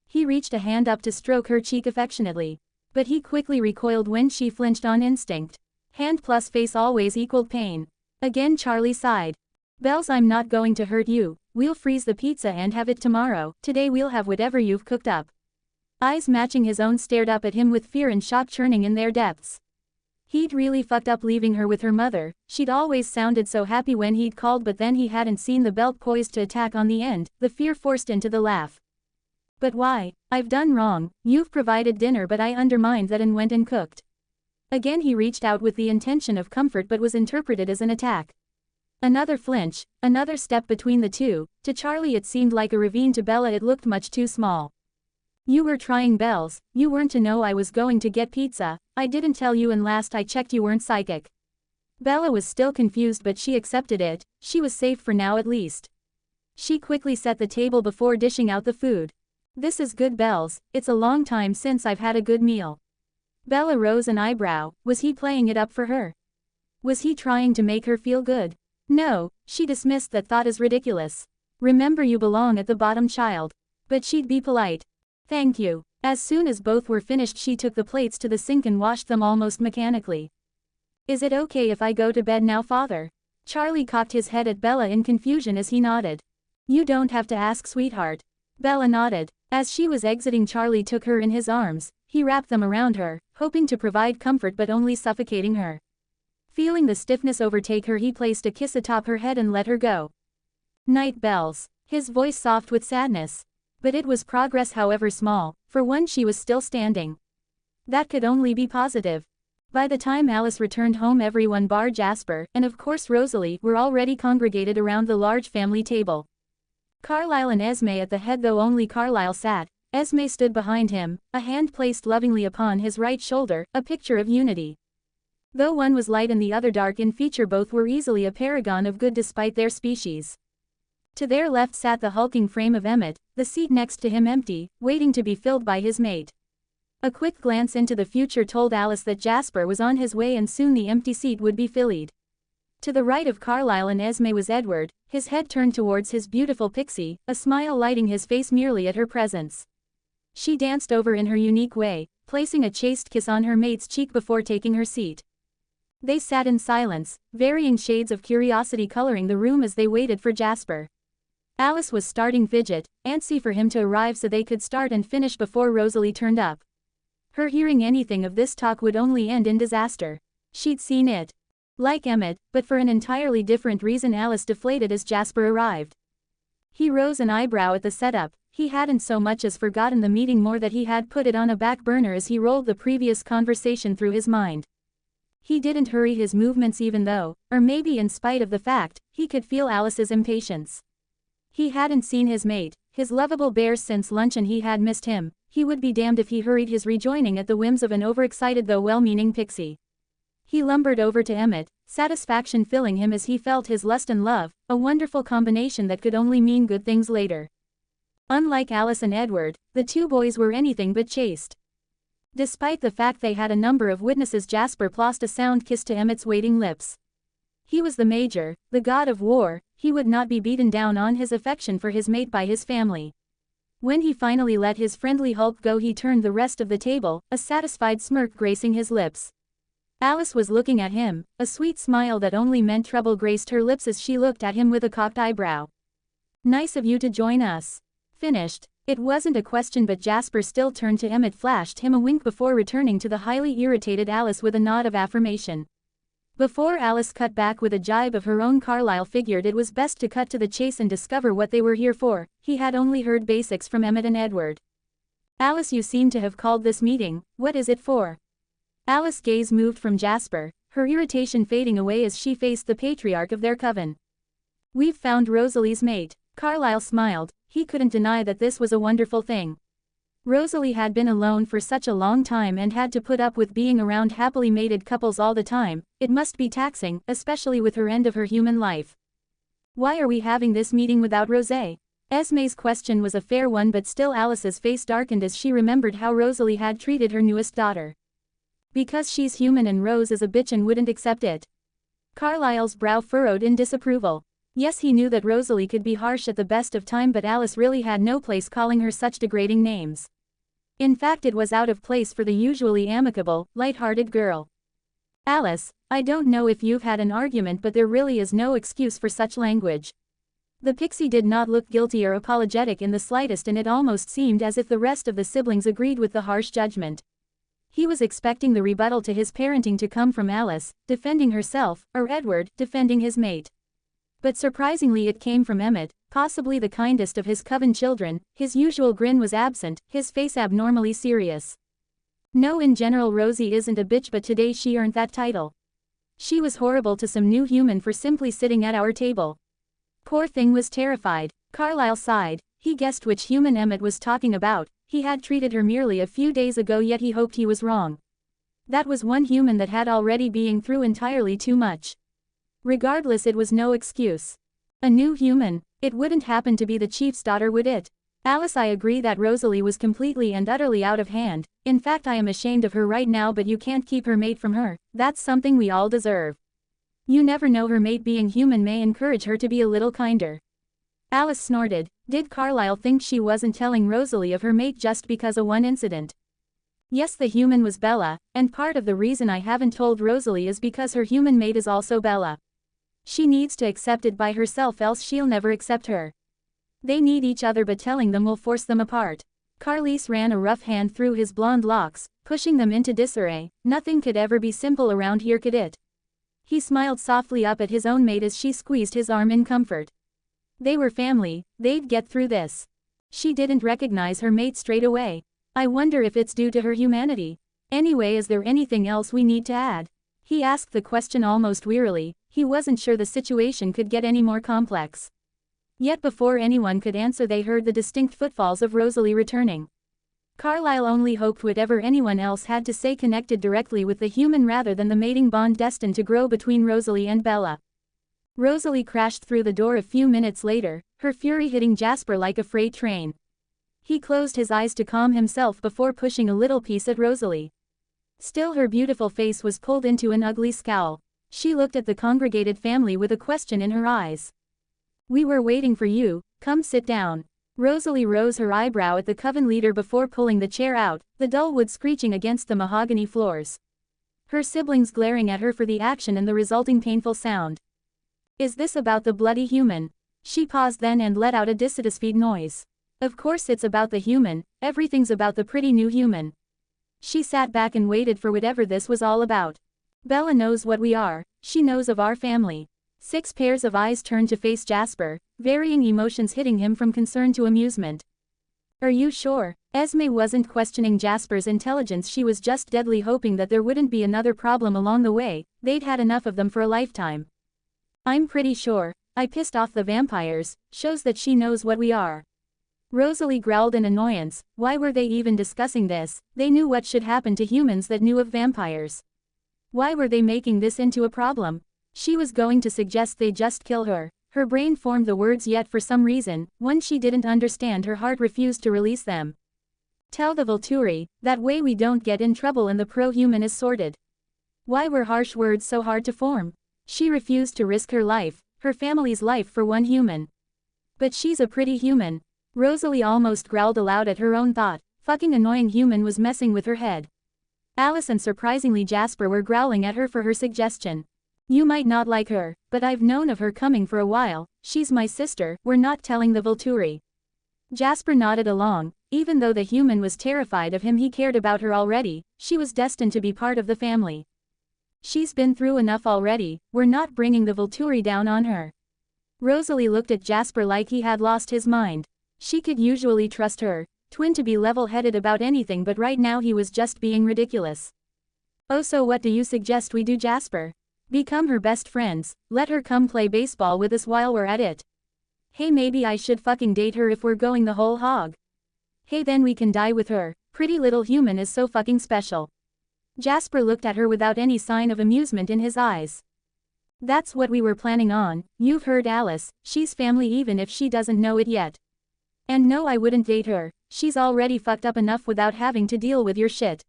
A: He reached a hand up to stroke her cheek affectionately. But he quickly recoiled when she flinched on instinct. Hand plus face always equaled pain. Again Charlie sighed. Bells, I'm not going to hurt you. We'll freeze the pizza and have it tomorrow. Today we'll have whatever you've cooked up. Eyes matching his own stared up at him with fear and shock churning in their depths. He'd really fucked up leaving her with her mother. She'd always sounded so happy when he'd called, but then he hadn't seen the belt poised to attack on the end, the fear forced into the laugh. But why? I've done wrong. You've provided dinner, but I undermined that and went and cooked. Again he reached out with the intention of comfort, but was interpreted as an attack. Another flinch, another step between the two. To Charlie it seemed like a ravine, to Bella it looked much too small. You were trying, Bells. You weren't to know I was going to get pizza. I didn't tell you, and last I checked you weren't psychic. Bella was still confused, but she accepted it. She was safe for now at least. She quickly set the table before dishing out the food. This is good, Bells. It's a long time since I've had a good meal. Bella rose an eyebrow. Was he playing it up for her? Was he trying to make her feel good? No, she dismissed that thought as ridiculous. Remember, you belong at the bottom, child. But she'd be polite. Thank you. As soon as both were finished she took the plates to the sink and washed them almost mechanically. Is it okay if I go to bed now, Father? Charlie cocked his head at Bella in confusion as he nodded. You don't have to ask, sweetheart. Bella nodded. As she was exiting, Charlie took her in his arms. He wrapped them around her, hoping to provide comfort but only suffocating her. Feeling the stiffness overtake her, he placed a kiss atop her head and let her go. Night, Bells. His voice soft with sadness. But it was progress, however small. For one, she was still standing. That could only be positive. By the time Alice returned home, everyone bar Jasper, and of course Rosalie, were already congregated around the large family table. Carlisle and Esme at the head, though only Carlisle sat. Esme stood behind him, a hand placed lovingly upon his right shoulder, a picture of unity. Though one was light and the other dark in feature, both were easily a paragon of good despite their species. To their left sat the hulking frame of Emmett, the seat next to him empty, waiting to be filled by his mate. A quick glance into the future told Alice that Jasper was on his way and soon the empty seat would be filled. To the right of Carlisle and Esme was Edward, his head turned towards his beautiful Pixie, a smile lighting his face merely at her presence. She danced over in her unique way, placing a chaste kiss on her mate's cheek before taking her seat. They sat in silence, varying shades of curiosity coloring the room as they waited for Jasper. Alice was starting fidget, antsy for him to arrive so they could start and finish before Rosalie turned up. Her hearing anything of this talk would only end in disaster. She'd seen it. Like Emmett, but for an entirely different reason. Alice deflated as Jasper arrived. He rose an eyebrow at the setup. He hadn't so much as forgotten the meeting, more that he had put it on a back burner as he rolled the previous conversation through his mind. He didn't hurry his movements even though, or maybe in spite of the fact, he could feel Alice's impatience. He hadn't seen his mate, his lovable bears, since lunch and he had missed him. He would be damned if he hurried his rejoining at the whims of an overexcited though well-meaning Pixie. He lumbered over to Emmett, satisfaction filling him as he felt his lust and love, a wonderful combination that could only mean good things later. Unlike Alice and Edward, the two boys were anything but chaste. Despite the fact they had a number of witnesses, Jasper plossed a sound kiss to Emmett's waiting lips. He was the major, the god of war. He would not be beaten down on his affection for his mate by his family. When he finally let his friendly hulk go, he turned the rest of the table, a satisfied smirk gracing his lips. Alice was looking at him, a sweet smile that only meant trouble graced her lips as she looked at him with a cocked eyebrow. "Nice of you to join us." Finished. It wasn't a question, but Jasper still turned to Emmett, flashed him a wink before returning to the highly irritated Alice with a nod of affirmation. Before Alice cut back with a jibe of her own, Carlisle figured it was best to cut to the chase and discover what they were here for. He had only heard basics from Emmett and Edward. "Alice, you seem to have called this meeting. What is it for?" Alice's gaze moved from Jasper, her irritation fading away as she faced the patriarch of their coven. "We've found Rosalie's mate." Carlisle smiled. He couldn't deny that this was a wonderful thing. Rosalie had been alone for such a long time and had to put up with being around happily mated couples all the time. It must be taxing, especially with her end of her human life. "Why are we having this meeting without Rosé?" Esme's question was a fair one, but still Alice's face darkened as she remembered how Rosalie had treated her newest daughter. "Because she's human and Rose is a bitch and wouldn't accept it." Carlisle's brow furrowed in disapproval. Yes, he knew that Rosalie could be harsh at the best of time, but Alice really had no place calling her such degrading names. In fact, it was out of place for the usually amicable, light-hearted girl. "Alice, I don't know if you've had an argument, but there really is no excuse for such language." The Pixie did not look guilty or apologetic in the slightest, and it almost seemed as if the rest of the siblings agreed with the harsh judgment. He was expecting the rebuttal to his parenting to come from Alice, defending herself, or Edward, defending his mate. But surprisingly it came from Emmett, possibly the kindest of his coven children. His usual grin was absent, his face abnormally serious. "No, in general Rosie isn't a bitch, but today she earned that title. She was horrible to some new human for simply sitting at our table. Poor thing was terrified." Carlisle sighed. He guessed which human Emmett was talking about. He had treated her merely a few days ago, yet he hoped he was wrong. That was one human that had already been through entirely too much. Regardless, it was no excuse. A new human. It wouldn't happen to be the chief's daughter, would it? "Alice, I agree that Rosalie was completely and utterly out of hand. In fact, I am ashamed of her right now, but you can't keep her mate from her. That's something we all deserve. You never know, her mate being human may encourage her to be a little kinder." Alice snorted. Did Carlisle think she wasn't telling Rosalie of her mate just because of one incident? "Yes, the human was Bella, and part of the reason I haven't told Rosalie is because her human mate is also Bella. She needs to accept it by herself, else she'll never accept her. They need each other, but telling them will force them apart." Carlisle ran a rough hand through his blonde locks, pushing them into disarray. "Nothing could ever be simple around here, could it?" He smiled softly up at his own mate as she squeezed his arm in comfort. They were family, they'd get through this. She didn't recognize her mate straight away. "I wonder if it's due to her humanity. Anyway, is there anything else we need to add?" He asked the question almost wearily. He wasn't sure the situation could get any more complex. Yet before anyone could answer, they heard the distinct footfalls of Rosalie returning. Carlyle only hoped whatever anyone else had to say connected directly with the human rather than the mating bond destined to grow between Rosalie and Bella. Rosalie crashed through the door a few minutes later, her fury hitting Jasper like a freight train. He closed his eyes to calm himself before pushing a little piece at Rosalie. Still, her beautiful face was pulled into an ugly scowl. She looked at the congregated family with a question in her eyes. "We were waiting for you, come sit down." Rosalie rose her eyebrow at the coven leader before pulling the chair out, the dull wood screeching against the mahogany floors. Her siblings glaring at her for the action and the resulting painful sound. "Is this about the bloody human?" She paused then and let out a dissatisfied noise. "Of course it's about the human, everything's about the pretty new human." She sat back and waited for whatever this was all about. "Bella knows what we are, she knows of our family." 6 pairs of eyes turned to face Jasper, varying emotions hitting him from concern to amusement. "Are you sure?" Esme wasn't questioning Jasper's intelligence, she was just deadly hoping that there wouldn't be another problem along the way, they'd had enough of them for a lifetime. "I'm pretty sure. I pissed off the vampires, shows that she knows what we are." Rosalie growled in annoyance. Why were they even discussing this? They knew what should happen to humans that knew of vampires. Why were they making this into a problem? She was going to suggest they just kill her. Her brain formed the words, yet for some reason, one she didn't understand, her heart refused to release them. "Tell the Volturi, that way we don't get in trouble and the pro-human is sorted." Why were harsh words so hard to form? She refused to risk her life, her family's life, for one human. But she's a pretty human. Rosalie almost growled aloud at her own thought. Fucking annoying human was messing with her head. Alice and surprisingly Jasper were growling at her for her suggestion. "You might not like her, but I've known of her coming for a while, she's my sister, we're not telling the Volturi." Jasper nodded along. Even though the human was terrified of him, he cared about her already, she was destined to be part of the family. "She's been through enough already, we're not bringing the Volturi down on her." Rosalie looked at Jasper like he had lost his mind. She could usually trust her twin to be level-headed about anything, but right now he was just being ridiculous. "Oh, so what do you suggest we do, Jasper? Become her best friends, let her come play baseball with us while we're at it. Hey, maybe I should fucking date her if we're going the whole hog. Hey, then we can die with her, pretty little human is so fucking special." Jasper looked at her without any sign of amusement in his eyes. "That's what we were planning on, you've heard Alice, she's family even if she doesn't know it yet. And no, I wouldn't date her, she's already fucked up enough without having to deal with your shit."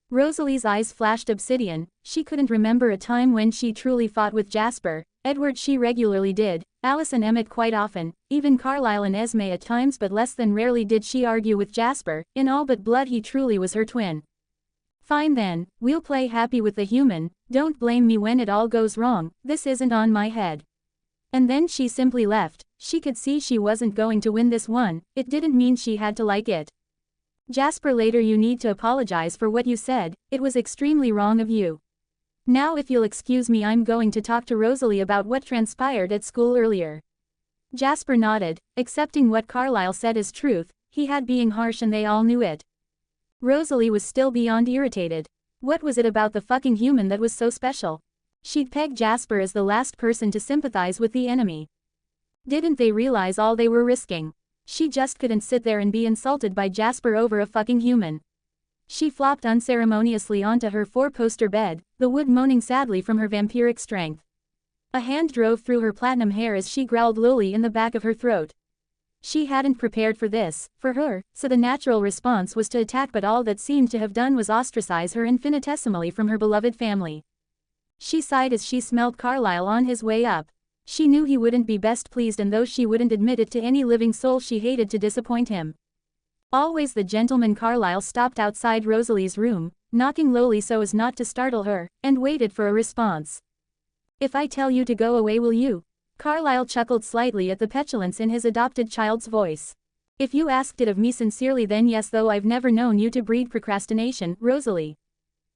A: Rosalie's eyes flashed obsidian. She couldn't remember a time when she truly fought with Jasper. Edward she regularly did, Alice and Emmett quite often, even Carlyle and Esme at times, but less than rarely did she argue with Jasper. In all but blood he truly was her twin. "Fine then, we'll play happy with the human, don't blame me when it all goes wrong, this isn't on my head." And then she simply left. She could see she wasn't going to win this one, it didn't mean she had to like it. "Jasper, later you need to apologize for what you said, it was extremely wrong of you. Now if you'll excuse me, I'm going to talk to Rosalie about what transpired at school earlier." Jasper nodded, accepting what Carlyle said as truth, he had being harsh and they all knew it. Rosalie was still beyond irritated. What was it about the fucking human that was so special? She'd pegged Jasper as the last person to sympathize with the enemy. Didn't they realize all they were risking? She just couldn't sit there and be insulted by Jasper over a fucking human. She flopped unceremoniously onto her 4-poster bed, the wood moaning sadly from her vampiric strength. A hand drove through her platinum hair as she growled lowly in the back of her throat. She hadn't prepared for this, for her, so the natural response was to attack, but all that seemed to have done was ostracize her infinitesimally from her beloved family. She sighed as she smelled Carlyle on his way up. She knew he wouldn't be best pleased, and though she wouldn't admit it to any living soul, she hated to disappoint him. Always the gentleman, Carlyle stopped outside Rosalie's room, knocking lowly so as not to startle her, and waited for a response. "If I tell you to go away, will you?" Carlyle chuckled slightly at the petulance in his adopted child's voice. "If you asked it of me sincerely, then yes, though I've never known you to breed procrastination, Rosalie."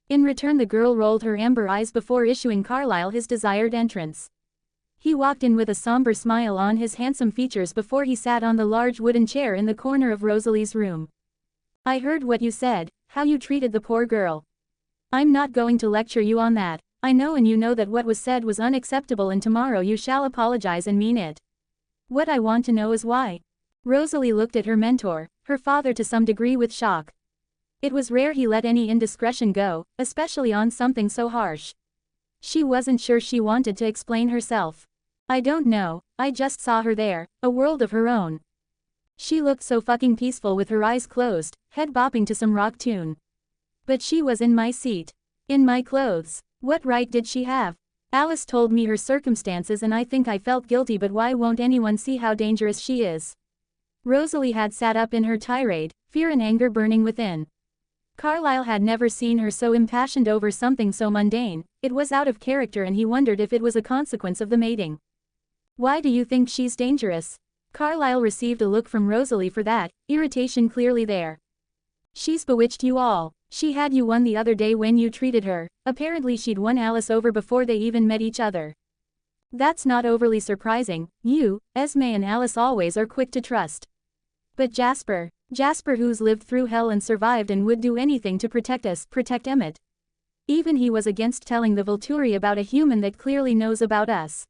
A: In return the girl rolled her amber eyes before issuing Carlyle his desired entrance. He walked in with a somber smile on his handsome features before he sat on the large wooden chair in the corner of Rosalie's room. "I heard what you said, how you treated the poor girl. I'm not going to lecture you on that. I know and you know that what was said was unacceptable, and tomorrow you shall apologize and mean it. What I want to know is why." Rosalie looked at her mentor, her father to some degree, with shock. It was rare he let any indiscretion go, especially on something so harsh. She wasn't sure she wanted to explain herself. I don't know, I just saw her there, a world of her own. She looked so fucking peaceful with her eyes closed, head bopping to some rock tune. But she was in my seat. In my clothes. What right did she have? Alice told me her circumstances and I think I felt guilty, but why won't anyone see how dangerous she is? Rosalie had sat up in her tirade, fear and anger burning within. Carlyle had never seen her so impassioned over something so mundane. It was out of character and he wondered if it was a consequence of the mating. Why do you think she's dangerous? Carlyle received a look from Rosalie for that, irritation clearly there. She's bewitched you all. She had you won the other day when you treated her. Apparently she'd won Alice over before they even met each other. That's not overly surprising. You, Esme and Alice always are quick to trust. But Jasper who's lived through hell and survived and would do anything to protect us, protect Emmett. Even he was against telling the Volturi about a human that clearly knows about us.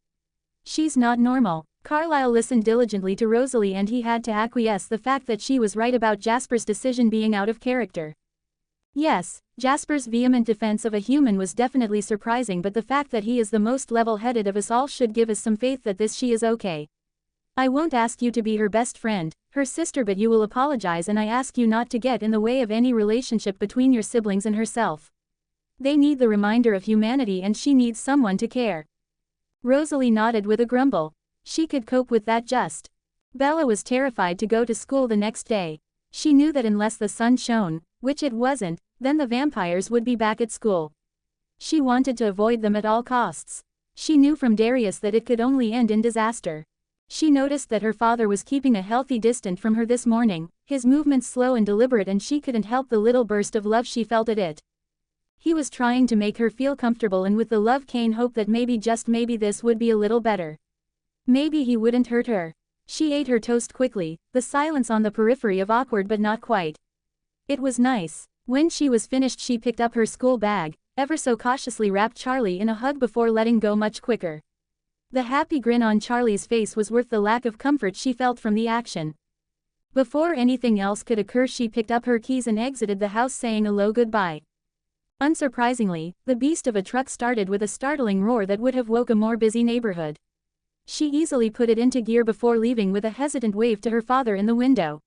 A: She's not normal. Carlyle listened diligently to Rosalie and he had to acquiesce the fact that she was right about Jasper's decision being out of character. Yes, Jasper's vehement defense of a human was definitely surprising, but the fact that he is the most level-headed of us all should give us some faith that she is okay. I won't ask you to be her best friend, her sister, but you will apologize, and I ask you not to get in the way of any relationship between your siblings and herself. They need the reminder of humanity and she needs someone to care. Rosalie nodded with a grumble. She could cope with that just. Bella was terrified to go to school the next day. She knew that unless the sun shone, which it wasn't, then the vampires would be back at school. She wanted to avoid them at all costs. She knew from Darius that it could only end in disaster. She noticed that her father was keeping a healthy distance from her this morning, his movements slow and deliberate, and she couldn't help the little burst of love she felt at it. He was trying to make her feel comfortable, and with the love came hope that maybe, just maybe, this would be a little better. Maybe he wouldn't hurt her. She ate her toast quickly, the silence on the periphery of awkward but not quite. It was nice. When she was finished she picked up her school bag, ever so cautiously wrapped Charlie in a hug before letting go much quicker. The happy grin on Charlie's face was worth the lack of comfort she felt from the action. Before anything else could occur she picked up her keys and exited the house, saying a low goodbye. Unsurprisingly, the beast of a truck started with a startling roar that would have woke a more busy neighborhood. She easily put it into gear before leaving with a hesitant wave to her father in the window.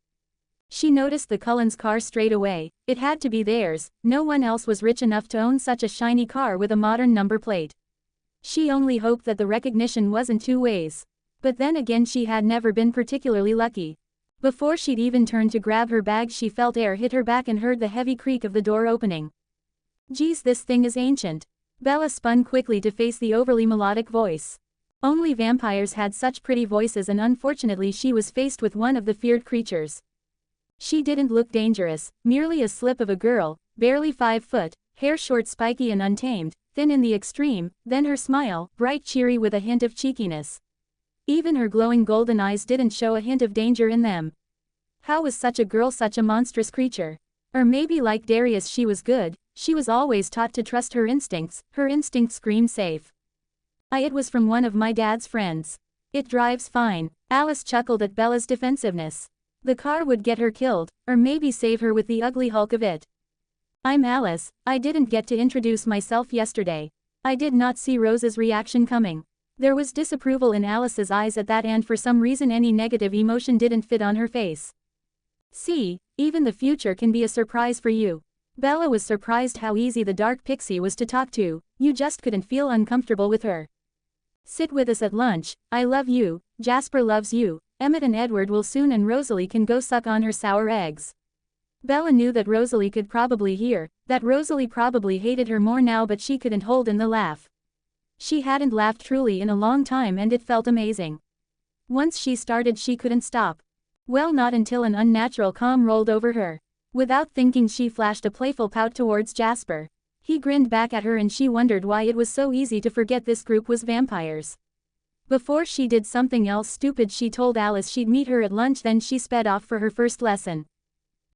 A: She noticed the Cullens' car straight away. It had to be theirs. No one else was rich enough to own such a shiny car with a modern number plate. She only hoped that the recognition wasn't two ways. But then again, she had never been particularly lucky. Before she'd even turned to grab her bag she felt air hit her back and heard the heavy creak of the door opening. Geez, this thing is ancient. Bella spun quickly to face the overly melodic voice. Only vampires had such pretty voices, and unfortunately she was faced with one of the feared creatures. She didn't look dangerous, merely a slip of a girl, barely 5 foot, hair short, spiky and untamed, thin in the extreme, then her smile, bright, cheery with a hint of cheekiness. Even her glowing golden eyes didn't show a hint of danger in them. How was such a girl such a monstrous creature? Or maybe like Darius she was good. She was always taught to trust her instincts screamed safe. It was from one of my dad's friends. It drives fine. Alice chuckled at Bella's defensiveness. The car would get her killed, or maybe save her with the ugly hulk of it. I'm Alice. I didn't get to introduce myself yesterday. I did not see Rose's reaction coming. There was disapproval in Alice's eyes at that, and for some reason any negative emotion didn't fit on her face. See, even the future can be a surprise for you. Bella was surprised how easy the dark pixie was to talk to. You just couldn't feel uncomfortable with her. Sit with us at lunch. I love you. Jasper loves you. Emmett and Edward will soon, and Rosalie can go suck on her sour eggs. Bella knew that Rosalie could probably hear, that Rosalie probably hated her more now, but she couldn't hold in the laugh. She hadn't laughed truly in a long time, and it felt amazing. Once she started she couldn't stop. Well, not until an unnatural calm rolled over her. Without thinking she flashed a playful pout towards Jasper. He grinned back at her and she wondered why it was so easy to forget this group was vampires. Before she did something else stupid she told Alice she'd meet her at lunch, then she sped off for her first lesson.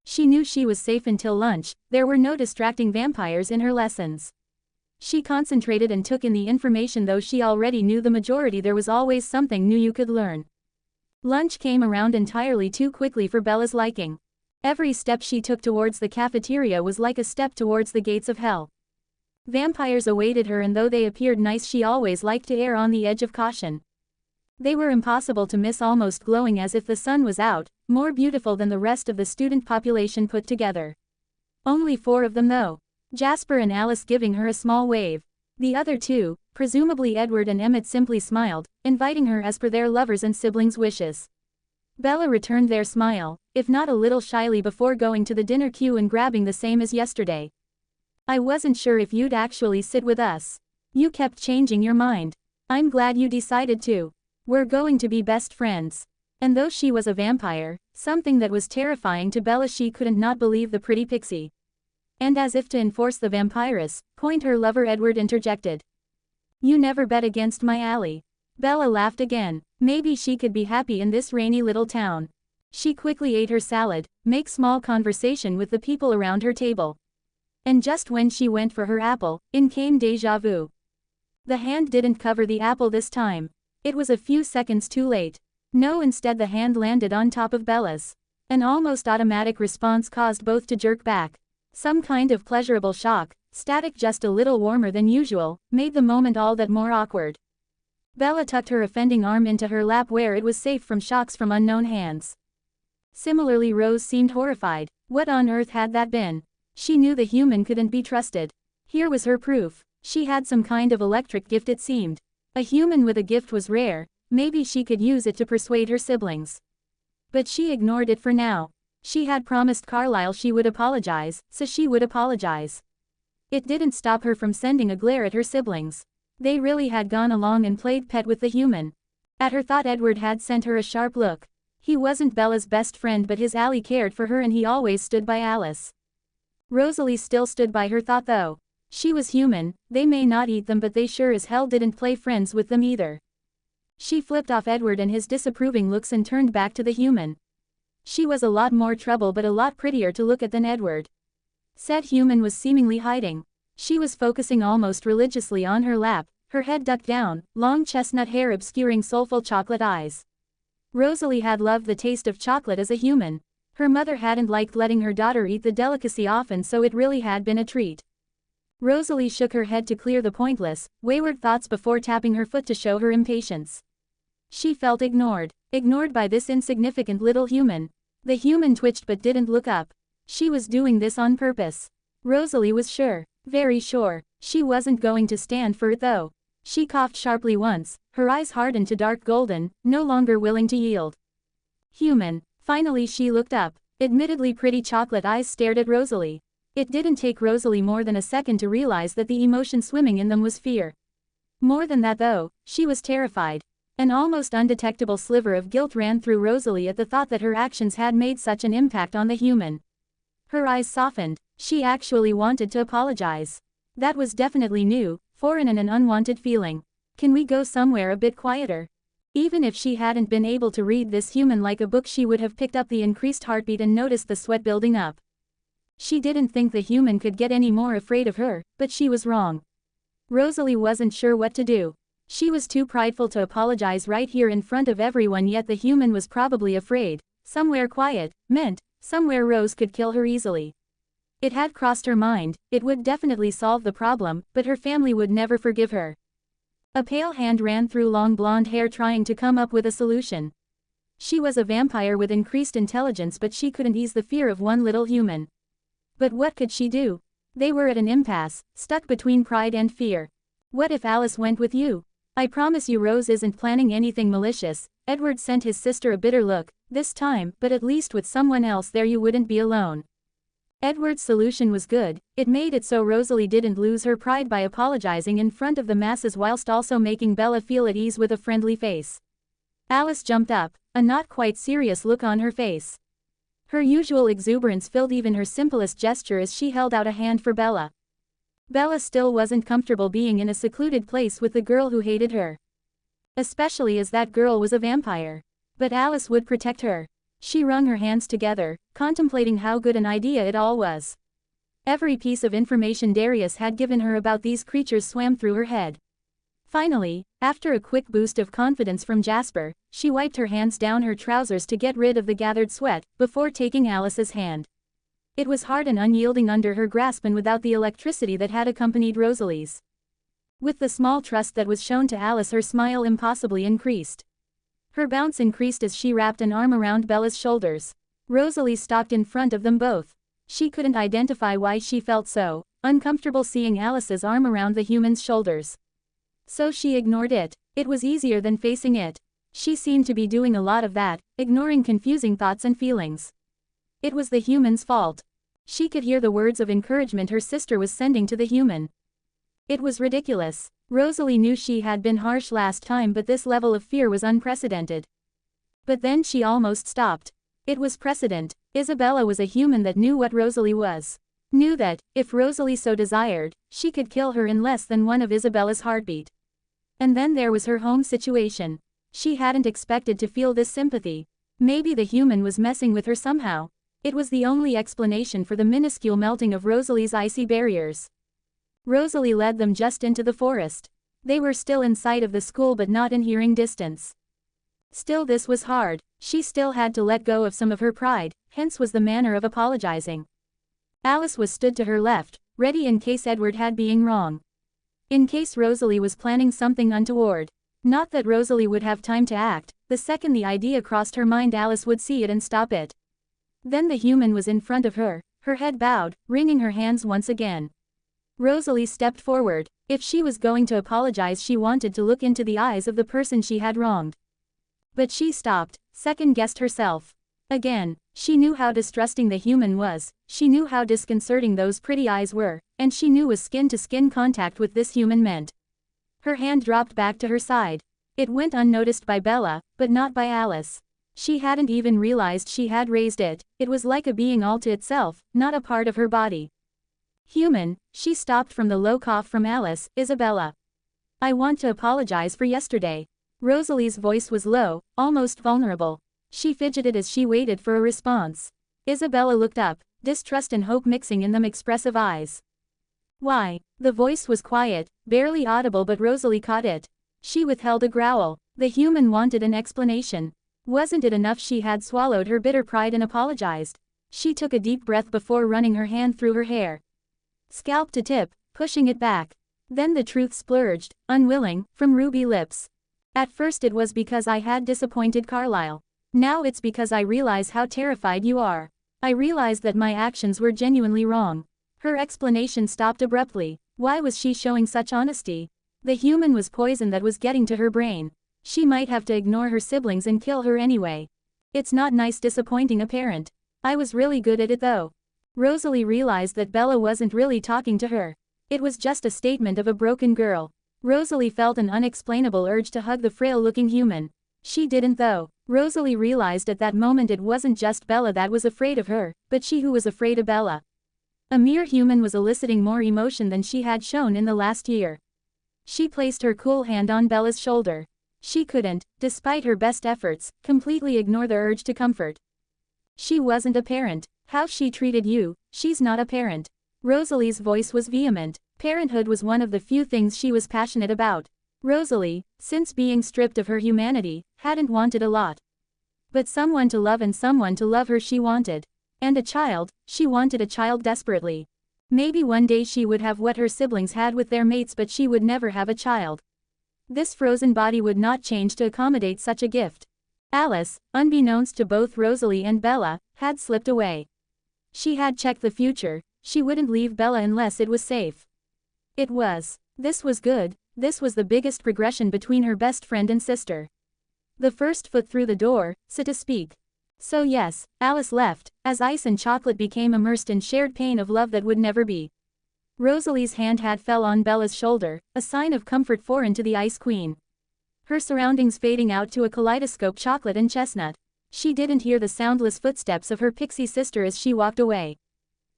A: She knew she was safe until lunch. There were no distracting vampires in her lessons. She concentrated and took in the information, though she already knew the majority. There was always something new you could learn. Lunch came around entirely too quickly for Bella's liking. Every step she took towards the cafeteria was like a step towards the gates of hell. Vampires awaited her, and though they appeared nice, she always liked to err on the edge of caution. They were impossible to miss, almost glowing as if the sun was out, more beautiful than the rest of the student population put together. Only 4 of them though. Jasper and Alice giving her a small wave. The other 2, presumably Edward and Emmett, simply smiled, inviting her as per their lovers' and siblings' wishes. Bella returned their smile, if not a little shyly, before going to the dinner queue and grabbing the same as yesterday. I wasn't sure if you'd actually sit with us. You kept changing your mind. I'm glad you decided to. We're going to be best friends. And though she was a vampire, something that was terrifying to Bella, she couldn't not believe the pretty pixie. And as if to enforce the vampiress point, her lover Edward interjected. You never bet against my ally. Bella laughed again. Maybe she could be happy in this rainy little town. She quickly ate her salad, make small conversation with the people around her table. And just when she went for her apple, in came déjà vu. The hand didn't cover the apple this time. It was a few seconds too late. No, instead the hand landed on top of Bella's. An almost automatic response caused both to jerk back. Some kind of pleasurable shock, static just a little warmer than usual, made the moment all that more awkward. Bella tucked her offending arm into her lap where it was safe from shocks from unknown hands. Similarly, Rose seemed horrified. What on earth had that been? She knew the human couldn't be trusted. Here was her proof. She had some kind of electric gift, it seemed. A human with a gift was rare, maybe she could use it to persuade her siblings. But she ignored it for now. She had promised Carlisle she would apologize, so she would apologize. It didn't stop her from sending a glare at her siblings. They really had gone along and played pet with the human. At her thought, Edward had sent her a sharp look. He wasn't Bella's best friend, but his ally cared for her and he always stood by Alice. Rosalie still stood by her thought though. She was human, they may not eat them, but they sure as hell didn't play friends with them either. She flipped off Edward and his disapproving looks and turned back to the human. She was a lot more trouble but a lot prettier to look at than Edward. Said human was seemingly hiding. She was focusing almost religiously on her lap, her head ducked down, long chestnut hair obscuring soulful chocolate eyes. Rosalie had loved the taste of chocolate as a human. Her mother hadn't liked letting her daughter eat the delicacy often, so it really had been a treat. Rosalie shook her head to clear the pointless, wayward thoughts before tapping her foot to show her impatience. She felt ignored by this insignificant little human. The human twitched but didn't look up. She was doing this on purpose. Rosalie was sure, very sure, she wasn't going to stand for it though. She coughed sharply once, her eyes hardened to dark golden, no longer willing to yield. Human. Finally she looked up. Admittedly pretty chocolate eyes stared at Rosalie. It didn't take Rosalie more than a second to realize that the emotion swimming in them was fear. More than that though, she was terrified. An almost undetectable sliver of guilt ran through Rosalie at the thought that her actions had made such an impact on the human. Her eyes softened. She actually wanted to apologize. That was definitely new, foreign and an unwanted feeling. Can we go somewhere a bit quieter? Even if she hadn't been able to read this human like a book, she would have picked up the increased heartbeat and noticed the sweat building up. She didn't think the human could get any more afraid of her, but she was wrong. Rosalie wasn't sure what to do. She was too prideful to apologize right here in front of everyone, yet the human was probably afraid. Somewhere quiet meant somewhere Rose could kill her easily. It had crossed her mind, it would definitely solve the problem, but her family would never forgive her. A pale hand ran through long blonde hair trying to come up with a solution. She was a vampire with increased intelligence, but she couldn't ease the fear of one little human. But what could she do? They were at an impasse, stuck between pride and fear. What if Alice went with you? I promise you Rose isn't planning anything malicious. Edward sent his sister a bitter look, this time, but at least with someone else there you wouldn't be alone. Edward's solution was good. It made it so Rosalie didn't lose her pride by apologizing in front of the masses whilst also making Bella feel at ease with a friendly face. Alice jumped up, a not quite serious look on her face. Her usual exuberance filled even her simplest gesture as she held out a hand for Bella. Bella still wasn't comfortable being in a secluded place with the girl who hated her. Especially as that girl was a vampire. But Alice would protect her. She wrung her hands together, contemplating how good an idea it all was. Every piece of information Darius had given her about these creatures swam through her head. Finally, After a quick boost of confidence from Jasper, she wiped her hands down her trousers to get rid of the gathered sweat, before taking Alice's hand. It was hard and unyielding under her grasp and without the electricity that had accompanied Rosalie's. With the small trust that was shown to Alice, her smile impossibly increased. Her bounce increased as she wrapped an arm around Bella's shoulders. Rosalie stalked in front of them both. She couldn't identify why she felt so uncomfortable seeing Alice's arm around the human's shoulders. So she ignored it. It was easier than facing it. She seemed to be doing a lot of that, ignoring confusing thoughts and feelings. It was the human's fault. She could hear the words of encouragement her sister was sending to the human. It was ridiculous. Rosalie knew she had been harsh last time, but this level of fear was unprecedented. But then she almost stopped. It was precedent. Isabella was a human that knew what Rosalie was. Knew that, if Rosalie so desired, she could kill her in less than one of Isabella's heartbeat. And then there was her home situation. She hadn't expected to feel this sympathy. Maybe the human was messing with her somehow. It was the only explanation for the minuscule melting of Rosalie's icy barriers. Rosalie led them just into the forest. They were still in sight of the school but not in hearing distance. Still, this was hard. She still had to let go of some of her pride, hence was the manner of apologizing. Alice was stood to her left, ready in case Edward had being wrong. In case Rosalie was planning something untoward. Not that Rosalie would have time to act. The second the idea crossed her mind, Alice would see it and stop it. Then the human was in front of her, her head bowed, wringing her hands once again. Rosalie stepped forward. If she was going to apologize, she wanted to look into the eyes of the person she had wronged. But she stopped, second-guessed herself. Again, she knew how distrusting the human was, she knew how disconcerting those pretty eyes were, and she knew what skin-to-skin contact with this human meant. Her hand dropped back to her side. It went unnoticed by Bella, but not by Alice. She hadn't even realized she had raised it. It was like a being all to itself, not a part of her body. Human, she stopped from the low cough from Alice. Isabella. I want to apologize for yesterday. Rosalie's voice was low, almost vulnerable. She fidgeted as she waited for a response. Isabella looked up, distrust and hope mixing in them expressive eyes. Why? The voice was quiet, barely audible, but Rosalie caught it. She withheld a growl. The human wanted an explanation. Wasn't it enough she had swallowed her bitter pride and apologized? She took a deep breath before running her hand through her hair. Scalp to tip, pushing it back. Then the truth splurged, unwilling, from ruby lips. At first it was because I had disappointed Carlyle. Now it's because I realize how terrified you are. I realize that my actions were genuinely wrong. Her explanation stopped abruptly. Why was she showing such honesty? The human was poison that was getting to her brain. She might have to ignore her siblings and kill her anyway. It's not nice disappointing a parent. I was really good at it though. Rosalie realized that Bella wasn't really talking to her. It was just a statement of a broken girl. Rosalie felt an unexplainable urge to hug the frail-looking human. She didn't though. Rosalie realized at that moment it wasn't just Bella that was afraid of her, but she who was afraid of Bella. A mere human was eliciting more emotion than she had shown in the last year. She placed her cool hand on Bella's shoulder. She couldn't, despite her best efforts, completely ignore the urge to comfort. She wasn't a parent. How she treated you, she's not a parent. Rosalie's voice was vehement. Parenthood was one of the few things she was passionate about. Rosalie, since being stripped of her humanity, hadn't wanted a lot. But someone to love and someone to love her she wanted. And a child, she wanted a child desperately. Maybe one day she would have what her siblings had with their mates, but she would never have a child. This frozen body would not change to accommodate such a gift. Alice, unbeknownst to both Rosalie and Bella, had slipped away. She had checked the future. She wouldn't leave Bella unless it was safe. It was. This was good. This was the biggest progression between her best friend and sister. The first foot through the door, so to speak. So yes, Alice left, as ice and chocolate became immersed in shared pain of love that would never be. Rosalie's hand had fell on Bella's shoulder, a sign of comfort foreign to the Ice Queen. Her surroundings fading out to a kaleidoscope chocolate and chestnut. She didn't hear the soundless footsteps of her pixie sister as she walked away.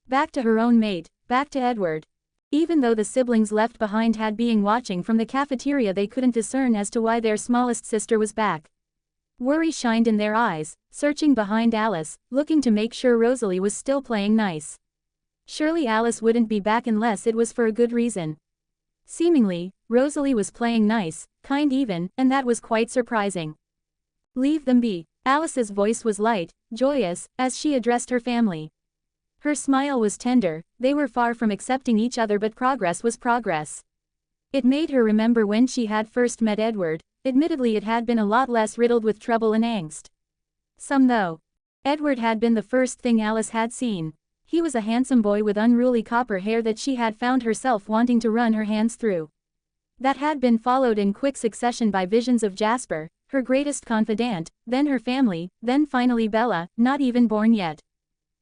A: Back to her own mate, back to Edward. Even though the siblings left behind had being watching from the cafeteria, they couldn't discern as to why their smallest sister was back. Worry shined in their eyes, searching behind Alice, looking to make sure Rosalie was still playing nice. Surely Alice wouldn't be back unless it was for a good reason. Seemingly, Rosalie was playing nice, kind even, and that was quite surprising. Leave them be. Alice's voice was light, joyous, as she addressed her family. Her smile was tender. They were far from accepting each other, but progress was progress. It made her remember when she had first met Edward. Admittedly, it had been a lot less riddled with trouble and angst. Some though. Edward had been the first thing Alice had seen. He was a handsome boy with unruly copper hair that she had found herself wanting to run her hands through. That had been followed in quick succession by visions of Jasper, her greatest confidant, then her family, then finally Bella, not even born yet.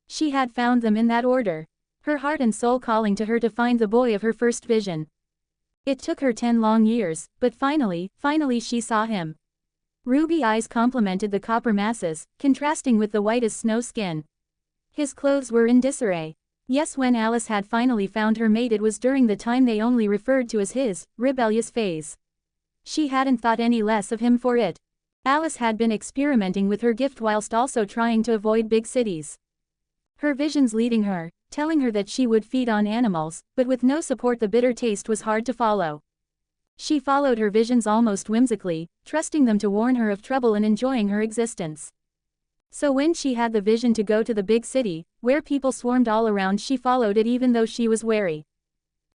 A: She had found them in that order. Her heart and soul calling to her to find the boy of her first vision. It took her 10 long years, but finally she saw him. Ruby eyes complemented the copper masses, contrasting with the white as snow skin. His clothes were in disarray. Yes, when Alice had finally found her mate, it was during the time they only referred to as his rebellious phase. She hadn't thought any less of him for it. Alice had been experimenting with her gift whilst also trying to avoid big cities. Her visions leading her, telling her that she would feed on animals, but with no support the bitter taste was hard to follow. She followed her visions almost whimsically, trusting them to warn her of trouble and enjoying her existence. So when she had the vision to go to the big city, where people swarmed all around, she followed it even though she was wary.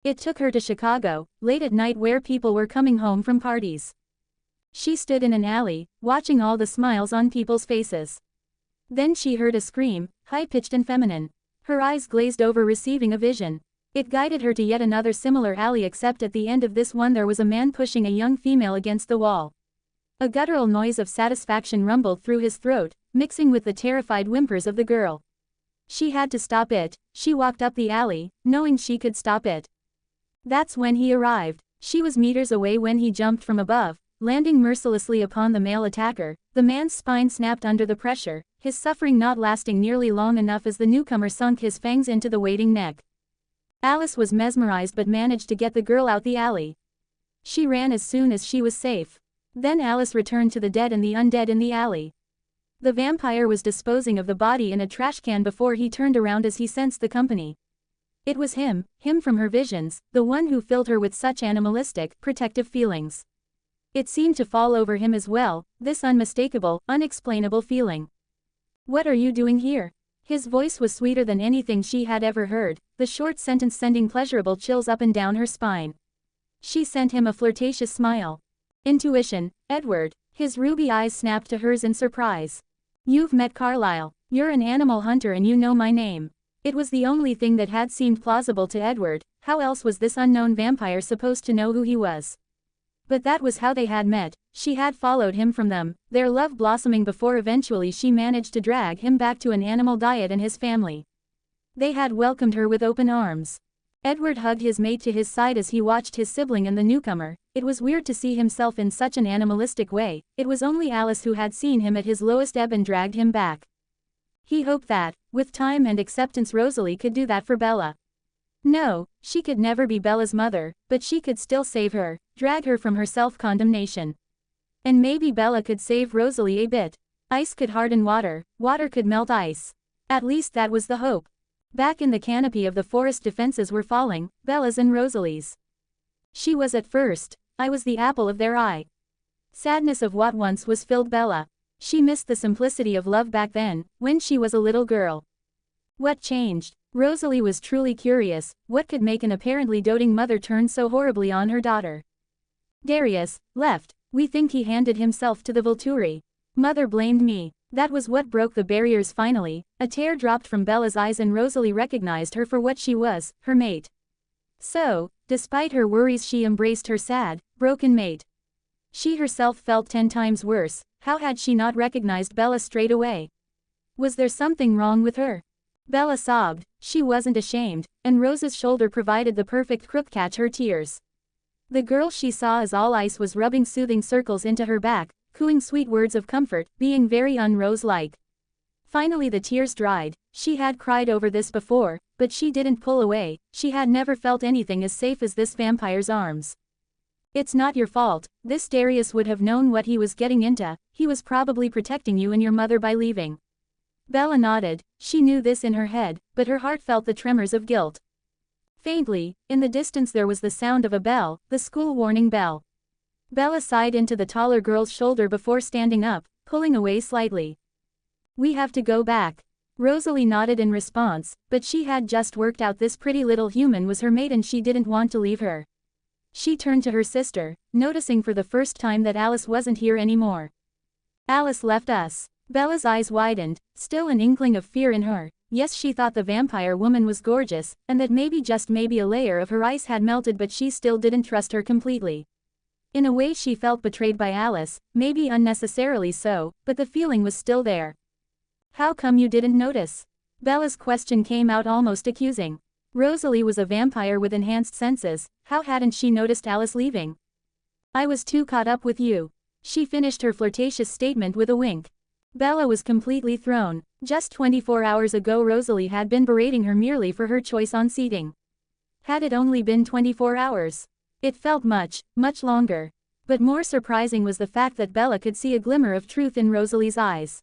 A: It took her to Chicago, late at night where people were coming home from parties. She stood in an alley, watching all the smiles on people's faces. Then she heard a scream, high-pitched and feminine. Her eyes glazed over, receiving a vision. It guided her to yet another similar alley, except at the end of this one there was a man pushing a young female against the wall. A guttural noise of satisfaction rumbled through his throat, mixing with the terrified whimpers of the girl. She had to stop it. She walked up the alley, knowing she could stop it. That's when he arrived. She was meters away when he jumped from above, landing mercilessly upon the male attacker. The man's spine snapped under the pressure, his suffering not lasting nearly long enough as the newcomer sunk his fangs into the waiting neck. Alice was mesmerized but managed to get the girl out the alley. She ran as soon as she was safe. Then Alice returned to the dead and the undead in the alley. The vampire was disposing of the body in a trash can before he turned around as he sensed the company. It was him from her visions, the one who filled her with such animalistic, protective feelings. It seemed to fall over him as well, this unmistakable, unexplainable feeling. "What are you doing here?" His voice was sweeter than anything she had ever heard, the short sentence sending pleasurable chills up and down her spine. She sent him a flirtatious smile. Intuition, Edward. His ruby eyes snapped to hers in surprise. "You've met Carlyle. You're an animal hunter and you know my name." It was the only thing that had seemed plausible to Edward. How else was this unknown vampire supposed to know who he was? But that was how they had met. She had followed him from them, their love blossoming before eventually she managed to drag him back to an animal diet and his family. They had welcomed her with open arms. Edward hugged his mate to his side as he watched his sibling and the newcomer. It was weird to see himself in such an animalistic way. It was only Alice who had seen him at his lowest ebb and dragged him back. He hoped that, with time and acceptance, Rosalie could do that for Bella. No, she could never be Bella's mother, but she could still save her, drag her from her self-condemnation. And maybe Bella could save Rosalie a bit. Ice could harden water, water could melt ice. At least that was the hope. Back in the canopy of the forest, defenses were falling, Bella's and Rosalie's. She was at first. I was the apple of their eye. Sadness of what once was filled Bella. She missed the simplicity of love back then, when she was a little girl. What changed? Rosalie was truly curious. What could make an apparently doting mother turn so horribly on her daughter? "Darius left. We think he handed himself to the Volturi. Mother blamed me." That was what broke the barriers finally. A tear dropped from Bella's eyes and Rosalie recognized her for what she was, her mate. So, despite her worries, she embraced her sad, broken mate. She herself felt 10 times worse. How had she not recognized Bella straight away? Was there something wrong with her? Bella sobbed. She wasn't ashamed, and Rose's shoulder provided the perfect crook catch her tears. The girl she saw as all ice was rubbing soothing circles into her back, cooing sweet words of comfort, being very un-Rose-like. Finally the tears dried. She had cried over this before, but she didn't pull away. She had never felt anything as safe as this vampire's arms. "It's not your fault. This Darius would have known what he was getting into. He was probably protecting you and your mother by leaving." Bella nodded. She knew this in her head, but her heart felt the tremors of guilt. Faintly, in the distance there was the sound of a bell, the school warning bell. Bella sighed into the taller girl's shoulder before standing up, pulling away slightly. "We have to go back." Rosalie nodded in response, but she had just worked out this pretty little human was her mate and she didn't want to leave her. She turned to her sister, noticing for the first time that Alice wasn't here anymore. "Alice left us." Bella's eyes widened, still an inkling of fear in her. Yes, she thought the vampire woman was gorgeous, and that maybe just maybe a layer of her ice had melted, but she still didn't trust her completely. In a way she felt betrayed by Alice, maybe unnecessarily so, but the feeling was still there. "How come you didn't notice?" Bella's question came out almost accusing. Rosalie was a vampire with enhanced senses, how hadn't she noticed Alice leaving? "I was too caught up with you." She finished her flirtatious statement with a wink. Bella was completely thrown. Just 24 hours ago Rosalie had been berating her merely for her choice on seating. Had it only been 24 hours? It felt much, much longer. But more surprising was the fact that Bella could see a glimmer of truth in Rosalie's eyes.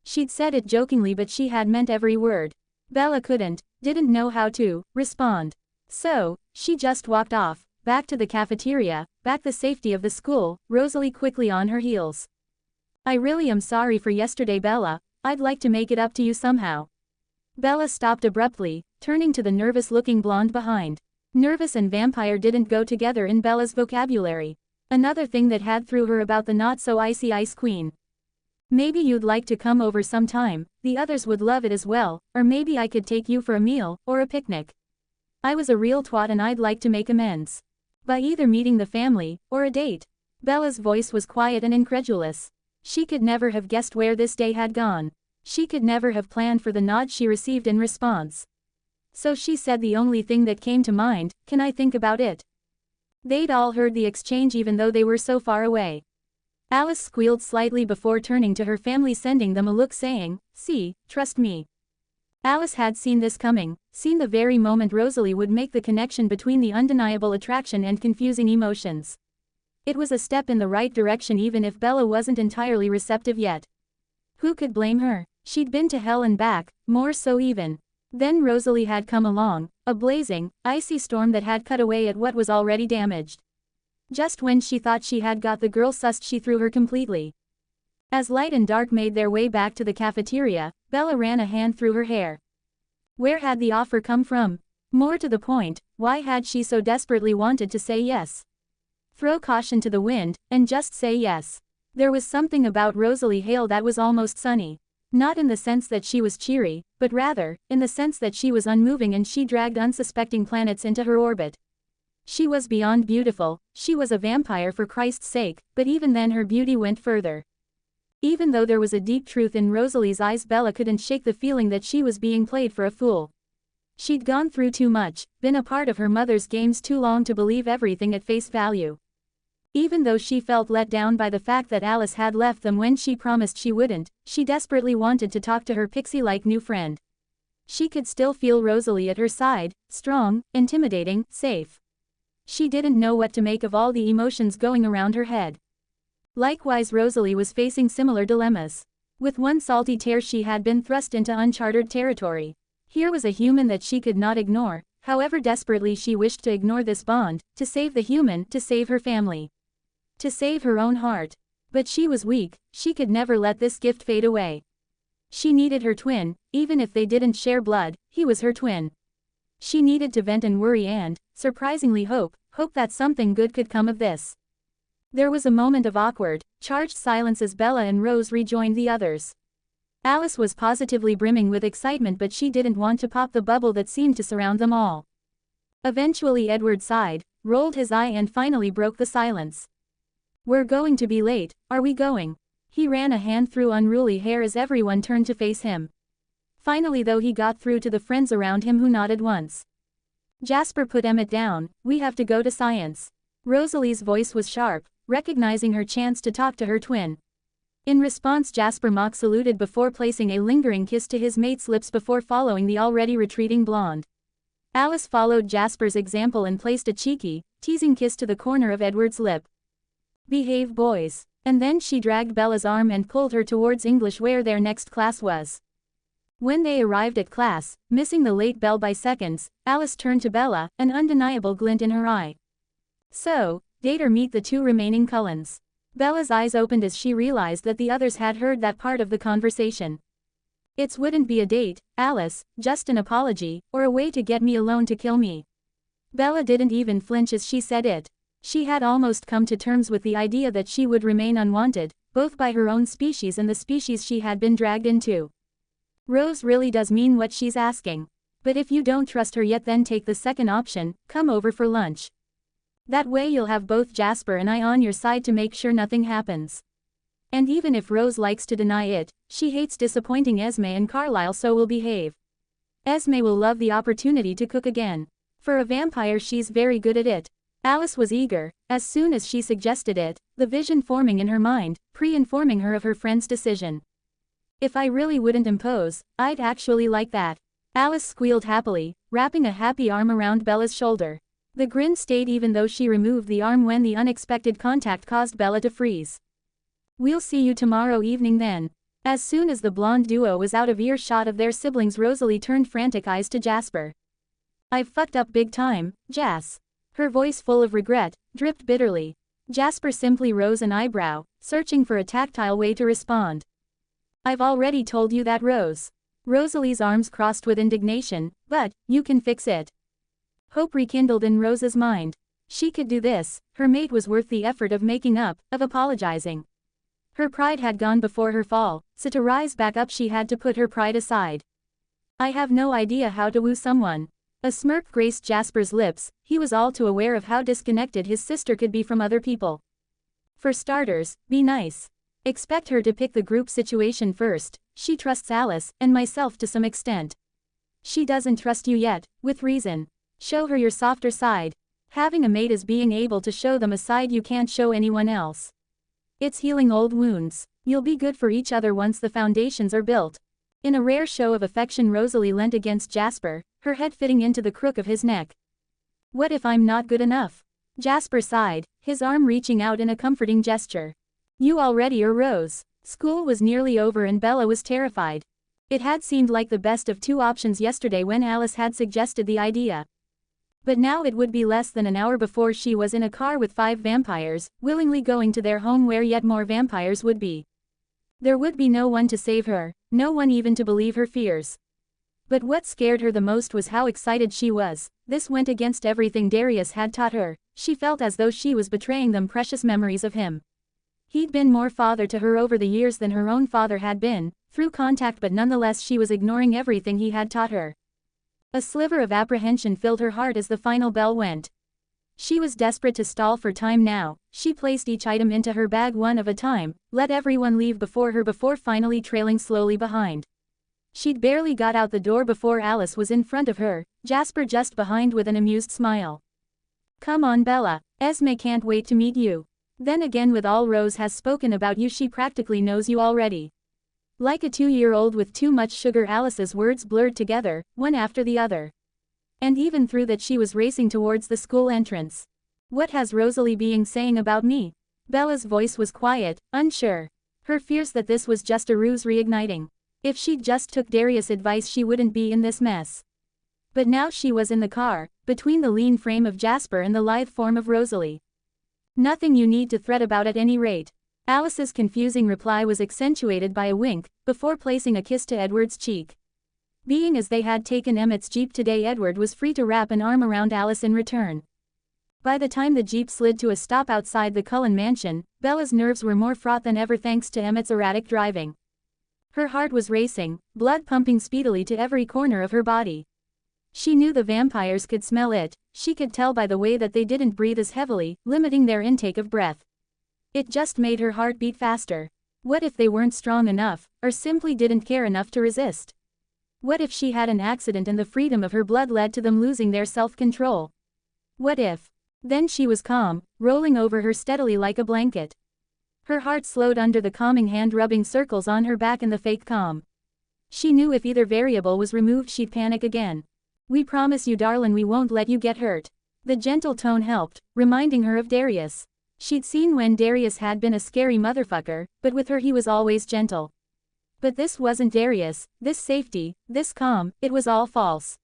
A: She'd said it jokingly, but she had meant every word. Bella didn't know how to respond. So, she just walked off, back to the cafeteria, back the safety of the school, Rosalie quickly on her heels. "I really am sorry for yesterday, Bella. I'd like to make it up to you somehow." Bella stopped abruptly, turning to the nervous-looking blonde behind. Nervous and vampire didn't go together in Bella's vocabulary. Another thing that had through her about the not-so-icy Ice Queen. "Maybe you'd like to come over sometime, the others would love it as well, or maybe I could take you for a meal, or a picnic. I was a real twat and I'd like to make amends. By either meeting the family, or a date." Bella's voice was quiet and incredulous. She could never have guessed where this day had gone. She could never have planned for the nod she received in response. So she said the only thing that came to mind, "Can I think about it?" They'd all heard the exchange even though they were so far away. Alice squealed slightly before turning to her family, sending them a look saying, "See, trust me." Alice had seen this coming, seen the very moment Rosalie would make the connection between the undeniable attraction and confusing emotions. It was a step in the right direction even if Bella wasn't entirely receptive yet. Who could blame her? She'd been to hell and back, more so even. Then Rosalie had come along, a blazing, icy storm that had cut away at what was already damaged. Just when she thought she had got the girl sussed, she threw her completely. As light and dark made their way back to the cafeteria, Bella ran a hand through her hair. Where had the offer come from? More to the point, why had she so desperately wanted to say yes? Throw caution to the wind, and just say yes. There was something about Rosalie Hale that was almost sunny. Not in the sense that she was cheery, but rather, in the sense that she was unmoving and she dragged unsuspecting planets into her orbit. She was beyond beautiful, she was a vampire for Christ's sake, but even then her beauty went further. Even though there was a deep truth in Rosalie's eyes, Bella couldn't shake the feeling that she was being played for a fool. She'd gone through too much, been a part of her mother's games too long to believe everything at face value. Even though she felt let down by the fact that Alice had left them when she promised she wouldn't, she desperately wanted to talk to her pixie-like new friend. She could still feel Rosalie at her side, strong, intimidating, safe. She didn't know what to make of all the emotions going around her head. Likewise, Rosalie was facing similar dilemmas. With one salty tear she had been thrust into uncharted territory. Here was a human that she could not ignore, however desperately she wished to ignore this bond, to save the human, to save her family. To save her own heart. But she was weak, she could never let this gift fade away. She needed her twin, even if they didn't share blood, he was her twin. She needed to vent and worry and, surprisingly, hope that something good could come of this. There was a moment of awkward, charged silence as Bella and Rose rejoined the others. Alice was positively brimming with excitement, but she didn't want to pop the bubble that seemed to surround them all. Eventually Edward sighed, rolled his eye and finally broke the silence. "We're going to be late, are we going?" He ran a hand through unruly hair as everyone turned to face him. Finally though he got through to the friends around him who nodded once. "Jasper, put Emmett down, we have to go to science." Rosalie's voice was sharp, recognizing her chance to talk to her twin. In response Jasper mock saluted before placing a lingering kiss to his mate's lips before following the already retreating blonde. Alice followed Jasper's example and placed a cheeky, teasing kiss to the corner of Edward's lip. "Behave, boys." And then she dragged Bella's arm and pulled her towards English where their next class was. When they arrived at class, missing the late bell by seconds, Alice turned to Bella, an undeniable glint in her eye. So, date or meet the two remaining Cullens. Bella's eyes opened as she realized that the others had heard that part of the conversation. It wouldn't be a date, Alice, just an apology, or a way to get me alone to kill me. Bella didn't even flinch as she said it. She had almost come to terms with the idea that she would remain unwanted, both by her own species and the species she had been dragged into. Rose really does mean what she's asking. But if you don't trust her yet, then take the second option, come over for lunch. That way you'll have both Jasper and I on your side to make sure nothing happens. And even if Rose likes to deny it, she hates disappointing Esme and Carlisle, so will behave. Esme will love the opportunity to cook again. For a vampire, she's very good at it. Alice was eager, as soon as she suggested it, the vision forming in her mind, pre-informing her of her friend's decision. If I really wouldn't impose, I'd actually like that. Alice squealed happily, wrapping a happy arm around Bella's shoulder. The grin stayed even though she removed the arm when the unexpected contact caused Bella to freeze. We'll see you tomorrow evening then. As soon as the blonde duo was out of earshot of their siblings, Rosalie turned frantic eyes to Jasper. I've fucked up big time, Jas. Her voice, full of regret, dripped bitterly. Jasper simply rose an eyebrow, searching for a tactile way to respond. I've already told you that, Rose. Rosalie's arms crossed with indignation, but you can fix it. Hope rekindled in Rose's mind. She could do this, her mate was worth the effort of making up, of apologizing. Her pride had gone before her fall, so to rise back up she had to put her pride aside. I have no idea how to woo someone. A smirk graced Jasper's lips, he was all too aware of how disconnected his sister could be from other people. For starters, be nice. Expect her to pick the group situation first. She trusts Alice, and myself to some extent. She doesn't trust you yet, with reason. Show her your softer side. Having a mate is being able to show them a side you can't show anyone else. It's healing old wounds. You'll be good for each other once the foundations are built. In a rare show of affection, Rosalie leant against Jasper, her head fitting into the crook of his neck. What if I'm not good enough? Jasper sighed, his arm reaching out in a comforting gesture. You already are, Rose. School was nearly over and Bella was terrified. It had seemed like the best of two options yesterday when Alice had suggested the idea. But now it would be less than an hour before she was in a car with 5 vampires, willingly going to their home where yet more vampires would be. There would be no one to save her, no one even to believe her fears. But what scared her the most was how excited she was. This went against everything Darius had taught her. She felt as though she was betraying them precious memories of him. He'd been more father to her over the years than her own father had been, through contact, but nonetheless she was ignoring everything he had taught her. A sliver of apprehension filled her heart as the final bell went. She was desperate to stall for time now. She placed each item into her bag one at a time, let everyone leave before her before finally trailing slowly behind. She'd barely got out the door before Alice was in front of her, Jasper just behind with an amused smile. Come on, Bella, Esme can't wait to meet you. Then again, with all Rose has spoken about you, she practically knows you already. Like a 2-year-old with too much sugar, Alice's words blurred together, one after the other. And even through that she was racing towards the school entrance. What has Rosalie being saying about me? Bella's voice was quiet, unsure. Her fears that this was just a ruse reigniting. If she'd just took Darius' advice she wouldn't be in this mess. But now she was in the car, between the lean frame of Jasper and the lithe form of Rosalie. Nothing you need to fret about at any rate. Alice's confusing reply was accentuated by a wink, before placing a kiss to Edward's cheek. Being as they had taken Emmett's Jeep today, Edward was free to wrap an arm around Alice in return. By the time the Jeep slid to a stop outside the Cullen mansion, Bella's nerves were more fraught than ever thanks to Emmett's erratic driving. Her heart was racing, blood pumping speedily to every corner of her body. She knew the vampires could smell it, she could tell by the way that they didn't breathe as heavily, limiting their intake of breath. It just made her heart beat faster. What if they weren't strong enough, or simply didn't care enough to resist? What if she had an accident and the freedom of her blood led to them losing their self-control? What if? Then she was calm, rolling over her steadily like a blanket. Her heart slowed under the calming hand rubbing circles on her back and the fake calm. She knew if either variable was removed she'd panic again. We promise you, darling, we won't let you get hurt. The gentle tone helped, reminding her of Darius. She'd seen when Darius had been a scary motherfucker, but with her he was always gentle. But this wasn't Darius, this safety, this calm, it was all false.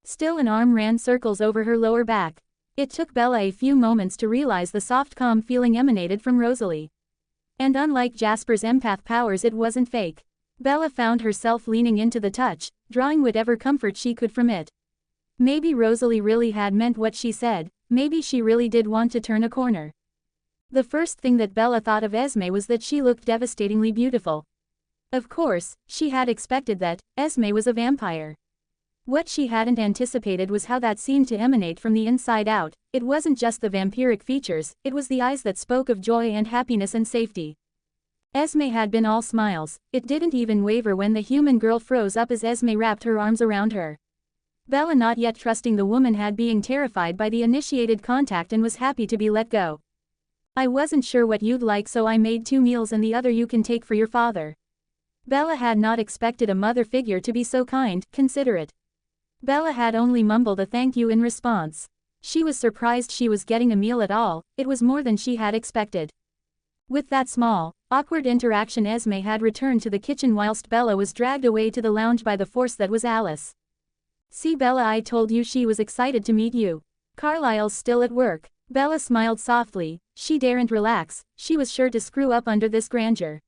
A: Still an arm ran circles over her lower back. It took Bella a few moments to realize the soft calm feeling emanated from Rosalie. And unlike Jasper's empath powers, it wasn't fake. Bella found herself leaning into the touch, drawing whatever comfort she could from it. Maybe Rosalie really had meant what she said, maybe she really did want to turn a corner. The first thing that Bella thought of Esme was that she looked devastatingly beautiful. Of course, she had expected that. Esme was a vampire. What she hadn't anticipated was how that seemed to emanate from the inside out. It wasn't just the vampiric features, it was the eyes that spoke of joy and happiness and safety. Esme had been all smiles, it didn't even waver when the human girl froze up as Esme wrapped her arms around her. Bella, not yet trusting the woman, had being terrified by the initiated contact and was happy to be let go. I wasn't sure what you'd like, so I made 2 meals and the other you can take for your father. Bella had not expected a mother figure to be so kind, considerate. Bella had only mumbled a thank you in response. She was surprised she was getting a meal at all, it was more than she had expected. With that small, awkward interaction, Esme had returned to the kitchen whilst Bella was dragged away to the lounge by the force that was Alice. See Bella, I told you she was excited to meet you. Carlisle's still at work. Bella smiled softly, she daren't relax, she was sure to screw up under this grandeur.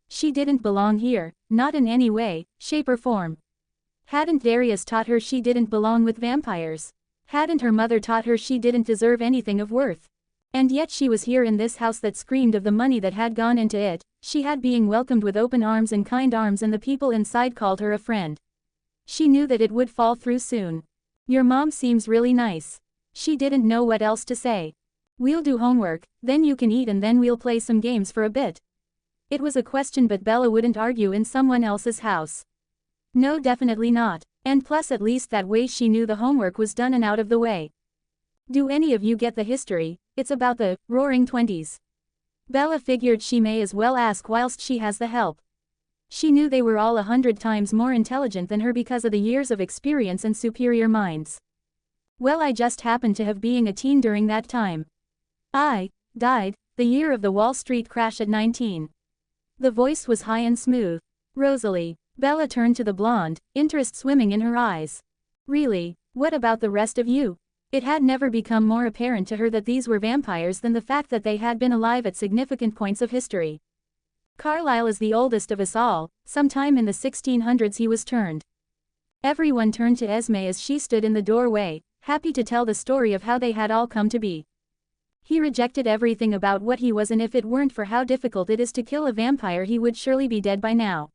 A: She didn't belong here, not in any way, shape or form. Hadn't Darius taught her she didn't belong with vampires? Hadn't her mother taught her she didn't deserve anything of worth? And yet she was here in this house that screamed of the money that had gone into it. She had being welcomed with open arms and kind arms, and the people inside called her a friend. She knew that it would fall through soon. Your mom seems really nice. She didn't know what else to say. We'll do homework, then you can eat, and then we'll play some games for a bit. It was a question, but Bella wouldn't argue in someone else's house. No, definitely not. And plus, at least that way she knew the homework was done and out of the way. Do any of you get the history? It's about the Roaring Twenties. Bella figured she may as well ask whilst she has the help. She knew they were all 100 times more intelligent than her because of the years of experience and superior minds. Well, I just happened to have being a teen during that time. I died the year of the Wall Street crash at 19. The voice was high and smooth. Rosalie. Bella turned to the blonde, interest swimming in her eyes. Really? What about the rest of you? It had never become more apparent to her that these were vampires than the fact that they had been alive at significant points of history. Carlisle is the oldest of us all. Sometime in the 1600s he was turned. Everyone turned to Esme as she stood in the doorway, happy to tell the story of how they had all come to be. He rejected everything about what he was, and if it weren't for how difficult it is to kill a vampire, he would surely be dead by now.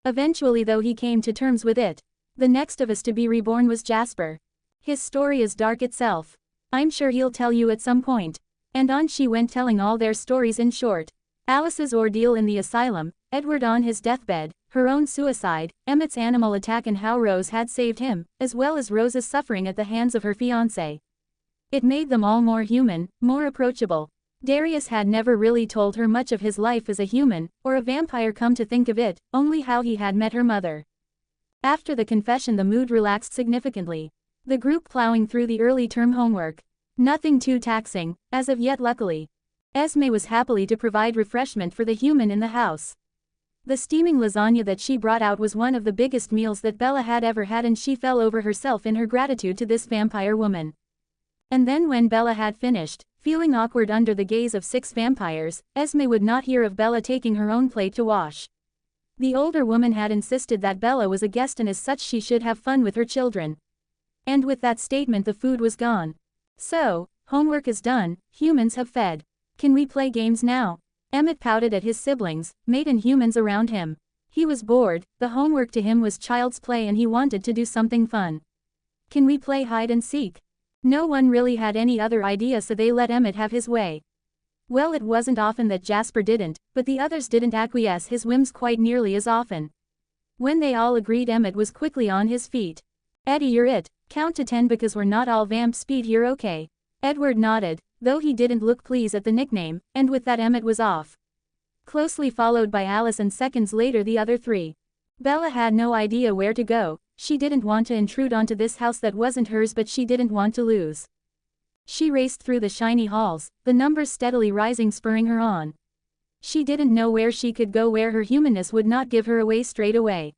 A: Eventually, though, he came to terms with it. The next of us to be reborn was Jasper. His story is dark itself. I'm sure he'll tell you at some point. And on she went, telling all their stories in short. Alice's ordeal in the asylum, Edward on his deathbed, her own suicide, Emmett's animal attack, and how Rose had saved him, as well as Rose's suffering at the hands of her fiancé. It made them all more human, more approachable. Darius had never really told her much of his life as a human, or a vampire, come to think of it, only how he had met her mother. After the confession, the mood relaxed significantly. The group plowing through the early term homework. Nothing too taxing, as of yet, luckily. Esme was happily to provide refreshment for the human in the house. The steaming lasagna that she brought out was one of the biggest meals that Bella had ever had, and she fell over herself in her gratitude to this vampire woman. And then when Bella had finished, feeling awkward under the gaze of 6 vampires, Esme would not hear of Bella taking her own plate to wash. The older woman had insisted that Bella was a guest and as such she should have fun with her children. And with that statement the food was gone. So, homework is done, humans have fed. Can we play games now? Emmett pouted at his siblings, mate and humans around him. He was bored, the homework to him was child's play and he wanted to do something fun. Can we play hide and seek? No one really had any other idea, so they let Emmett have his way. Well, it wasn't often that Jasper didn't, but the others didn't acquiesce his whims quite nearly as often. When they all agreed, Emmett was quickly on his feet. Eddie, you're it. Count to 10 because we're not all vamp speed here, okay? Edward nodded, though he didn't look pleased at the nickname, and with that Emmett was off. Closely followed by Alice and seconds later the other 3. Bella had no idea where to go. She didn't want to intrude onto this house that wasn't hers, but she didn't want to lose. She raced through the shiny halls, the numbers steadily rising, spurring her on. She didn't know where she could go where her humanness would not give her away straight away.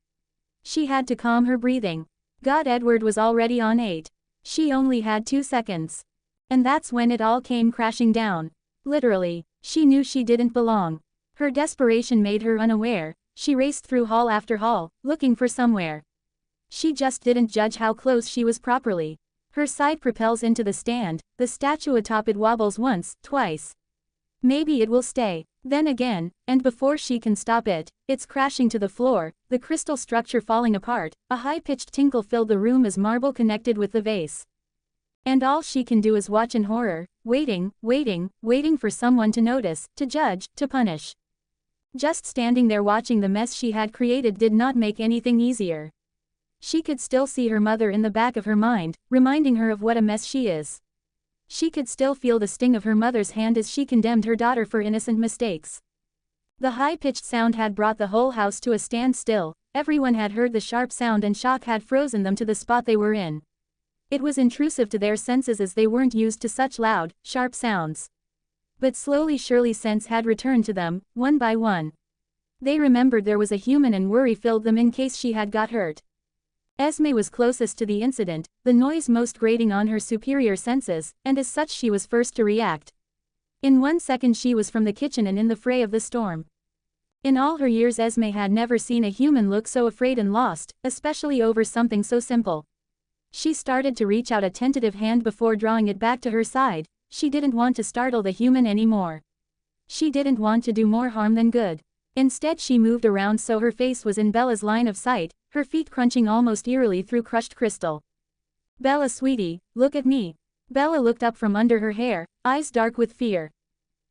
A: She had to calm her breathing. God, Edward was already on 8. She only had 2 seconds. And that's when it all came crashing down. Literally, she knew she didn't belong. Her desperation made her unaware. She raced through hall after hall, looking for somewhere. She just didn't judge how close she was properly. Her side propels into the stand, the statue atop it wobbles once, twice. Maybe it will stay. Then again, and before she can stop it, it's crashing to the floor, the crystal structure falling apart. A high-pitched tinkle filled the room as marble connected with the vase. And all she can do is watch in horror, waiting for someone to notice, to judge, to punish. Just standing there watching the mess she had created did not make anything easier. She could still see her mother in the back of her mind, reminding her of what a mess she is. She could still feel the sting of her mother's hand as she condemned her daughter for innocent mistakes. The high-pitched sound had brought the whole house to a standstill. Everyone had heard the sharp sound and shock had frozen them to the spot they were in. It was intrusive to their senses as they weren't used to such loud, sharp sounds. But slowly surely sense had returned to them, one by one. They remembered there was a human and worry filled them in case she had got hurt. Esme was closest to the incident, the noise most grating on her superior senses, and as such she was first to react. In 1 second she was from the kitchen and in the fray of the storm. In all her years Esme had never seen a human look so afraid and lost, especially over something so simple. She started to reach out a tentative hand before drawing it back to her side. She didn't want to startle the human anymore. She didn't want to do more harm than good. Instead she moved around so her face was in Bella's line of sight, her feet crunching almost eerily through crushed crystal. "Bella sweetie, look at me." Bella looked up from under her hair, eyes dark with fear.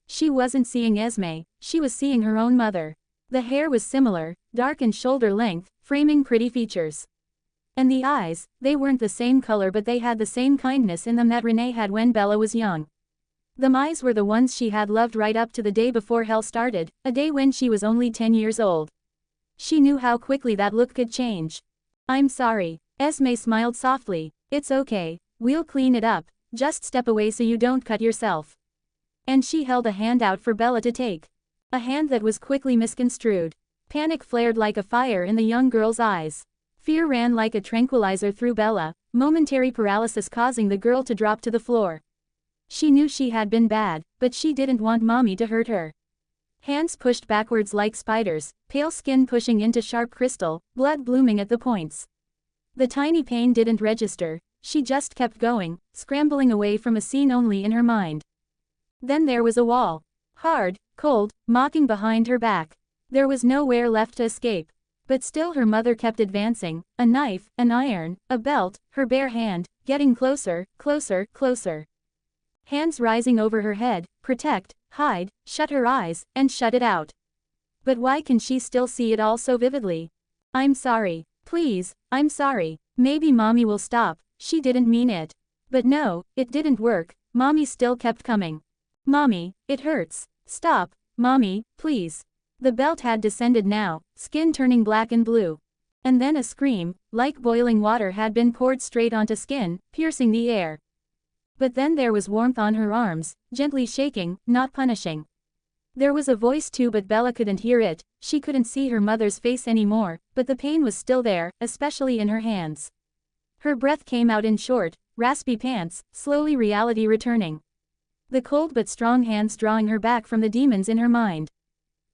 A: She wasn't seeing Esme, she was seeing her own mother. The hair was similar, dark and shoulder length, framing pretty features. And the eyes, they weren't the same color but they had the same kindness in them that Renee had when Bella was young. Them eyes were the ones she had loved right up to the day before hell started, a day when she was only 10 years old. She knew how quickly that look could change. "I'm sorry." Esme smiled softly. "It's okay, we'll clean it up, just step away so you don't cut yourself." And she held a hand out for Bella to take. A hand that was quickly misconstrued. Panic flared like a fire in the young girl's eyes. Fear ran like a tranquilizer through Bella, momentary paralysis causing the girl to drop to the floor. She knew she had been bad, but she didn't want mommy to hurt her. Hands pushed backwards like spiders, pale skin pushing into sharp crystal, blood blooming at the points. The tiny pain didn't register, she just kept going, scrambling away from a scene only in her mind. Then there was a wall. Hard, cold, mocking behind her back. There was nowhere left to escape. But still her mother kept advancing, a knife, an iron, a belt, her bare hand, getting closer, closer, closer. Hands rising over her head, protect, hide, shut her eyes, and shut it out. But why can she still see it all so vividly? "I'm sorry. Please, I'm sorry. Maybe mommy will stop." She didn't mean it. But no, it didn't work. Mommy still kept coming. "Mommy, it hurts. Stop, mommy, please." The belt had descended now, skin turning black and blue. And then a scream, like boiling water had been poured straight onto skin, piercing the air. But then there was warmth on her arms, gently shaking, not punishing. There was a voice too but Bella couldn't hear it, she couldn't see her mother's face anymore, but the pain was still there, especially in her hands. Her breath came out in short, raspy pants, slowly reality returning. The cold but strong hands drawing her back from the demons in her mind.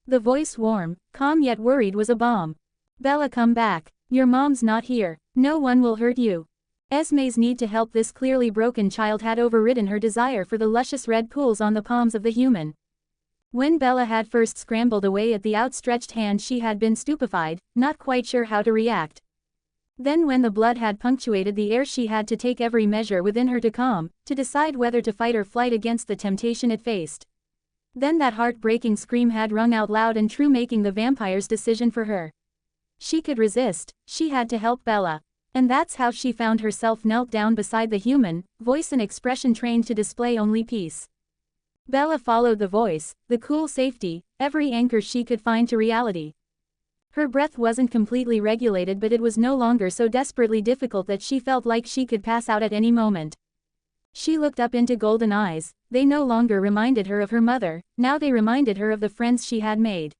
A: The voice warm, calm yet worried was a balm. "Bella, come back. Your mom's not here. No one will hurt you." Esme's need to help this clearly broken child had overridden her desire for the luscious red pools on the palms of the human. When Bella had first scrambled away at the outstretched hand she had been stupefied, not quite sure how to react. Then when the blood had punctuated the air she had to take every measure within her to calm, to decide whether to fight or flight against the temptation it faced. Then that heart-breaking scream had rung out loud and true, making the vampire's decision for her. She could resist, she had to help Bella. And that's how she found herself knelt down beside the human, voice and expression trained to display only peace. Bella followed the voice, the cool safety, every anchor she could find to reality. Her breath wasn't completely regulated but it was no longer so desperately difficult that she felt like she could pass out at any moment. She looked up into golden eyes, They no longer reminded her of her mother, now they reminded her of the friends she had made.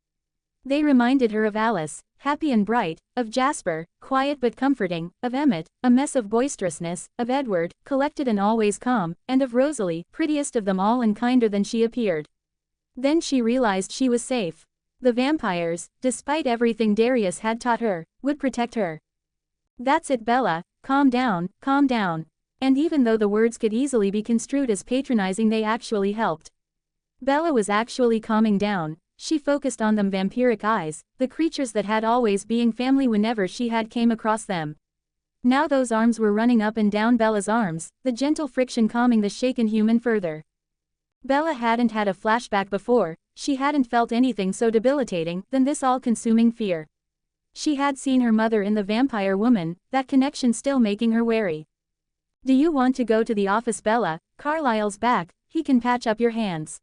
A: They reminded her of Alice, happy and bright, of Jasper, quiet but comforting, of Emmett, a mess of boisterousness, of Edward, collected and always calm, and of Rosalie, prettiest of them all and kinder than she appeared. Then she realized she was safe. The vampires, despite everything Darius had taught her, would protect her. "That's it, Bella, calm down, calm down." And even though the words could easily be construed as patronizing, they actually helped. Bella was actually calming down. She focused on them vampiric eyes, the creatures that had always been family whenever she had came across them. Now those arms were running up and down Bella's arms, the gentle friction calming the shaken human further. Bella hadn't had a flashback before, she hadn't felt anything so debilitating than this all-consuming fear. She had seen her mother in the vampire woman, that connection still making her wary. "Do you want to go to the office, Bella? Carlisle's back, he can patch up your hands."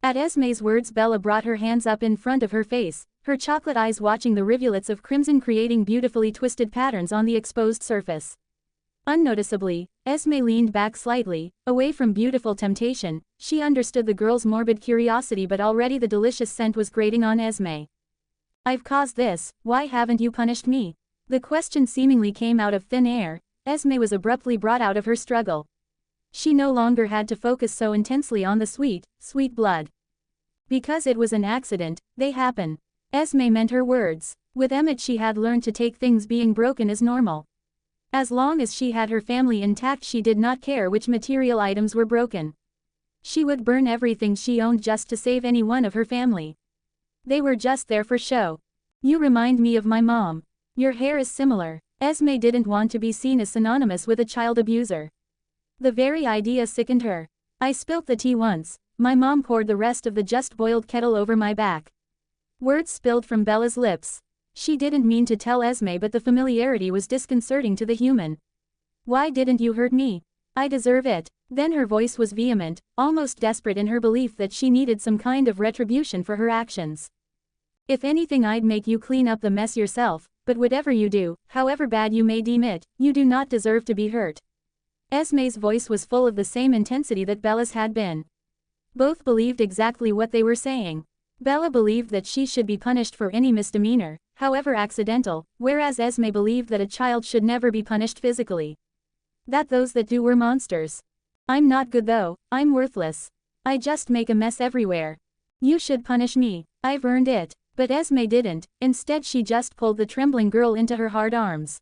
A: At Esme's words, Bella brought her hands up in front of her face, her chocolate eyes watching the rivulets of crimson creating beautifully twisted patterns on the exposed surface. Unnoticeably, Esme leaned back slightly, away from beautiful temptation. She understood the girl's morbid curiosity, but already the delicious scent was grating on Esme. "I've caused this, why haven't you punished me?" The question seemingly came out of thin air. Esme was abruptly brought out of her struggle. She no longer had to focus so intensely on the sweet, sweet blood. Because it was an accident, they happen. Esme meant her words. With Emmett she had learned to take things being broken as normal. As long as she had her family intact, she did not care which material items were broken. She would burn everything she owned just to save any one of her family. They were just there for show. "You remind me of my mom. Your hair is similar." Esme didn't want to be seen as synonymous with a child abuser. The very idea sickened her. "I spilt the tea once. My mom poured the rest of the just-boiled kettle over my back." Words spilled from Bella's lips. She didn't mean to tell Esme, but the familiarity was disconcerting to the human. "Why didn't you hurt me? I deserve it." Then her voice was vehement, almost desperate in her belief that she needed some kind of retribution for her actions. "If anything, I'd make you clean up the mess yourself, but whatever you do, however bad you may deem it, you do not deserve to be hurt." Esme's voice was full of the same intensity that Bella's had been. Both believed exactly what they were saying. Bella believed that she should be punished for any misdemeanor, however accidental, whereas Esme believed that a child should never be punished physically. That those that do were monsters. "I'm not good though, I'm worthless. I just make a mess everywhere. You should punish me, I've earned it." But Esme didn't, instead she just pulled the trembling girl into her hard arms.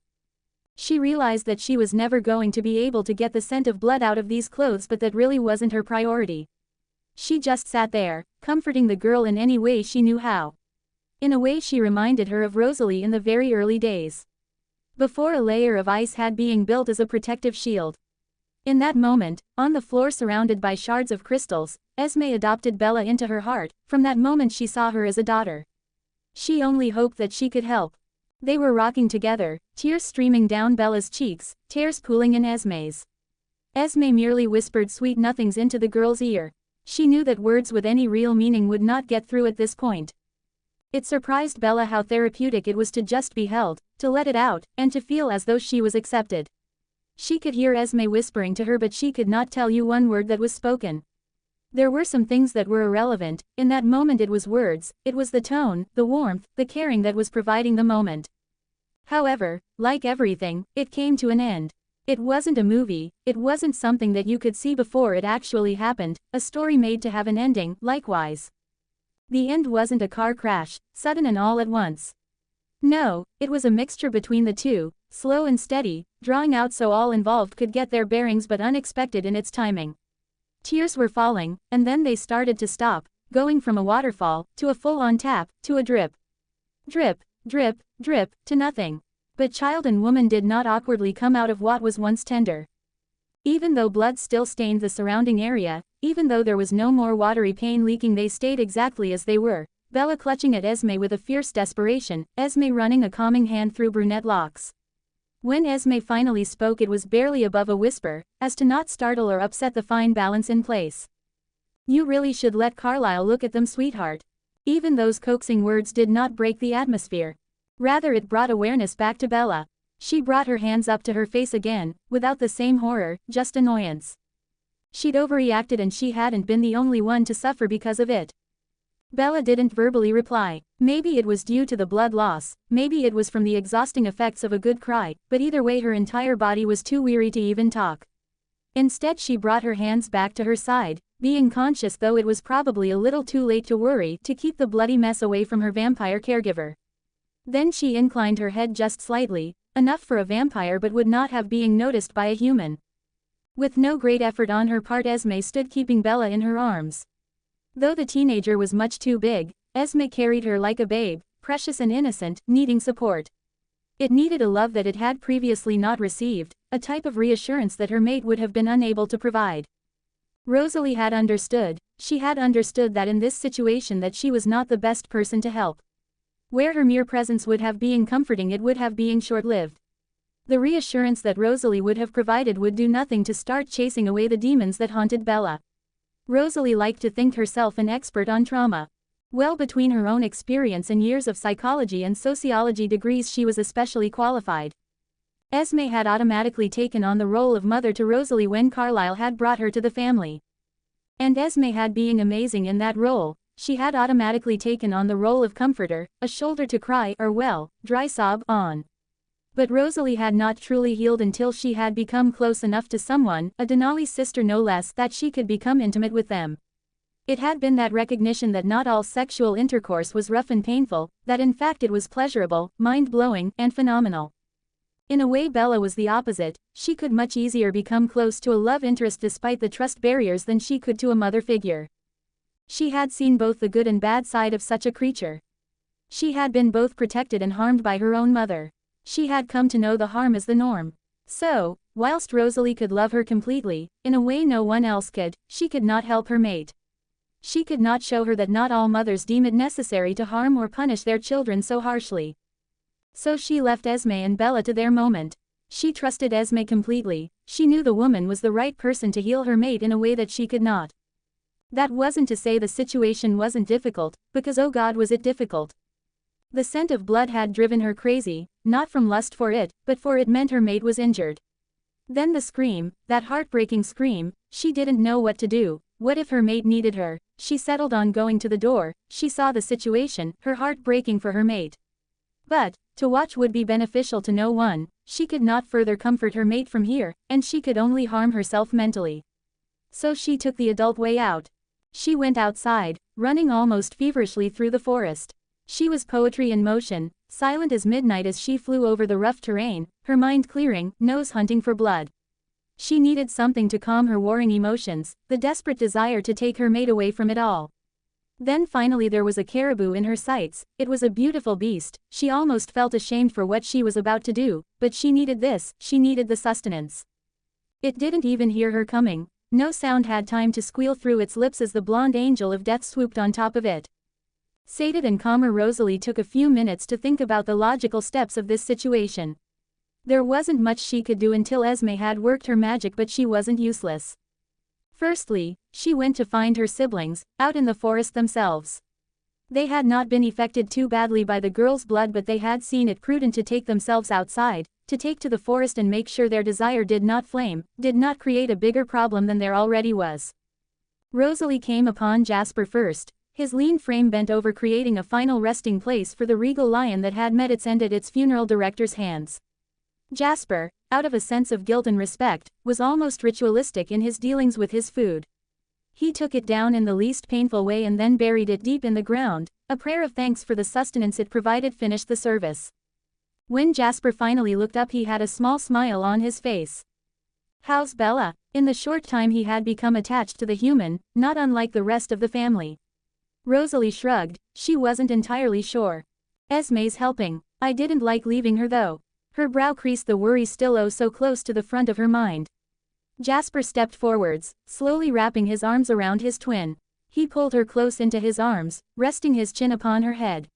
A: She realized that she was never going to be able to get the scent of blood out of these clothes, but that really wasn't her priority. She just sat there, comforting the girl in any way she knew how. In a way she reminded her of Rosalie in the very early days. Before a layer of ice had been built as a protective shield. In that moment, on the floor surrounded by shards of crystals, Esme adopted Bella into her heart. From that moment she saw her as a daughter. She only hoped that she could help. They were rocking together, tears streaming down Bella's cheeks, tears pooling in Esme's. Esme merely whispered sweet nothings into the girl's ear. She knew that words with any real meaning would not get through at this point. It surprised Bella how therapeutic it was to just be held, to let it out, and to feel as though she was accepted. She could hear Esme whispering to her, but she could not tell you one word that was spoken. There were some things that were irrelevant. In that moment it was words, it was the tone, the warmth, the caring that was providing the moment. However, like everything, it came to an end. It wasn't a movie, it wasn't something that you could see before it actually happened, a story made to have an ending. Likewise, the end wasn't a car crash, sudden and all at once. No, it was a mixture between the two, slow and steady, drawing out so all involved could get their bearings, but unexpected in its timing. Tears were falling, and then they started to stop, going from a waterfall, to a full-on tap, to a drip. Drip, drip, drip, to nothing. But child and woman did not awkwardly come out of what was once tender. Even though blood still stained the surrounding area, even though there was no more watery pain leaking, they stayed exactly as they were, Bella clutching at Esme with a fierce desperation, Esme running a calming hand through brunette locks. When Esme finally spoke, it was barely above a whisper, as to not startle or upset the fine balance in place. "You really should let Carlisle look at them, sweetheart." Even those coaxing words did not break the atmosphere. Rather, it brought awareness back to Bella. She brought her hands up to her face again, without the same horror, just annoyance. She'd overreacted and she hadn't been the only one to suffer because of it. Bella didn't verbally reply. Maybe it was due to the blood loss, maybe it was from the exhausting effects of a good cry, but either way her entire body was too weary to even talk. Instead she brought her hands back to her side, being conscious though it was probably a little too late to worry to keep the bloody mess away from her vampire caregiver. Then she inclined her head just slightly, enough for a vampire but would not have being noticed by a human. With no great effort on her part Esme stood keeping Bella in her arms. Though the teenager was much too big, Esme carried her like a babe, precious and innocent, needing support. It needed a love that it had previously not received, a type of reassurance that her mate would have been unable to provide. Rosalie had understood, she had understood that in this situation that she was not the best person to help. Where her mere presence would have been comforting it would have been short-lived. The reassurance that Rosalie would have provided would do nothing to start chasing away the demons that haunted Bella. Rosalie liked to think herself an expert on trauma. Well, between her own experience and years of psychology and sociology degrees she was especially qualified. Esme had automatically taken on the role of mother to Rosalie when Carlisle had brought her to the family. And Esme had been amazing in that role, she had automatically taken on the role of comforter, a shoulder to cry or well, dry sob on. But Rosalie had not truly healed until she had become close enough to someone, a Denali's sister no less, that she could become intimate with them. It had been that recognition that not all sexual intercourse was rough and painful, that in fact it was pleasurable, mind-blowing, and phenomenal. In a way Bella was the opposite, she could much easier become close to a love interest despite the trust barriers than she could to a mother figure. She had seen both the good and bad side of such a creature. She had been both protected and harmed by her own mother. She had come to know the harm as the norm. So, whilst Rosalie could love her completely, in a way no one else could, she could not help her mate. She could not show her that not all mothers deem it necessary to harm or punish their children so harshly. So she left Esme and Bella to their moment. She trusted Esme completely, she knew the woman was the right person to heal her mate in a way that she could not. That wasn't to say the situation wasn't difficult, because oh God was it difficult. The scent of blood had driven her crazy, not from lust for it, but for it meant her mate was injured. Then the scream, that heartbreaking scream, she didn't know what to do. What if her mate needed her? She settled on going to the door, she saw the situation, her heart breaking for her mate. But, to watch would be beneficial to no one, she could not further comfort her mate from here, and she could only harm herself mentally. So she took the adult way out. She went outside, running almost feverishly through the forest. She was poetry in motion, silent as midnight as she flew over the rough terrain, her mind clearing, nose hunting for blood. She needed something to calm her warring emotions, the desperate desire to take her mate away from it all. Then finally there was a caribou in her sights, it was a beautiful beast, she almost felt ashamed for what she was about to do, but she needed this, she needed the sustenance. It didn't even hear her coming, no sound had time to squeal through its lips as the blonde angel of death swooped on top of it. Sated and calmer Rosalie took a few minutes to think about the logical steps of this situation. There wasn't much she could do until Esme had worked her magic, but she wasn't useless. Firstly, she went to find her siblings, out in the forest themselves. They had not been affected too badly by the girl's blood, but they had seen it prudent to take themselves outside, to take to the forest and make sure their desire did not flame, did not create a bigger problem than there already was. Rosalie came upon Jasper first, his lean frame bent over, creating a final resting place for the regal lion that had met its end at its funeral director's hands. Jasper, out of a sense of guilt and respect, was almost ritualistic in his dealings with his food. He took it down in the least painful way and then buried it deep in the ground, a prayer of thanks for the sustenance it provided finished the service. When Jasper finally looked up he had a small smile on his face. "How's Bella?" In the short time he had become attached to the human, not unlike the rest of the family. Rosalie shrugged, she wasn't entirely sure. "Esme's helping. I didn't like leaving her though." Her brow creased, the worry still oh so close to the front of her mind. Jasper stepped forwards, slowly wrapping his arms around his twin. He pulled her close into his arms, resting his chin upon her head.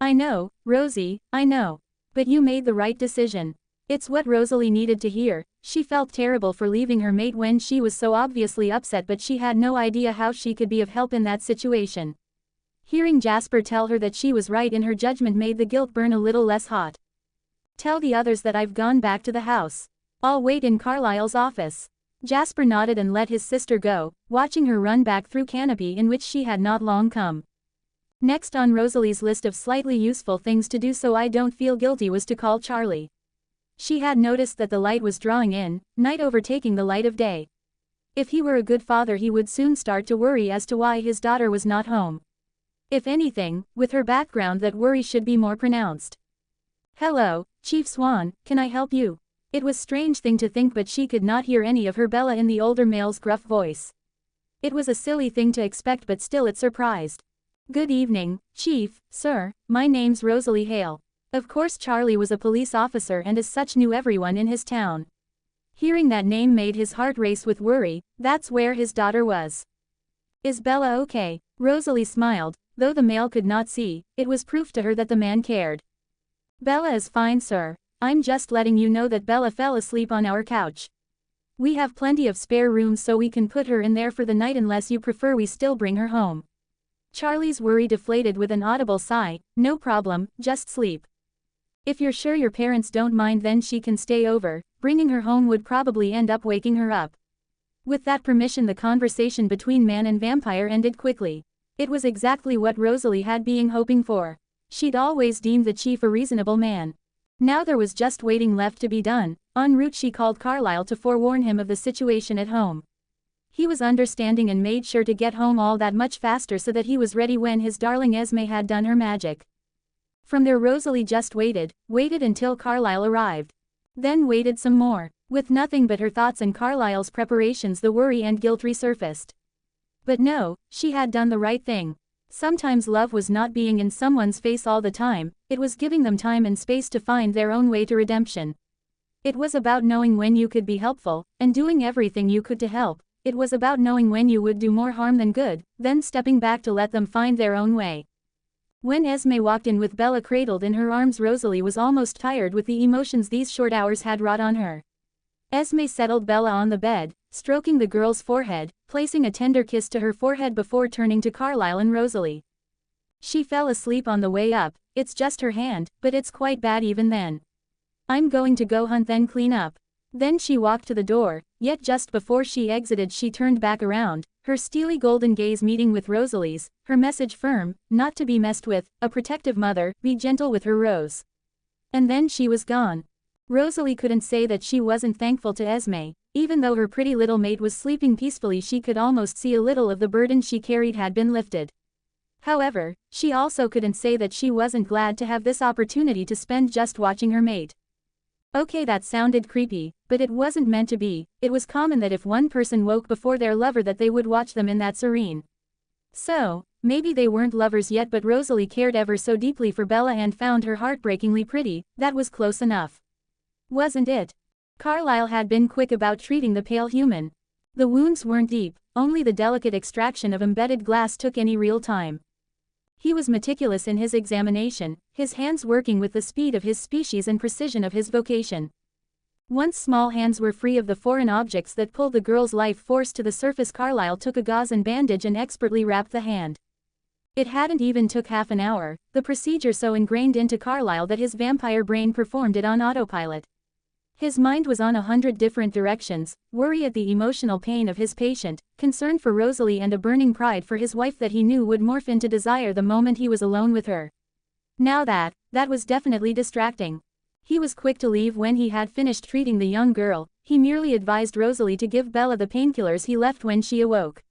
A: "I know, Rosie, I know. But you made the right decision." It's what Rosalie needed to hear. She felt terrible for leaving her mate when she was so obviously upset, but she had no idea how she could be of help in that situation. Hearing Jasper tell her that she was right in her judgment made the guilt burn a little less hot. "Tell the others that I've gone back to the house. I'll wait in Carlisle's office." Jasper nodded and let his sister go, watching her run back through canopy in which she had not long come. Next on Rosalie's list of slightly useful things to do so I don't feel guilty was to call Charlie. She had noticed that the light was drawing in, night overtaking the light of day. If he were a good father he would soon start to worry as to why his daughter was not home. If anything, with her background that worry should be more pronounced. "Hello, Chief Swan, can I help you?" It was a strange thing to think but she could not hear any of her Bella in the older male's gruff voice. It was a silly thing to expect but still it surprised. "Good evening, Chief, sir, my name's Rosalie Hale." Of course Charlie was a police officer and as such knew everyone in his town. Hearing that name made his heart race with worry, that's where his daughter was. "Is Bella okay?" Rosalie smiled, though the male could not see, it was proof to her that the man cared. "Bella is fine sir, I'm just letting you know that Bella fell asleep on our couch. We have plenty of spare rooms so we can put her in there for the night unless you prefer we still bring her home." Charlie's worry deflated with an audible sigh, "No problem, just sleep. If you're sure your parents don't mind then she can stay over, bringing her home would probably end up waking her up." With that permission the conversation between man and vampire ended quickly. It was exactly what Rosalie had been hoping for. She'd always deemed the chief a reasonable man. Now there was just waiting left to be done. En route she called Carlisle to forewarn him of the situation at home. He was understanding and made sure to get home all that much faster so that he was ready when his darling Esme had done her magic. From there Rosalie just waited until Carlisle arrived. Then waited some more. With nothing but her thoughts and Carlisle's preparations the worry and guilt resurfaced. But no, she had done the right thing. Sometimes love was not being in someone's face all the time, it was giving them time and space to find their own way to redemption. It was about knowing when you could be helpful, and doing everything you could to help. It was about knowing when you would do more harm than good, then stepping back to let them find their own way. When Esme walked in with Bella cradled in her arms Rosalie was almost tired with the emotions these short hours had wrought on her. Esme settled Bella on the bed, stroking the girl's forehead, placing a tender kiss to her forehead before turning to Carlisle and Rosalie. "She fell asleep on the way up, it's just her hand, but it's quite bad even then. I'm going to go hunt then clean up." Then she walked to the door, yet just before she exited she turned back around, her steely golden gaze meeting with Rosalie's, her message firm, not to be messed with, a protective mother, be gentle with her Rose. And then she was gone. Rosalie couldn't say that she wasn't thankful to Esme, even though her pretty little mate was sleeping peacefully she could almost see a little of the burden she carried had been lifted. However, she also couldn't say that she wasn't glad to have this opportunity to spend just watching her mate. Okay, that sounded creepy, but it wasn't meant to be. It was common that if one person woke before their lover that they would watch them in that serene. So, maybe they weren't lovers yet but Rosalie cared ever so deeply for Bella and found her heartbreakingly pretty, that was close enough. Wasn't it? Carlisle had been quick about treating the pale human. The wounds weren't deep, only the delicate extraction of embedded glass took any real time. He was meticulous in his examination, his hands working with the speed of his species and precision of his vocation. Once small hands were free of the foreign objects that pulled the girl's life force to the surface Carlisle took a gauze and bandage and expertly wrapped the hand. It hadn't even took half an hour, the procedure so ingrained into Carlisle that his vampire brain performed it on autopilot. His mind was on 100 different directions, worry at the emotional pain of his patient, concern for Rosalie and a burning pride for his wife that he knew would morph into desire the moment he was alone with her. Now that was definitely distracting. He was quick to leave when he had finished treating the young girl, he merely advised Rosalie to give Bella the painkillers he left when she awoke.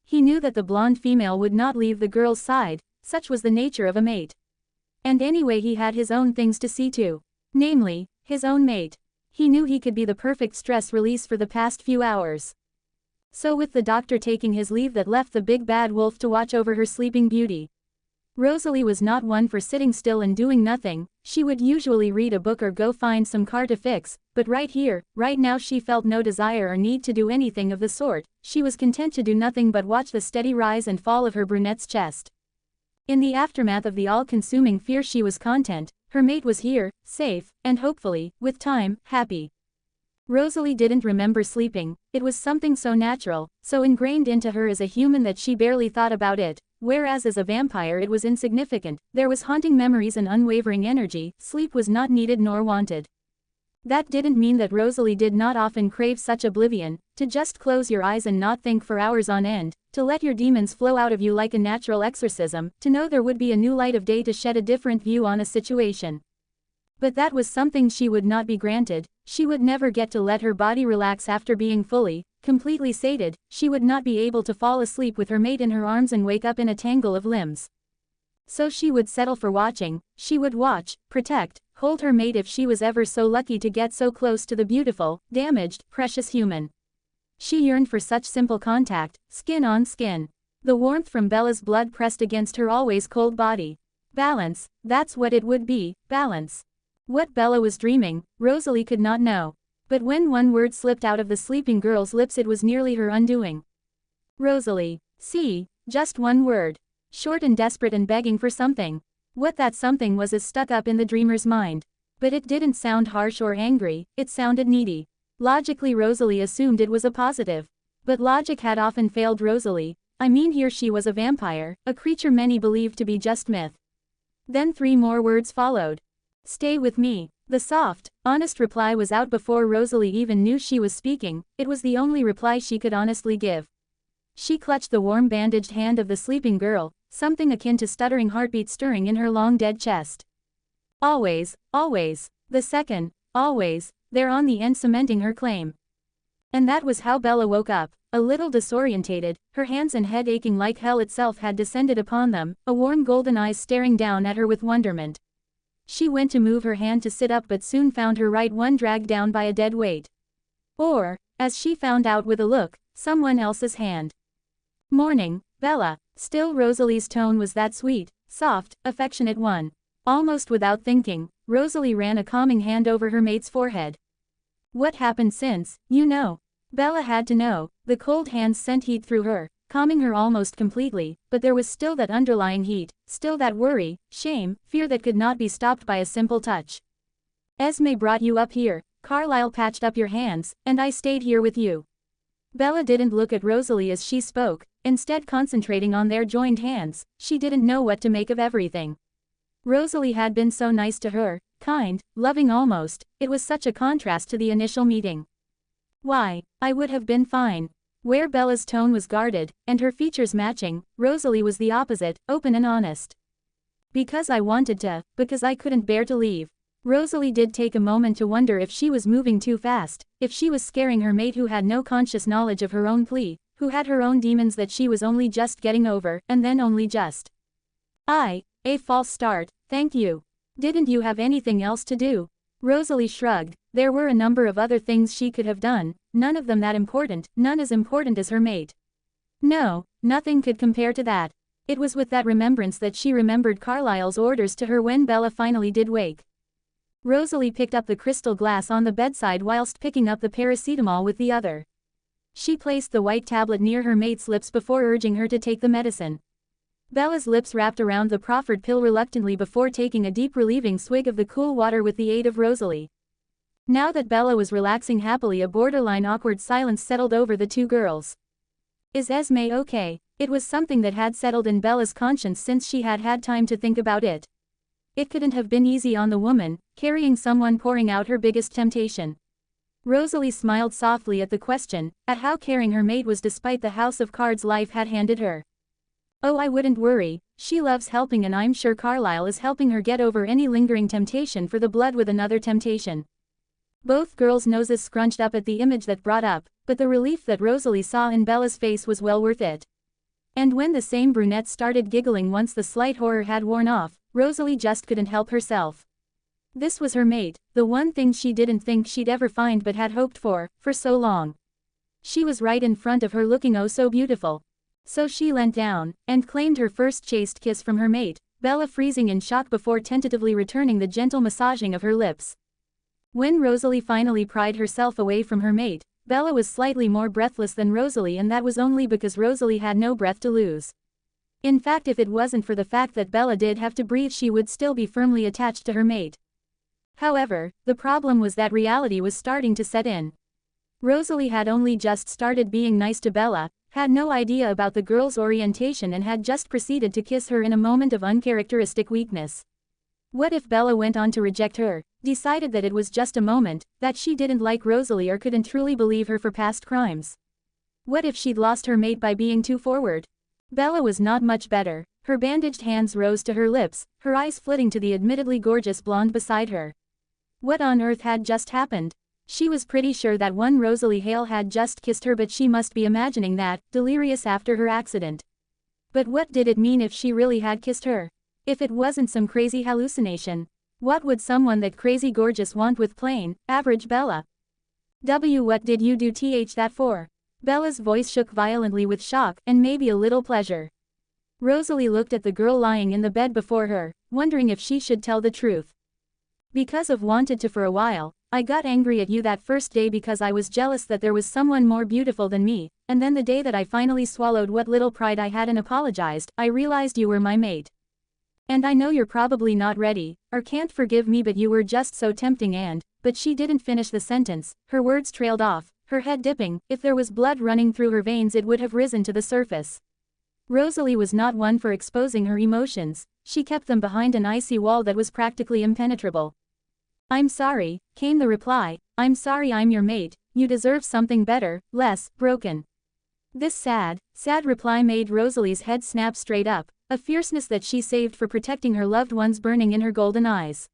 A: He knew that the blonde female would not leave the girl's side, such was the nature of a mate. And anyway he had his own things to see to. Namely, his own mate. He knew he could be the perfect stress release for the past few hours. So with the doctor taking his leave that left the big bad wolf to watch over her sleeping beauty. Rosalie was not one for sitting still and doing nothing, she would usually read a book or go find some car to fix, but right here, right now she felt no desire or need to do anything of the sort, she was content to do nothing but watch the steady rise and fall of her brunette's chest. In the aftermath of the all-consuming fear she was content, her mate was here, safe, and hopefully, with time, happy. Rosalie didn't remember sleeping, it was something so natural, so ingrained into her as a human that she barely thought about it, whereas as a vampire it was insignificant, there was haunting memories and unwavering energy, sleep was not needed nor wanted. That didn't mean that Rosalie did not often crave such oblivion, to just close your eyes and not think for hours on end, to let your demons flow out of you like a natural exorcism, to know there would be a new light of day to shed a different view on a situation. But that was something she would not be granted. She would never get to let her body relax after being fully, completely sated. She would not be able to fall asleep with her mate in her arms and wake up in a tangle of limbs. So she would settle for watching. She would watch, protect, hold her mate if she was ever so lucky to get so close to the beautiful, damaged, precious human. She yearned for such simple contact, skin on skin. The warmth from Bella's blood pressed against her always cold body. Balance, that's what it would be, balance. What Bella was dreaming, Rosalie could not know. But when one word slipped out of the sleeping girl's lips, it was nearly her undoing. Rosalie. See, just one word. Short and desperate and begging for something. What that something was is stuck up in the dreamer's mind. But it didn't sound harsh or angry, it sounded needy. Logically Rosalie assumed it was a positive. But logic had often failed Rosalie. I mean, here she was a vampire, a creature many believed to be just myth. Then 3 more words followed. Stay with me. The soft, honest reply was out before Rosalie even knew she was speaking. It was the only reply she could honestly give. She clutched the warm bandaged hand of the sleeping girl, something akin to stuttering heartbeat stirring in her long dead chest. Always, always. The second, always, there on the end cementing her claim. And that was how Bella woke up, a little disorientated, her hands and head aching like hell itself had descended upon them, a warm golden eyes staring down at her with wonderment. She went to move her hand to sit up but soon found her right one dragged down by a dead weight. Or, as she found out with a look, someone else's hand. Morning, Bella. Still Rosalie's tone was that sweet, soft, affectionate one. Almost without thinking, Rosalie ran a calming hand over her mate's forehead. What happened since, you know? Bella had to know. The cold hands sent heat through her, calming her almost completely, but there was still that underlying heat, still that worry, shame, fear that could not be stopped by a simple touch. Esme brought you up here, Carlyle patched up your hands, and I stayed here with you. Bella didn't look at Rosalie as she spoke, instead concentrating on their joined hands. She didn't know what to make of everything. Rosalie had been so nice to her, kind, loving almost, it was such a contrast to the initial meeting. Why, I would have been fine. Where Bella's tone was guarded, and her features matching, Rosalie was the opposite, open and honest. Because I wanted to, because I couldn't bear to leave. Rosalie did take a moment to wonder if she was moving too fast, if she was scaring her mate who had no conscious knowledge of her own plea, who had her own demons that she was only just getting over, and then only just. A false start, thank you. Didn't you have anything else to do? Rosalie shrugged. There were a number of other things she could have done, none of them that important, none as important as her mate. No, nothing could compare to that. It was with that remembrance that she remembered Carlyle's orders to her when Bella finally did wake. Rosalie picked up the crystal glass on the bedside whilst picking up the paracetamol with the other. She placed the white tablet near her mate's lips before urging her to take the medicine. Bella's lips wrapped around the proffered pill reluctantly before taking a deep relieving swig of the cool water with the aid of Rosalie. Now that Bella was relaxing happily, a borderline awkward silence settled over the two girls. Is Esme okay? It was something that had settled in Bella's conscience since she had had time to think about it. It couldn't have been easy on the woman, carrying someone pouring out her biggest temptation. Rosalie smiled softly at the question, at how caring her mate was despite the house of cards life had handed her. Oh, I wouldn't worry, she loves helping and I'm sure Carlyle is helping her get over any lingering temptation for the blood with another temptation. Both girls' noses scrunched up at the image that brought up, but the relief that Rosalie saw in Bella's face was well worth it. And when the same brunette started giggling once the slight horror had worn off, Rosalie just couldn't help herself. This was her mate, the one thing she didn't think she'd ever find but had hoped for so long. She was right in front of her looking oh so beautiful. So she leant down, and claimed her first chaste kiss from her mate, Bella freezing in shock before tentatively returning the gentle massaging of her lips. When Rosalie finally pried herself away from her mate, Bella was slightly more breathless than Rosalie, and that was only because Rosalie had no breath to lose. In fact, if it wasn't for the fact that Bella did have to breathe, she would still be firmly attached to her mate. However, the problem was that reality was starting to set in. Rosalie had only just started being nice to Bella, had no idea about the girl's orientation and had just proceeded to kiss her in a moment of uncharacteristic weakness. What if Bella went on to reject her, Decided that it was just a moment, that she didn't like Rosalie or couldn't truly believe her for past crimes. What if she'd lost her mate by being too forward? Bella was not much better. Her bandaged hands rose to her lips, her eyes flitting to the admittedly gorgeous blonde beside her. What on earth had just happened? She was pretty sure that one Rosalie Hale had just kissed her, but she must be imagining that, delirious after her accident. But what did it mean if she really had kissed her? If it wasn't some crazy hallucination? What would someone that crazy gorgeous want with plain, average Bella? What did you do that for? Bella's voice shook violently with shock and maybe a little pleasure. Rosalie looked at the girl lying in the bed before her, wondering if she should tell the truth. Because of wanted to for a while, I got angry at you that first day because I was jealous that there was someone more beautiful than me, and then the day that I finally swallowed what little pride I had and apologized, I realized you were my mate. And I know you're probably not ready, or can't forgive me, but you were just so tempting but she didn't finish the sentence, her words trailed off, her head dipping. If there was blood running through her veins it would have risen to the surface. Rosalie was not one for exposing her emotions, she kept them behind an icy wall that was practically impenetrable. I'm sorry, came the reply, I'm sorry I'm your mate, you deserve something better, less broken. This sad reply made Rosalie's head snap straight up, a fierceness that she saved for protecting her loved ones burning in her golden eyes.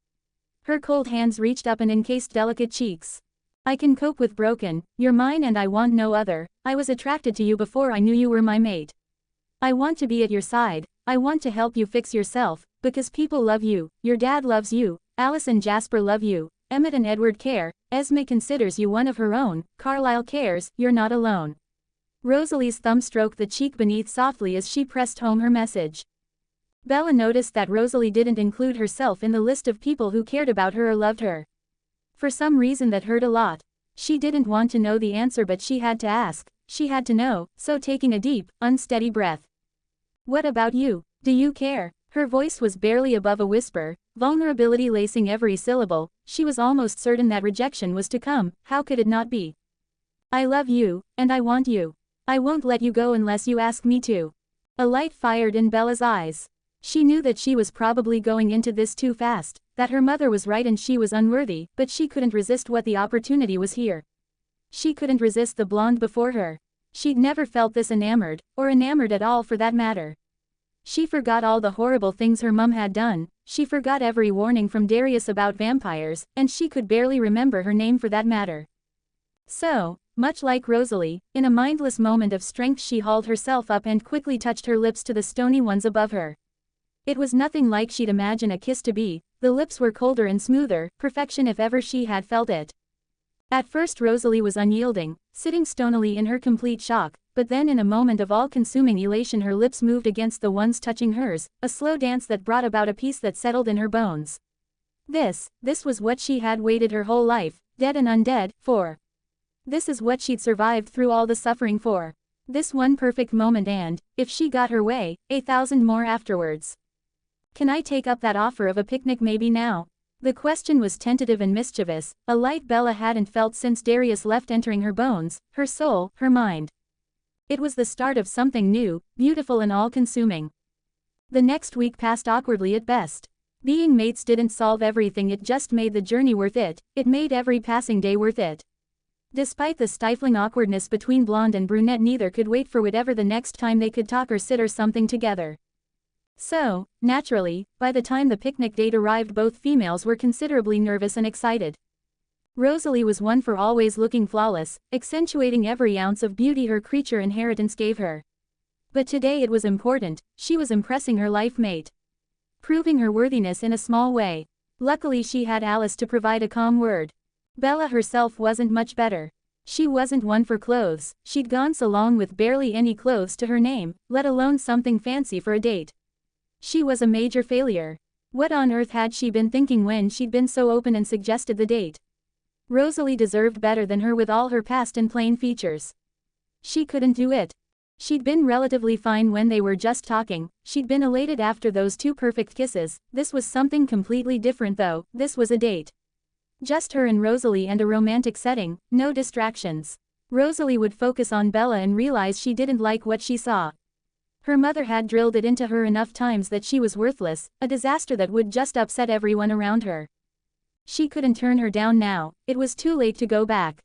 A: Her cold hands reached up and encased delicate cheeks. I can cope with broken, you're mine and I want no other, I was attracted to you before I knew you were my mate. I want to be at your side, I want to help you fix yourself, because people love you, your dad loves you, Alice and Jasper love you, Emmett and Edward care, Esme considers you one of her own, Carlisle cares, you're not alone. Rosalie's thumb stroked the cheek beneath softly as she pressed home her message. Bella noticed that Rosalie didn't include herself in the list of people who cared about her or loved her. For some reason that hurt a lot. She didn't want to know the answer, but she had to ask, she had to know, so taking a deep, unsteady breath. What about you? Do you care? Her voice was barely above a whisper, vulnerability lacing every syllable. She was almost certain that rejection was to come, how could it not be? I love you, and I want you. I won't let you go unless you ask me to. A light fired in Bella's eyes. She knew that she was probably going into this too fast, that her mother was right and she was unworthy, but she couldn't resist what the opportunity was here. She couldn't resist the blonde before her. She'd never felt this enamored, or enamored at all for that matter. She forgot all the horrible things her mum had done, she forgot every warning from Darius about vampires, and she could barely remember her name for that matter. So, much like Rosalie, in a mindless moment of strength she hauled herself up and quickly touched her lips to the stony ones above her. It was nothing like she'd imagine a kiss to be, the lips were colder and smoother, perfection if ever she had felt it. At first Rosalie was unyielding, sitting stonily in her complete shock, but then in a moment of all-consuming elation her lips moved against the ones touching hers, a slow dance that brought about a peace that settled in her bones. This was what she had waited her whole life, dead and undead, for. This is what she'd survived through all the suffering for. This one perfect moment and, if she got her way, 1,000 more afterwards. Can I take up that offer of a picnic maybe now? The question was tentative and mischievous, a light Bella hadn't felt since Darius left, entering her bones, her soul, her mind. It was the start of something new, beautiful and all-consuming. The next week passed awkwardly at best. Being mates didn't solve everything, it just made the journey worth it, it made every passing day worth it. Despite the stifling awkwardness between blonde and brunette, neither could wait for whatever the next time they could talk or sit or something together. So, naturally, by the time the picnic date arrived both females were considerably nervous and excited. Rosalie was one for always looking flawless, accentuating every ounce of beauty her creature inheritance gave her. But today it was important, she was impressing her life mate. Proving her worthiness in a small way. Luckily she had Alice to provide a calm word. Bella herself wasn't much better. She wasn't one for clothes, she'd gone so long with barely any clothes to her name, let alone something fancy for a date. She was a major failure. What on earth had she been thinking when she'd been so open and suggested the date? Rosalie deserved better than her with all her past and plain features. She couldn't do it. She'd been relatively fine when they were just talking, she'd been elated after those 2 perfect kisses, this was something completely different though, this was a date. Just her and Rosalie and a romantic setting, no distractions. Rosalie would focus on Bella and realize she didn't like what she saw. Her mother had drilled it into her enough times that she was worthless, a disaster that would just upset everyone around her. She couldn't turn her down now, it was too late to go back.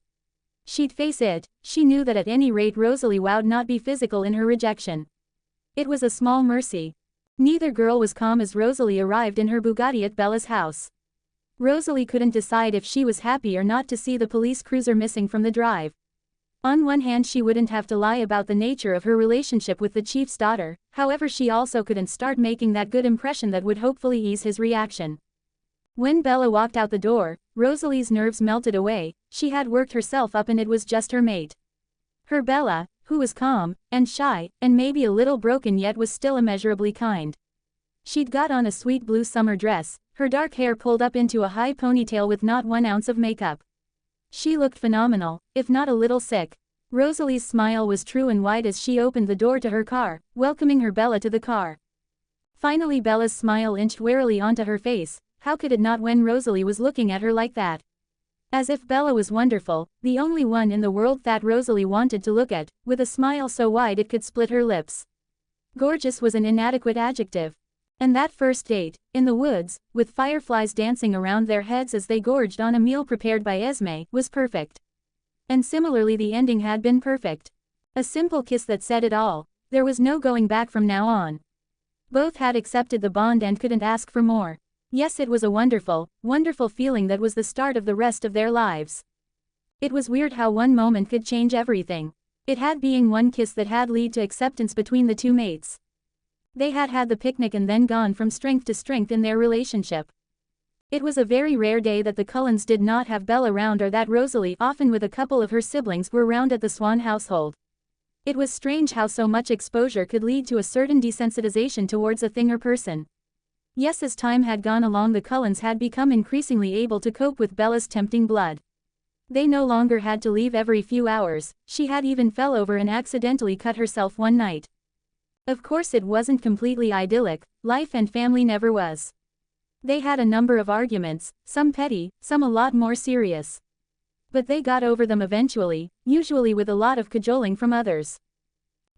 A: She'd face it, she knew that at any rate Rosalie would not be physical in her rejection. It was a small mercy. Neither girl was calm as Rosalie arrived in her Bugatti at Bella's house. Rosalie couldn't decide if she was happy or not to see the police cruiser missing from the drive. On one hand, she wouldn't have to lie about the nature of her relationship with the chief's daughter, however she also couldn't start making that good impression that would hopefully ease his reaction. When Bella walked out the door, Rosalie's nerves melted away. She had worked herself up and it was just her mate. Her Bella, who was calm, and shy, and maybe a little broken yet was still immeasurably kind. She'd got on a sweet blue summer dress, her dark hair pulled up into a high ponytail with not 1 ounce of makeup. She looked phenomenal, if not a little sick. Rosalie's smile was true and wide as she opened the door to her car, welcoming her Bella to the car. Finally Bella's smile inched warily onto her face. How could it not when Rosalie was looking at her like that? As if Bella was wonderful, the only one in the world that Rosalie wanted to look at, with a smile so wide it could split her lips. Gorgeous was an inadequate adjective. And that first date, in the woods, with fireflies dancing around their heads as they gorged on a meal prepared by Esme, was perfect. And similarly the ending had been perfect. A simple kiss that said it all. There was no going back from now on. Both had accepted the bond and couldn't ask for more. Yes, it was a wonderful, wonderful feeling that was the start of the rest of their lives. It was weird how one moment could change everything. It had being one kiss that had led to acceptance between the two mates. They had had the picnic and then gone from strength to strength in their relationship. It was a very rare day that the Cullens did not have Bella round or that Rosalie, often with a couple of her siblings, were round at the Swan household. It was strange how so much exposure could lead to a certain desensitization towards a thing or person. Yes, as time had gone along the Cullens had become increasingly able to cope with Bella's tempting blood. They no longer had to leave every few hours. She had even fell over and accidentally cut herself one night. Of course it wasn't completely idyllic, life and family never was. They had a number of arguments, some petty, some a lot more serious. But they got over them eventually, usually with a lot of cajoling from others.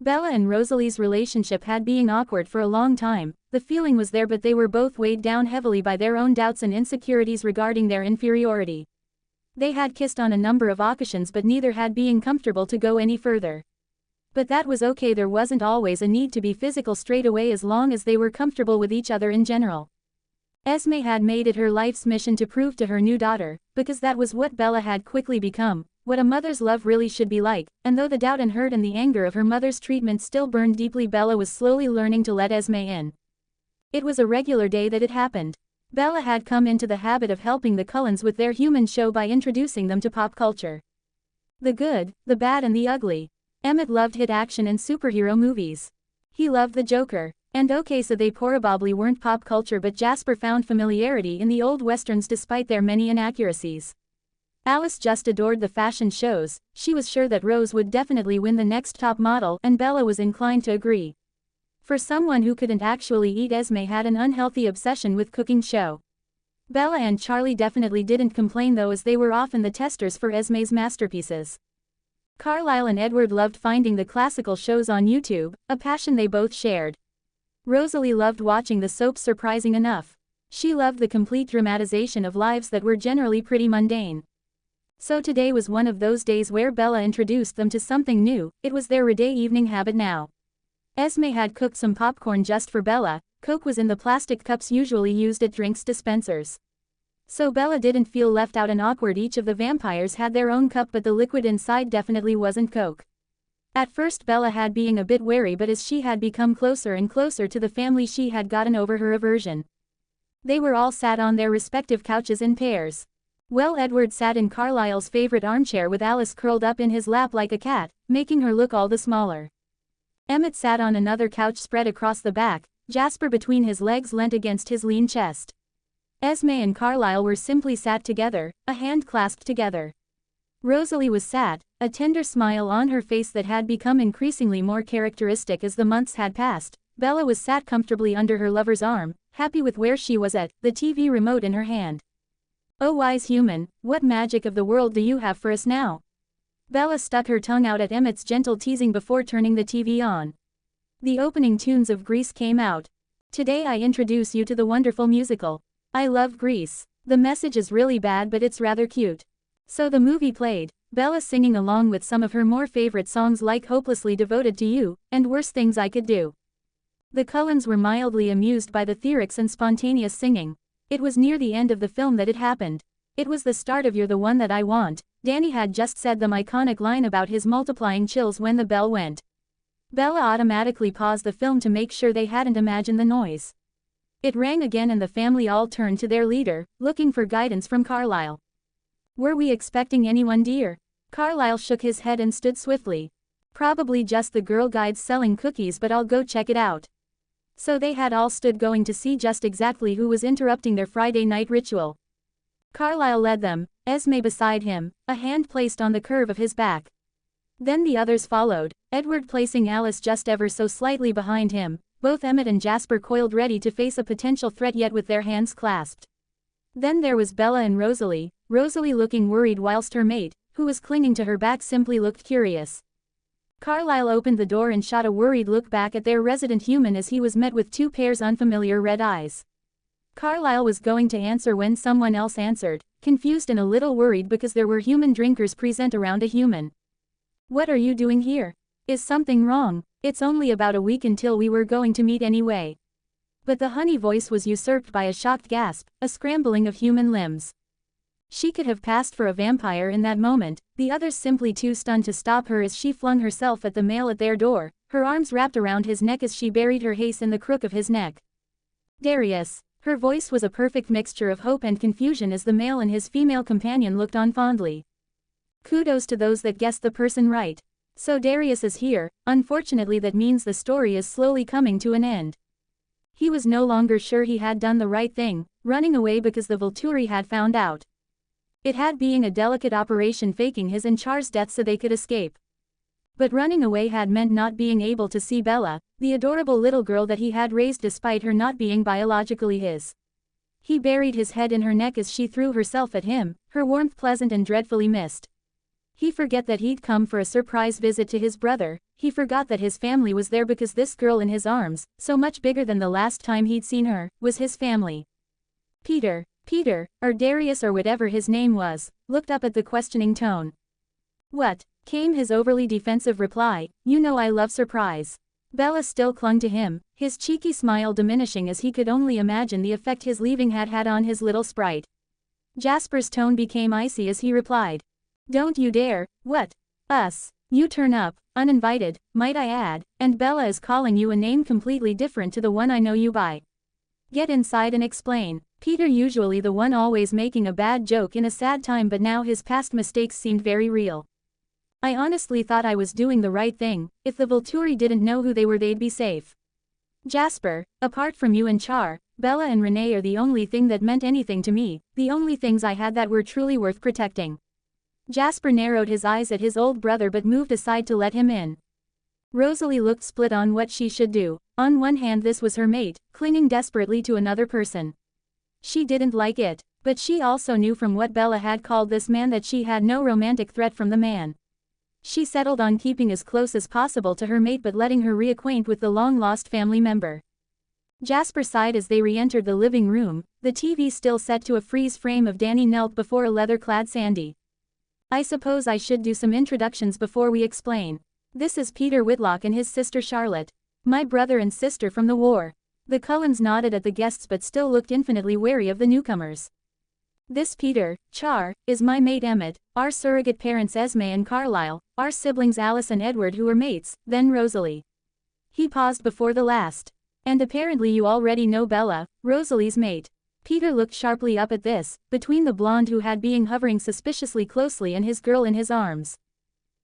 A: Bella and Rosalie's relationship had been awkward for a long time. The feeling was there, but they were both weighed down heavily by their own doubts and insecurities regarding their inferiority. They had kissed on a number of occasions but neither had been comfortable to go any further. But that was okay, there wasn't always a need to be physical straight away as long as they were comfortable with each other in general. Esme had made it her life's mission to prove to her new daughter, because that was what Bella had quickly become, what a mother's love really should be like, and though the doubt and hurt and the anger of her mother's treatment still burned deeply, Bella was slowly learning to let Esme in. It was a regular day that it happened. Bella had come into the habit of helping the Cullens with their human show by introducing them to pop culture. The good, the bad and the ugly. Emmett loved hit action and superhero movies. He loved the Joker. And okay, so they probably weren't pop culture, but Jasper found familiarity in the old westerns despite their many inaccuracies. Alice just adored the fashion shows. She was sure that Rose would definitely win the next top model, and Bella was inclined to agree. For someone who couldn't actually eat, Esme had an unhealthy obsession with cooking show. Bella and Charlie definitely didn't complain though, as they were often the testers for Esme's masterpieces. Carlisle and Edward loved finding the classical shows on YouTube, a passion they both shared. Rosalie loved watching the soaps, surprising enough. She loved the complete dramatization of lives that were generally pretty mundane. So today was one of those days where Bella introduced them to something new. It was their everyday evening habit now. Esme had cooked some popcorn just for Bella. Coke was in the plastic cups usually used at drinks dispensers. So Bella didn't feel left out and awkward. Each of the vampires had their own cup, but the liquid inside definitely wasn't Coke. At first Bella had been a bit wary, but as she had become closer and closer to the family she had gotten over her aversion. They were all sat on their respective couches in pairs. Well, Edward sat in Carlisle's favorite armchair with Alice curled up in his lap like a cat, making her look all the smaller. Emmett sat on another couch spread across the back, Jasper between his legs leant against his lean chest. Esme and Carlisle were simply sat together, a hand clasped together. Rosalie was sat, a tender smile on her face that had become increasingly more characteristic as the months had passed. Bella was sat comfortably under her lover's arm, happy with where she was at, the TV remote in her hand. "Oh wise human, what magic of the world do you have for us now?" Bella stuck her tongue out at Emmett's gentle teasing before turning the TV on. The opening tunes of Grease came out. "Today I introduce you to the wonderful musical. I love Grease. The message is really bad but it's rather cute. So the movie played, Bella singing along with some of her more favorite songs like Hopelessly Devoted to You, and Worst Things I Could Do. The Cullens were mildly amused by the lyrics and spontaneous singing. It was near the end of the film that it happened. It was the start of You're the One That I Want. Danny had just said the iconic line about his multiplying chills when the bell went. Bella automatically paused the film to make sure they hadn't imagined the noise. It rang again and the family all turned to their leader, looking for guidance from Carlisle. Were we expecting anyone, dear? Carlisle shook his head and stood swiftly. Probably just the girl guides selling cookies, but I'll go check it out. So they had all stood going to see just exactly who was interrupting their Friday night ritual. Carlisle led them, Esme beside him, a hand placed on the curve of his back. Then the others followed, Edward placing Alice just ever so slightly behind him, both Emmett and Jasper coiled ready to face a potential threat yet with their hands clasped. Then there was Bella and Rosalie, Rosalie looking worried whilst her mate, who was clinging to her back, simply looked curious. Carlisle opened the door and shot a worried look back at their resident human as he was met with two pairs unfamiliar red eyes. Carlisle was going to answer when someone else answered, confused and a little worried because there were human drinkers present around a human. What are you doing here? Is something wrong? It's only about a week until we were going to meet anyway. But the honey voice was usurped by a shocked gasp, a scrambling of human limbs. She could have passed for a vampire in that moment, the others simply too stunned to stop her as she flung herself at the male at their door, her arms wrapped around his neck as she buried her face in the crook of his neck. Darius. Her voice was a perfect mixture of hope and confusion as the male and his female companion looked on fondly. Kudos to those that guessed the person right. So Darius is here, unfortunately that means the story is slowly coming to an end. He was no longer sure he had done the right thing, running away because the Volturi had found out. It had been a delicate operation faking his and Char's death so they could escape. But running away had meant not being able to see Bella, the adorable little girl that he had raised despite her not being biologically his. He buried his head in her neck as she threw herself at him, her warmth pleasant and dreadfully missed. He forgot that he'd come for a surprise visit to his brother, he forgot that his family was there because this girl in his arms, so much bigger than the last time he'd seen her, was his family. Peter, or Darius or whatever his name was, looked up at the questioning tone. What? Came his overly defensive reply, you know I love surprise. Bella still clung to him, his cheeky smile diminishing as he could only imagine the effect his leaving had had on his little sprite. Jasper's tone became icy as he replied. Don't you dare, what? Us? You turn up, uninvited, might I add, and Bella is calling you a name completely different to the one I know you by. Get inside and explain. Peter, usually the one always making a bad joke in a sad time, but now his past mistakes seemed very real. I honestly thought I was doing the right thing. If the Volturi didn't know who they were, they'd be safe. Jasper, apart from you and Char, Bella and Renee are the only thing that meant anything to me, the only things I had that were truly worth protecting. Jasper narrowed his eyes at his old brother but moved aside to let him in. Rosalie looked split on what she should do. On one hand, this was her mate, clinging desperately to another person. She didn't like it, but she also knew from what Bella had called this man that she had no romantic threat from the man. She settled on keeping as close as possible to her mate but letting her reacquaint with the long-lost family member. Jasper sighed as they re-entered the living room, the TV still set to a freeze frame of Danny knelt before a leather-clad Sandy. I suppose I should do some introductions before we explain. This is Peter Whitlock and his sister Charlotte. My brother and sister from the war. The Cullens nodded at the guests but still looked infinitely wary of the newcomers. This Peter, Char, is my mate Emmett, our surrogate parents Esme and Carlisle, our siblings Alice and Edward who are mates, then Rosalie. He paused before the last. And apparently you already know Bella, Rosalie's mate. Peter looked sharply up at this, between the blonde who had been hovering suspiciously closely and his girl in his arms.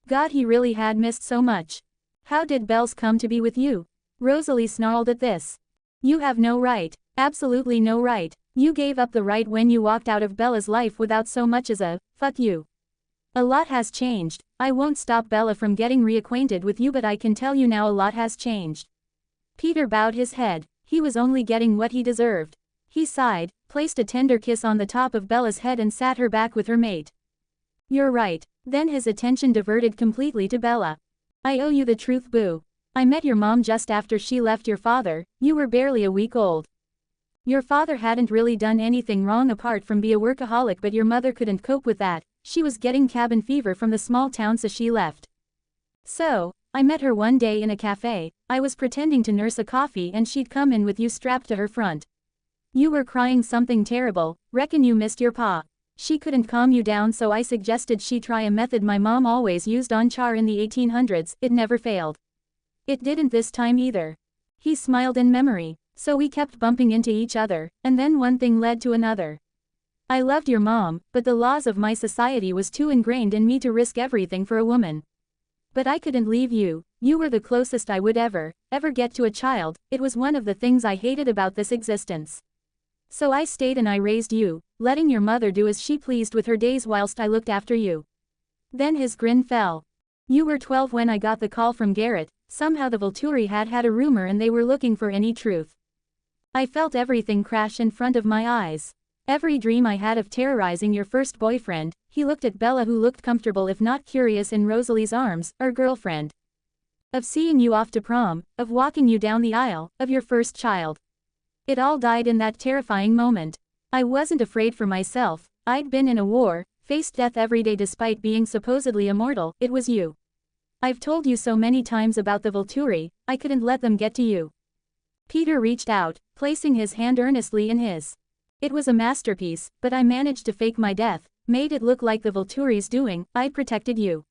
A: God, he really had missed so much. How did Bells come to be with you? Rosalie snarled at this. You have no right, absolutely no right. You gave up the right when you walked out of Bella's life without so much as a, fuck you. A lot has changed. I won't stop Bella from getting reacquainted with you, but I can tell you now a lot has changed. Peter bowed his head. He was only getting what he deserved. He sighed, placed a tender kiss on the top of Bella's head and sat her back with her mate. You're right. Then his attention diverted completely to Bella. I owe you the truth, boo. I met your mom just after she left your father, you were barely a week old. Your father hadn't really done anything wrong apart from be a workaholic, but your mother couldn't cope with that. She was getting cabin fever from the small town, so she left. So, I met her one day in a cafe. I was pretending to nurse a coffee and she'd come in with you strapped to her front. You were crying something terrible, reckon you missed your pa. She couldn't calm you down, so I suggested she try a method my mom always used on Char in the 1800s, it never failed. It didn't this time either. He smiled in memory. So we kept bumping into each other, and then one thing led to another. I loved your mom, but the laws of my society was too ingrained in me to risk everything for a woman. But I couldn't leave you. You were the closest I would ever get to a child. It was one of the things I hated about this existence. So I stayed and I raised you, letting your mother do as she pleased with her days whilst I looked after you. Then his grin fell. You were 12 when I got the call from Garrett. Somehow the Volturi had a rumor and they were looking for any truth. I felt everything crash in front of my eyes. Every dream I had of terrorizing your first boyfriend. He looked at Bella, who looked comfortable if not curious in Rosalie's arms, our girlfriend. Of seeing you off to prom, of walking you down the aisle, of your first child. It all died in that terrifying moment. I wasn't afraid for myself. I'd been in a war, faced death every day despite being supposedly immortal. It was you. I've told you so many times about the Volturi, I couldn't let them get to you. Peter reached out, placing his hand earnestly in his. It was a masterpiece, but I managed to fake my death, made it look like the Volturi's doing. I'd protected you.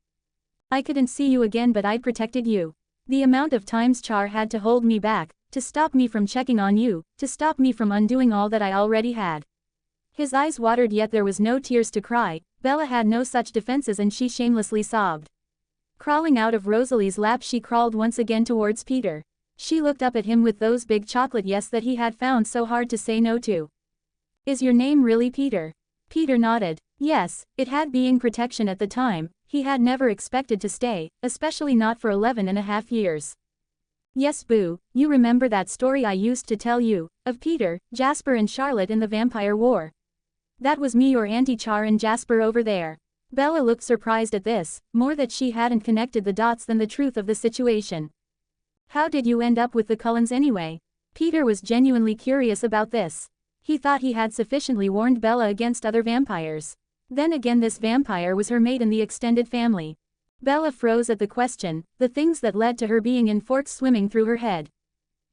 A: I couldn't see you again, but I'd protected you. The amount of times Char had to hold me back, to stop me from checking on you, to stop me from undoing all that I already had. His eyes watered, yet there was no tears to cry. Bella had no such defenses and she shamelessly sobbed. Crawling out of Rosalie's lap, she crawled once again towards Peter. She looked up at him with those big chocolate yes that he had found so hard to say no to. Is your name really Peter? Peter nodded. Yes, it had being protection at the time. He had never expected to stay, especially not for 11.5 years. Yes, Boo, you remember that story I used to tell you, of Peter, Jasper and Charlotte in the Vampire War? That was me, your Auntie Char and Jasper over there. Bella looked surprised at this, more that she hadn't connected the dots than the truth of the situation. How did you end up with the Cullens anyway? Peter was genuinely curious about this. He thought he had sufficiently warned Bella against other vampires. Then again, this vampire was her mate in the extended family. Bella froze at the question, the things that led to her being in forks swimming through her head.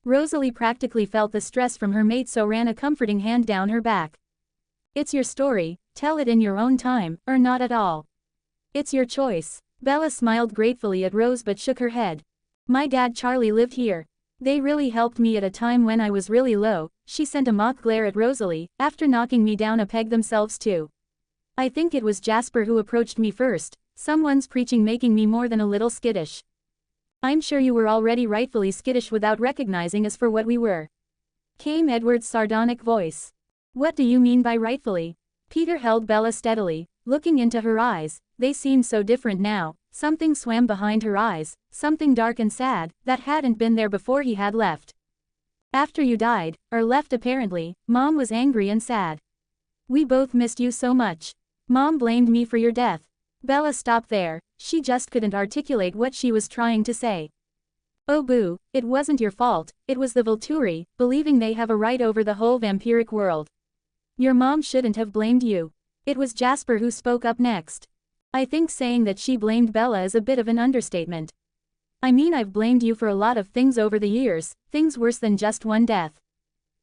A: Rosalie practically felt the stress from her mate, so ran a comforting hand down her back. It's your story, tell it in your own time, or not at all. It's your choice. Bella smiled gratefully at Rose but shook her head. My dad Charlie lived here. They really helped me at a time when I was really low. She sent a mock glare at Rosalie, after knocking me down a peg themselves too. I think it was Jasper who approached me first. Someone's preaching making me more than a little skittish. I'm sure you were already rightfully skittish without recognizing us for what we were. Came Edward's sardonic voice. What do you mean by rightfully? Peter held Bella steadily, looking into her eyes. They seemed so different now. Something swam behind her eyes, something dark and sad, that hadn't been there before he had left. After you died, or left apparently, Mom was angry and sad. We both missed you so much. Mom blamed me for your death. Bella stopped there, she just couldn't articulate what she was trying to say. Oh Boo, it wasn't your fault, it was the Volturi, believing they have a right over the whole vampiric world. Your mom shouldn't have blamed you. It was Jasper who spoke up next. I think saying that she blamed Bella is a bit of an understatement. I mean, I've blamed you for a lot of things over the years, things worse than just one death.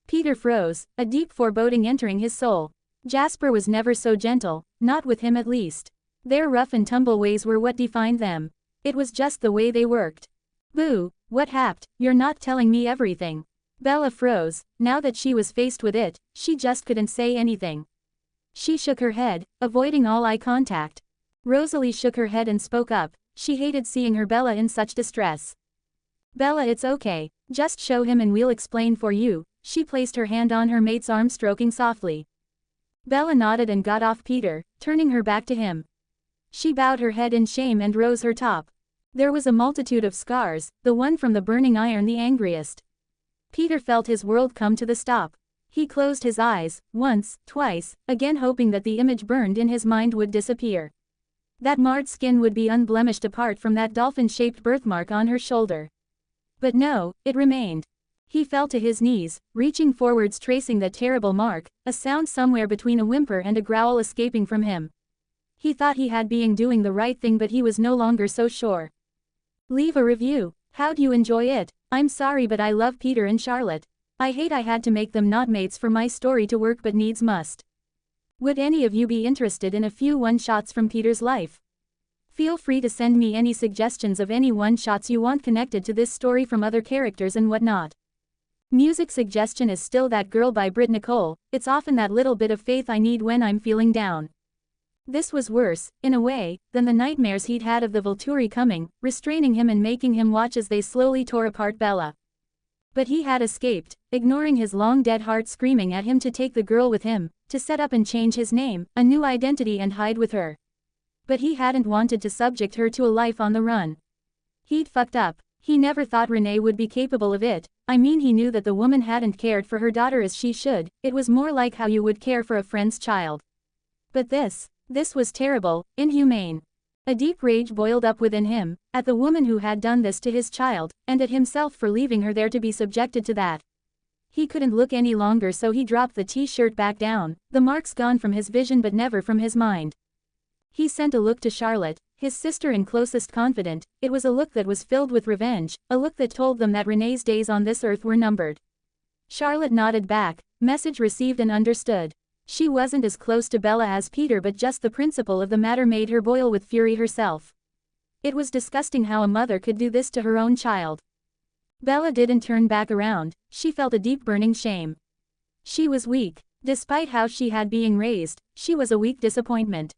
A: Peter froze, a deep foreboding entering his soul. Jasper was never so gentle, not with him at least. Their rough and tumble ways were what defined them. It was just the way they worked. Boo, what happened? You're not telling me everything. Bella froze. Now that she was faced with it, she just couldn't say anything. She shook her head, avoiding all eye contact. Rosalie shook her head and spoke up. She hated seeing her Bella in such distress. Bella, it's okay. Just show him and we'll explain for you. She placed her hand on her mate's arm, stroking softly. Bella nodded and got off Peter, turning her back to him. She bowed her head in shame and rose her top. There was a multitude of scars, the one from the burning iron the angriest. Peter felt his world come to the stop. He closed his eyes, once, twice, again hoping that the image burned in his mind would disappear. That marred skin would be unblemished apart from that dolphin-shaped birthmark on her shoulder. But no, it remained. He fell to his knees, reaching forwards tracing that terrible mark, a sound somewhere between a whimper and a growl escaping from him. He thought he had been doing the right thing but he was no longer so sure. Leave a review. How'd you enjoy it? I'm sorry but I love Peter and Charlotte. I hate I had to make them not mates for my story to work but needs must. Would any of you be interested in a few one-shots from Peter's life? Feel free to send me any suggestions of any one-shots you want connected to this story from other characters and whatnot. Music suggestion is Still That Girl by Britt Nicole. It's often that little bit of faith I need when I'm feeling down. This was worse, in a way, than the nightmares he'd had of the Volturi coming, restraining him and making him watch as they slowly tore apart Bella. But he had escaped, ignoring his long-dead heart screaming at him to take the girl with him, to set up and change his name, a new identity and hide with her. But he hadn't wanted to subject her to a life on the run. He'd fucked up. He never thought Renee would be capable of it. I mean, he knew that the woman hadn't cared for her daughter as she should. It was more like how you would care for a friend's child. But this was terrible, inhumane. A deep rage boiled up within him, at the woman who had done this to his child, and at himself for leaving her there to be subjected to that. He couldn't look any longer, so he dropped the t-shirt back down, the marks gone from his vision but never from his mind. He sent a look to Charlotte, his sister and closest confidant. It was a look that was filled with revenge, a look that told them that Renee's days on this earth were numbered. Charlotte nodded back, message received and understood. She wasn't as close to Bella as Peter, but just the principle of the matter made her boil with fury herself. It was disgusting how a mother could do this to her own child. Bella didn't turn back around. She felt a deep burning shame. She was weak. Despite how she had been raised, she was a weak disappointment.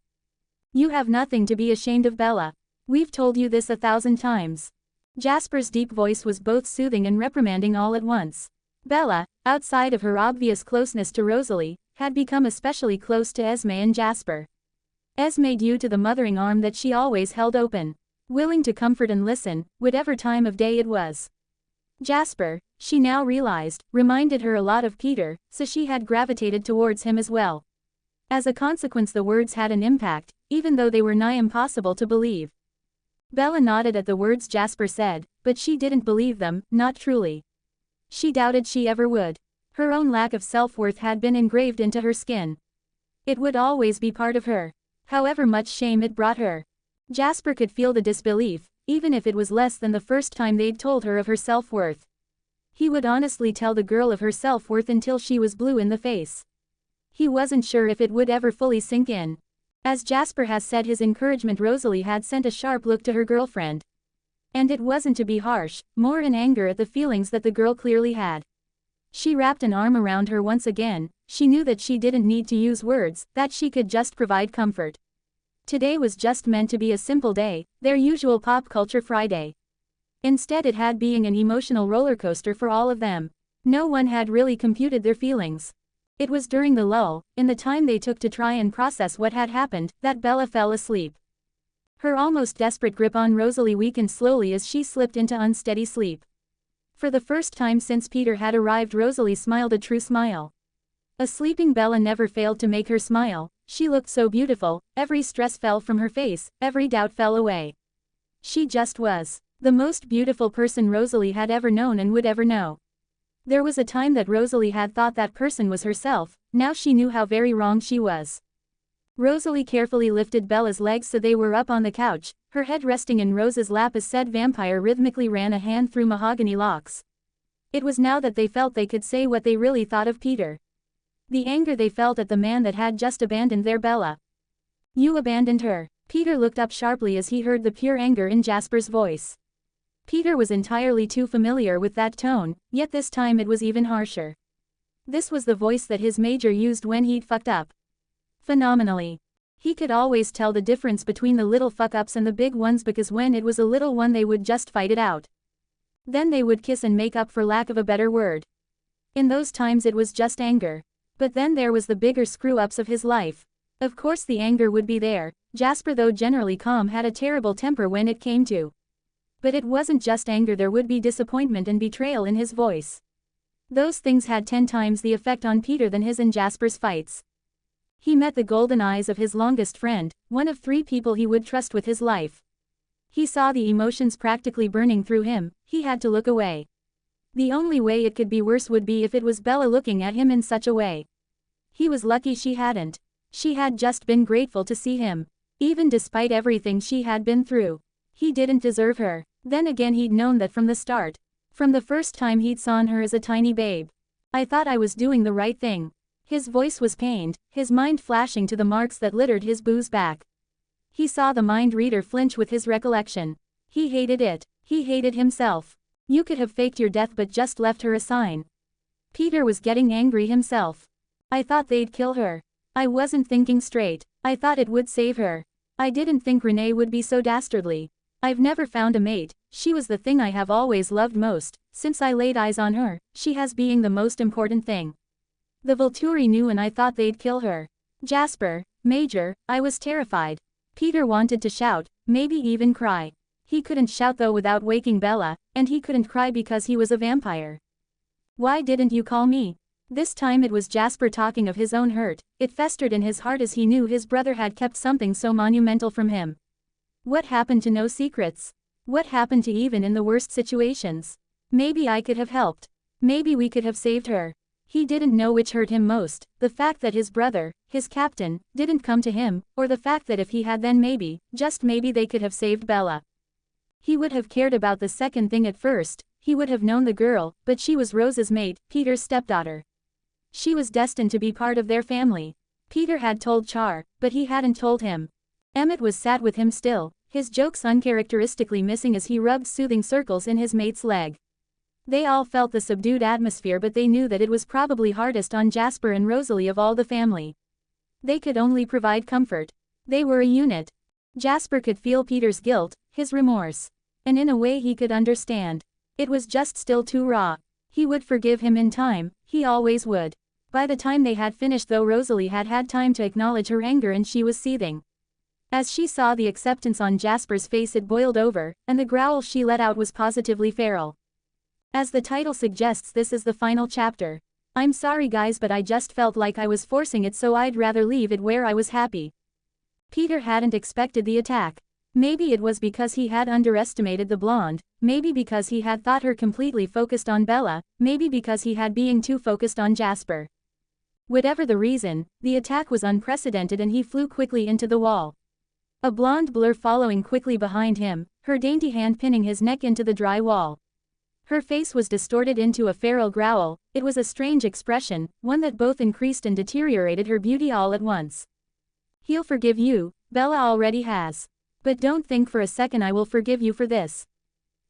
A: You have nothing to be ashamed of, Bella. We've told you this 1,000 times. Jasper's deep voice was both soothing and reprimanding all at once. Bella, outside of her obvious closeness to Rosalie, had become especially close to Esme and Jasper. Esme due to the mothering arm that she always held open, willing to comfort and listen, whatever time of day it was. Jasper, she now realized, reminded her a lot of Peter, so she had gravitated towards him as well. As a consequence, the words had an impact, even though they were nigh impossible to believe. Bella nodded at the words Jasper said, but she didn't believe them, not truly. She doubted she ever would. Her own lack of self-worth had been engraved into her skin. It would always be part of her, however much shame it brought her. Jasper could feel the disbelief, even if it was less than the first time they'd told her of her self-worth. He would honestly tell the girl of her self-worth until she was blue in the face. He wasn't sure if it would ever fully sink in. As Jasper has said, his encouragement, Rosalie had sent a sharp look to her girlfriend. And it wasn't to be harsh, more in anger at the feelings that the girl clearly had. She wrapped an arm around her once again. She knew that she didn't need to use words, that she could just provide comfort. Today was just meant to be a simple day, their usual pop culture Friday. Instead, it had been an emotional roller coaster for all of them. No one had really computed their feelings. It was during the lull, in the time they took to try and process what had happened, that Bella fell asleep. Her almost desperate grip on Rosalie weakened slowly as she slipped into unsteady sleep. For the first time since Peter had arrived, Rosalie smiled a true smile. A sleeping Bella never failed to make her smile. She looked so beautiful, every stress fell from her face, every doubt fell away. She just was the most beautiful person Rosalie had ever known and would ever know. There was a time that Rosalie had thought that person was herself. Now she knew how very wrong she was. Rosalie carefully lifted Bella's legs so they were up on the couch, her head resting in Rose's lap as said vampire rhythmically ran a hand through mahogany locks. It was now that they felt they could say what they really thought of Peter. The anger they felt at the man that had just abandoned their Bella. You abandoned her. Peter looked up sharply as he heard the pure anger in Jasper's voice. Peter was entirely too familiar with that tone, yet this time it was even harsher. This was the voice that his major used when he'd fucked up. Phenomenally. He could always tell the difference between the little fuck-ups and the big ones, because when it was a little one they would just fight it out. Then they would kiss and make up, for lack of a better word. In those times it was just anger. But then there was the bigger screw-ups of his life. Of course the anger would be there. Jasper, though generally calm, had a terrible temper when it came to. But it wasn't just anger, there would be disappointment and betrayal in his voice. Those things had 10 times the effect on Peter than his and Jasper's fights. He met the golden eyes of his longest friend, one of 3 people he would trust with his life. He saw the emotions practically burning through him. He had to look away. The only way it could be worse would be if it was Bella looking at him in such a way. He was lucky she hadn't. She had just been grateful to see him. Even despite everything she had been through. He didn't deserve her. Then again he'd known that from the start. From the first time he'd seen her as a tiny babe. I thought I was doing the right thing. His voice was pained, his mind flashing to the marks that littered his booze back. He saw the mind reader flinch with his recollection. He hated it. He hated himself. You could have faked your death but just left her a sign. Peter was getting angry himself. I thought they'd kill her. I wasn't thinking straight. I thought it would save her. I didn't think Renee would be so dastardly. I've never found a mate. She was the thing I have always loved most. Since I laid eyes on her, she has being the most important thing. The Volturi knew and I thought they'd kill her. Jasper, Major, I was terrified. Peter wanted to shout, maybe even cry. He couldn't shout though without waking Bella, and he couldn't cry because he was a vampire. Why didn't you call me? This time it was Jasper talking of his own hurt. It festered in his heart as he knew his brother had kept something so monumental from him. What happened to no secrets? What happened to even in the worst situations? Maybe I could have helped. Maybe we could have saved her. He didn't know which hurt him most, the fact that his brother, his captain, didn't come to him, or the fact that if he had then maybe, just maybe they could have saved Bella. He would have cared about the second thing at first, he would have known the girl, but she was Rose's mate, Peter's stepdaughter. She was destined to be part of their family. Peter had told Char, but he hadn't told him. Emmett was sat with him still, his jokes uncharacteristically missing as he rubbed soothing circles in his mate's leg. They all felt the subdued atmosphere but they knew that it was probably hardest on Jasper and Rosalie of all the family. They could only provide comfort. They were a unit. Jasper could feel Peter's guilt, his remorse. And in a way he could understand. It was just still too raw. He would forgive him in time, he always would. By the time they had finished though Rosalie had had time to acknowledge her anger and she was seething. As she saw the acceptance on Jasper's face it boiled over, and the growl she let out was positively feral. As the title suggests, this is the final chapter. I'm sorry guys but I just felt like I was forcing it so I'd rather leave it where I was happy. Peter hadn't expected the attack. Maybe it was because he had underestimated the blonde, maybe because he had thought her completely focused on Bella, maybe because he had being too focused on Jasper. Whatever the reason, the attack was unprecedented and he flew quickly into the wall. A blonde blur following quickly behind him, her dainty hand pinning his neck into the dry wall. Her face was distorted into a feral growl. It was a strange expression, one that both increased and deteriorated her beauty all at once. He'll forgive you, Bella already has. But don't think for a second I will forgive you for this.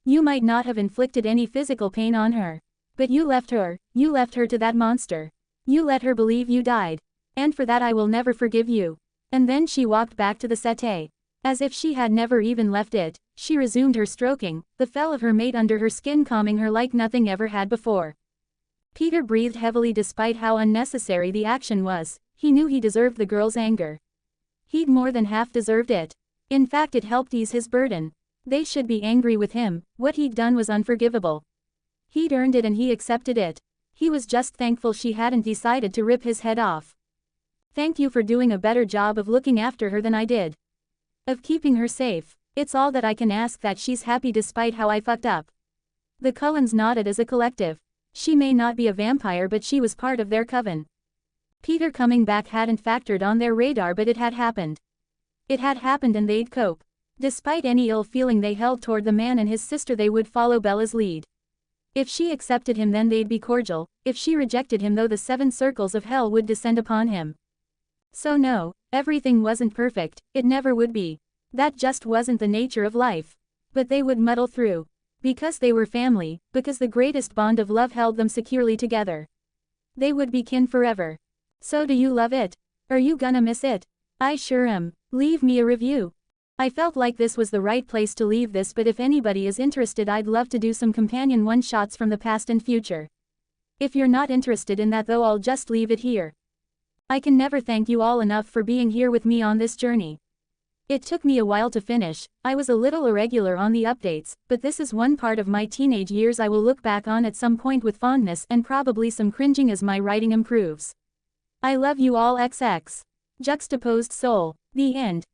A: You might not have inflicted any physical pain on her. But you left her to that monster. You let her believe you died. And for that I will never forgive you. And then she walked back to the settee. As if she had never even left it, she resumed her stroking, the fell of her mate under her skin calming her like nothing ever had before. Peter breathed heavily despite how unnecessary the action was. He knew he deserved the girl's anger. He'd more than half deserved it. In fact it helped ease his burden. They should be angry with him, what he'd done was unforgivable. He'd earned it and he accepted it. He was just thankful she hadn't decided to rip his head off. Thank you for doing a better job of looking after her than I did. Of keeping her safe. It's all that I can ask that she's happy despite how I fucked up. The Cullens nodded as a collective. She may not be a vampire but she was part of their coven. Peter coming back hadn't factored on their radar but it had happened. It had happened and they'd cope. Despite any ill feeling they held toward the man and his sister they would follow Bella's lead. If she accepted him then they'd be cordial, if she rejected him though the 7 circles of hell would descend upon him. So no, everything wasn't perfect, it never would be. That just wasn't the nature of life. But they would muddle through. Because they were family, because the greatest bond of love held them securely together. They would be kin forever. So do you love it? Are you gonna miss it? I sure am. Leave me a review. I felt like this was the right place to leave this but if anybody is interested I'd love to do some companion one-shots from the past and future. If you're not interested in that though I'll just leave it here. I can never thank you all enough for being here with me on this journey. It took me a while to finish, I was a little irregular on the updates, but this is one part of my teenage years I will look back on at some point with fondness and probably some cringing as my writing improves. I love you all XX. Juxtaposed soul. The end.